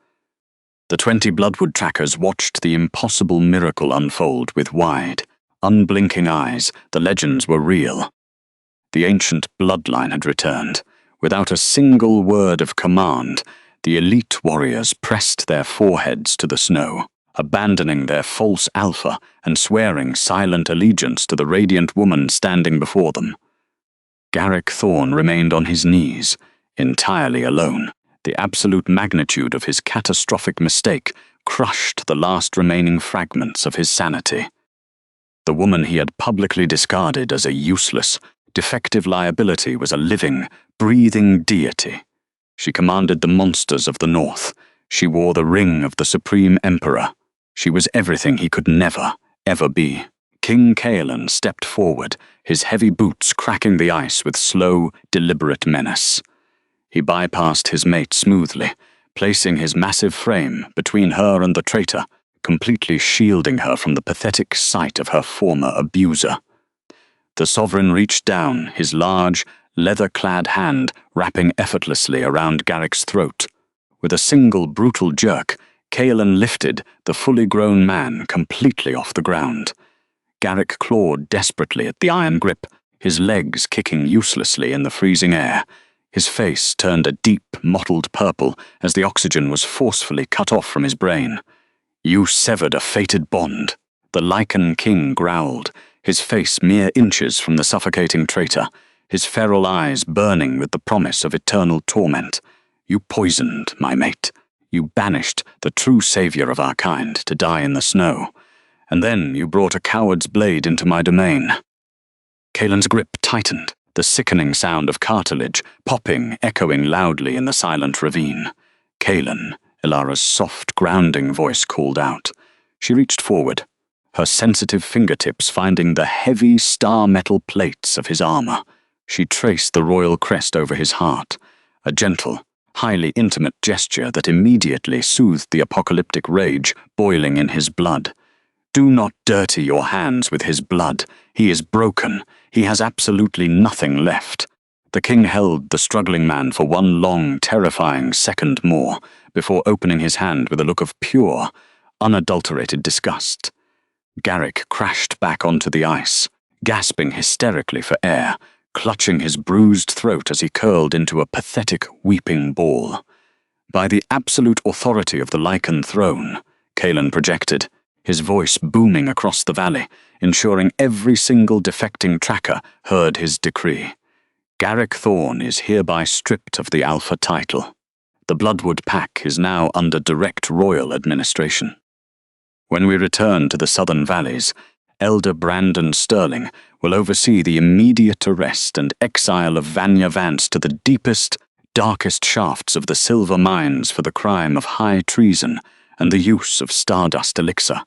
The 20 Bloodwood trackers watched the impossible miracle unfold with wide, unblinking eyes. The legends were real. The ancient bloodline had returned. Without a single word of command, the elite warriors pressed their foreheads to the snow, abandoning their false alpha and swearing silent allegiance to the radiant woman standing before them. Garrick Thorne remained on his knees, entirely alone. The absolute magnitude of his catastrophic mistake crushed the last remaining fragments of his sanity. The woman he had publicly discarded as a useless, defective liability was a living, breathing deity. She commanded the monsters of the north. She wore the ring of the supreme emperor. She was everything he could never, ever be. King Kaelen stepped forward, his heavy boots cracking the ice with slow, deliberate menace. He bypassed his mate smoothly, placing his massive frame between her and the traitor, completely shielding her from the pathetic sight of her former abuser. The sovereign reached down, his large, leather-clad hand wrapping effortlessly around Garrick's throat. With a single brutal jerk, Kaelen lifted the fully grown man completely off the ground. Garrick clawed desperately at the iron grip, his legs kicking uselessly in the freezing air. His face turned a deep, mottled purple as the oxygen was forcefully cut off from his brain. "You severed a fated bond," the Lycan King growled, his face mere inches from the suffocating traitor, his feral eyes burning with the promise of eternal torment. "You poisoned my mate. You banished the true savior of our kind to die in the snow. And then you brought a coward's blade into my domain." Kaelen's grip tightened, the sickening sound of cartilage popping, echoing loudly in the silent ravine. "Kaelen," Elara's soft, grounding voice called out. She reached forward, her sensitive fingertips finding the heavy star-metal plates of his armor. She traced the royal crest over his heart, a gentle, highly intimate gesture that immediately soothed the apocalyptic rage boiling in his blood. "Do not dirty your hands with his blood. He is broken. He has absolutely nothing left." The king held the struggling man for one long, terrifying second more, before opening his hand with a look of pure, unadulterated disgust. Garrick crashed back onto the ice, gasping hysterically for air, clutching his bruised throat as he curled into a pathetic, weeping ball. "By the absolute authority of the Lycan throne," Kaelen projected, his voice booming across the valley, ensuring every single defecting tracker heard his decree. "Garrick Thorne is hereby stripped of the Alpha title. The Bloodwood Pack is now under direct royal administration. When we return to the southern valleys, Elder Brandon Sterling will oversee the immediate arrest and exile of Vanya Vance to the deepest, darkest shafts of the silver mines for the crime of high treason and the use of stardust elixir."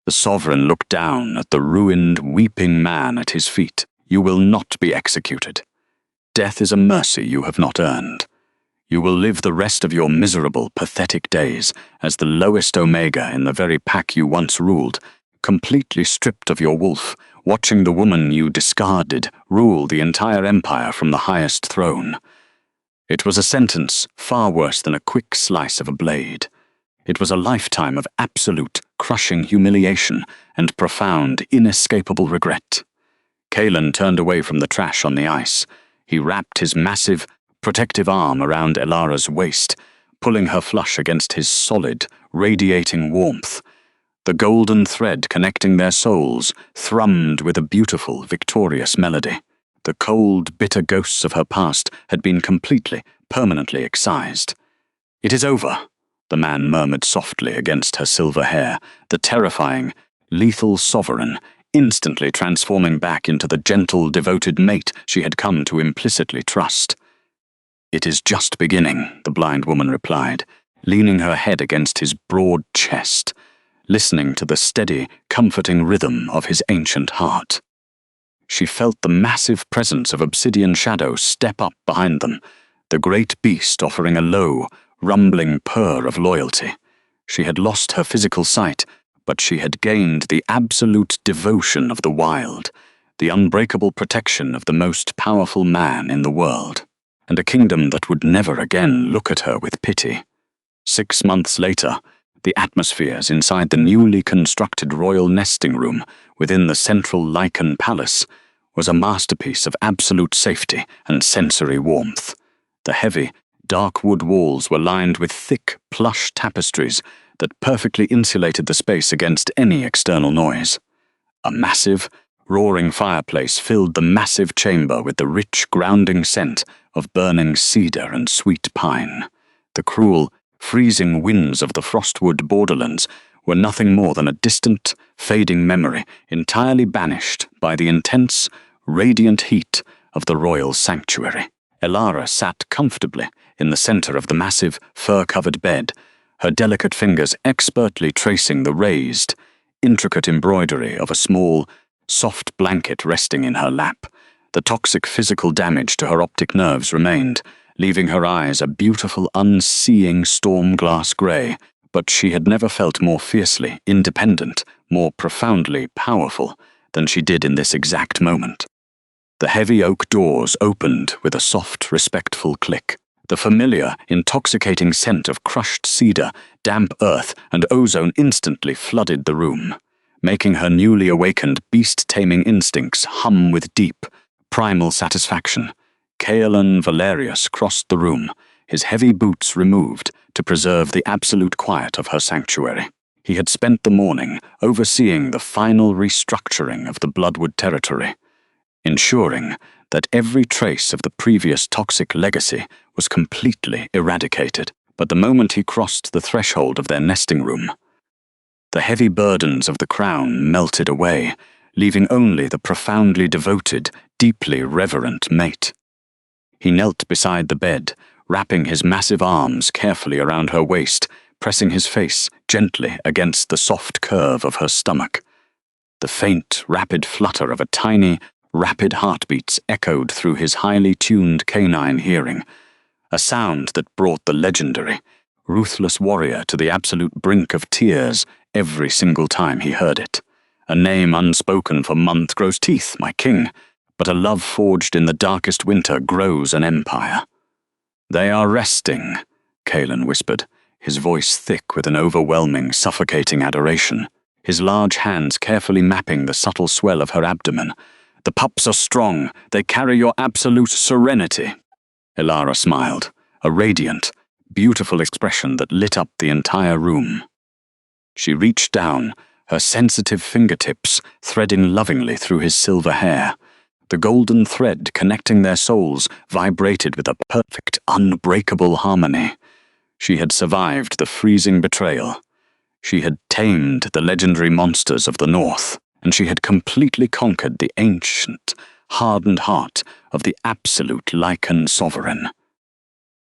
The sovereign looked down at the ruined, weeping man at his feet. "You will not be executed. Death is a mercy you have not earned. You will live the rest of your miserable, pathetic days as the lowest omega in the very pack you once ruled, completely stripped of your wolf, watching the woman you discarded rule the entire empire from the highest throne." It was a sentence far worse than a quick slice of a blade. It was a lifetime of absolute, crushing humiliation and profound, inescapable regret. Kaelen turned away from the trash on the ice. He wrapped his massive, protective arm around Elara's waist, pulling her flush against his solid, radiating warmth. The golden thread connecting their souls thrummed with a beautiful, victorious melody. The cold, bitter ghosts of her past had been completely, permanently excised. "It is over," the man murmured softly against her silver hair, the terrifying, lethal sovereign instantly transforming back into the gentle, devoted mate she had come to implicitly trust. "It is just beginning," the blind woman replied, leaning her head against his broad chest, listening to the steady, comforting rhythm of his ancient heart. She felt the massive presence of obsidian shadow step up behind them, the great beast offering a low, rumbling purr of loyalty. She had lost her physical sight, but she had gained the absolute devotion of the wild, the unbreakable protection of the most powerful man in the world, and a kingdom that would never again look at her with pity. 6 months later, the atmospheres inside the newly constructed royal nesting room within the central Lycan Palace was a masterpiece of absolute safety and sensory warmth. The heavy, dark wood walls were lined with thick, plush tapestries that perfectly insulated the space against any external noise. A massive, roaring fireplace filled the massive chamber with the rich, grounding scent of burning cedar and sweet pine. The cruel, freezing winds of the frostwood borderlands were nothing more than a distant, fading memory entirely banished by the intense, radiant heat of the royal sanctuary. Elara sat comfortably in the center of the massive, fur-covered bed, her delicate fingers expertly tracing the raised, intricate embroidery of a small, soft blanket resting in her lap. The toxic physical damage to her optic nerves remained, leaving her eyes a beautiful, unseeing storm-glass grey, but she had never felt more fiercely independent, more profoundly powerful than she did in this exact moment. The heavy oak doors opened with a soft, respectful click. The familiar, intoxicating scent of crushed cedar, damp earth, and ozone instantly flooded the room, making her newly awakened beast-taming instincts hum with deep, primal satisfaction. Kaelen Valerius crossed the room, his heavy boots removed to preserve the absolute quiet of her sanctuary. He had spent the morning overseeing the final restructuring of the Bloodwood territory, ensuring that every trace of the previous toxic legacy was completely eradicated. But the moment he crossed the threshold of their nesting room, the heavy burdens of the crown melted away, leaving only the profoundly devoted, deeply reverent mate. He knelt beside the bed, wrapping his massive arms carefully around her waist, pressing his face gently against the soft curve of her stomach. The faint, rapid flutter of a tiny, rapid heartbeats echoed through his highly tuned canine hearing, a sound that brought the legendary, ruthless warrior to the absolute brink of tears every single time he heard it. A name unspoken for months grows teeth, my king, but a love forged in the darkest winter grows an empire. "They are resting," Kaelen whispered, his voice thick with an overwhelming, suffocating adoration, his large hands carefully mapping the subtle swell of her abdomen. "The pups are strong. They carry your absolute serenity." Elara smiled, a radiant, beautiful expression that lit up the entire room. She reached down, her sensitive fingertips threading lovingly through his silver hair. The golden thread connecting their souls vibrated with a perfect, unbreakable harmony. She had survived the freezing betrayal. She had tamed the legendary monsters of the north, and she had completely conquered the ancient, hardened heart of the absolute Lycan sovereign.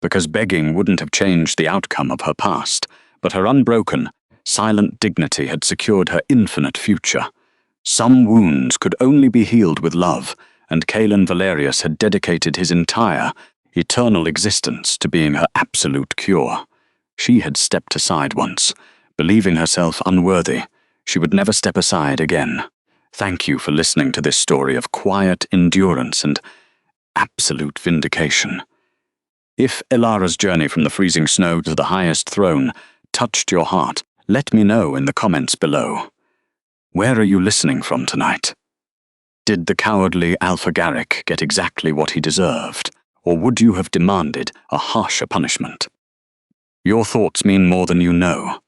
Because begging wouldn't have changed the outcome of her past, but her unbroken, silent dignity had secured her infinite future. Some wounds could only be healed with love, and Kaelen Valerius had dedicated his entire, eternal existence to being her absolute cure. She had stepped aside once, believing herself unworthy. She would never step aside again. Thank you for listening to this story of quiet endurance and absolute vindication. If Elara's journey from the freezing snow to the highest throne touched your heart, let me know in the comments below. Where are you listening from tonight? Did the cowardly Alpha Garrick get exactly what he deserved, or would you have demanded a harsher punishment? Your thoughts mean more than you know.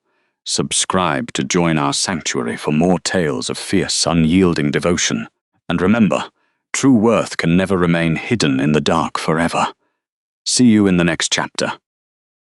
Subscribe to join our sanctuary for more tales of fierce, unyielding devotion. And remember, true worth can never remain hidden in the dark forever. See you in the next chapter.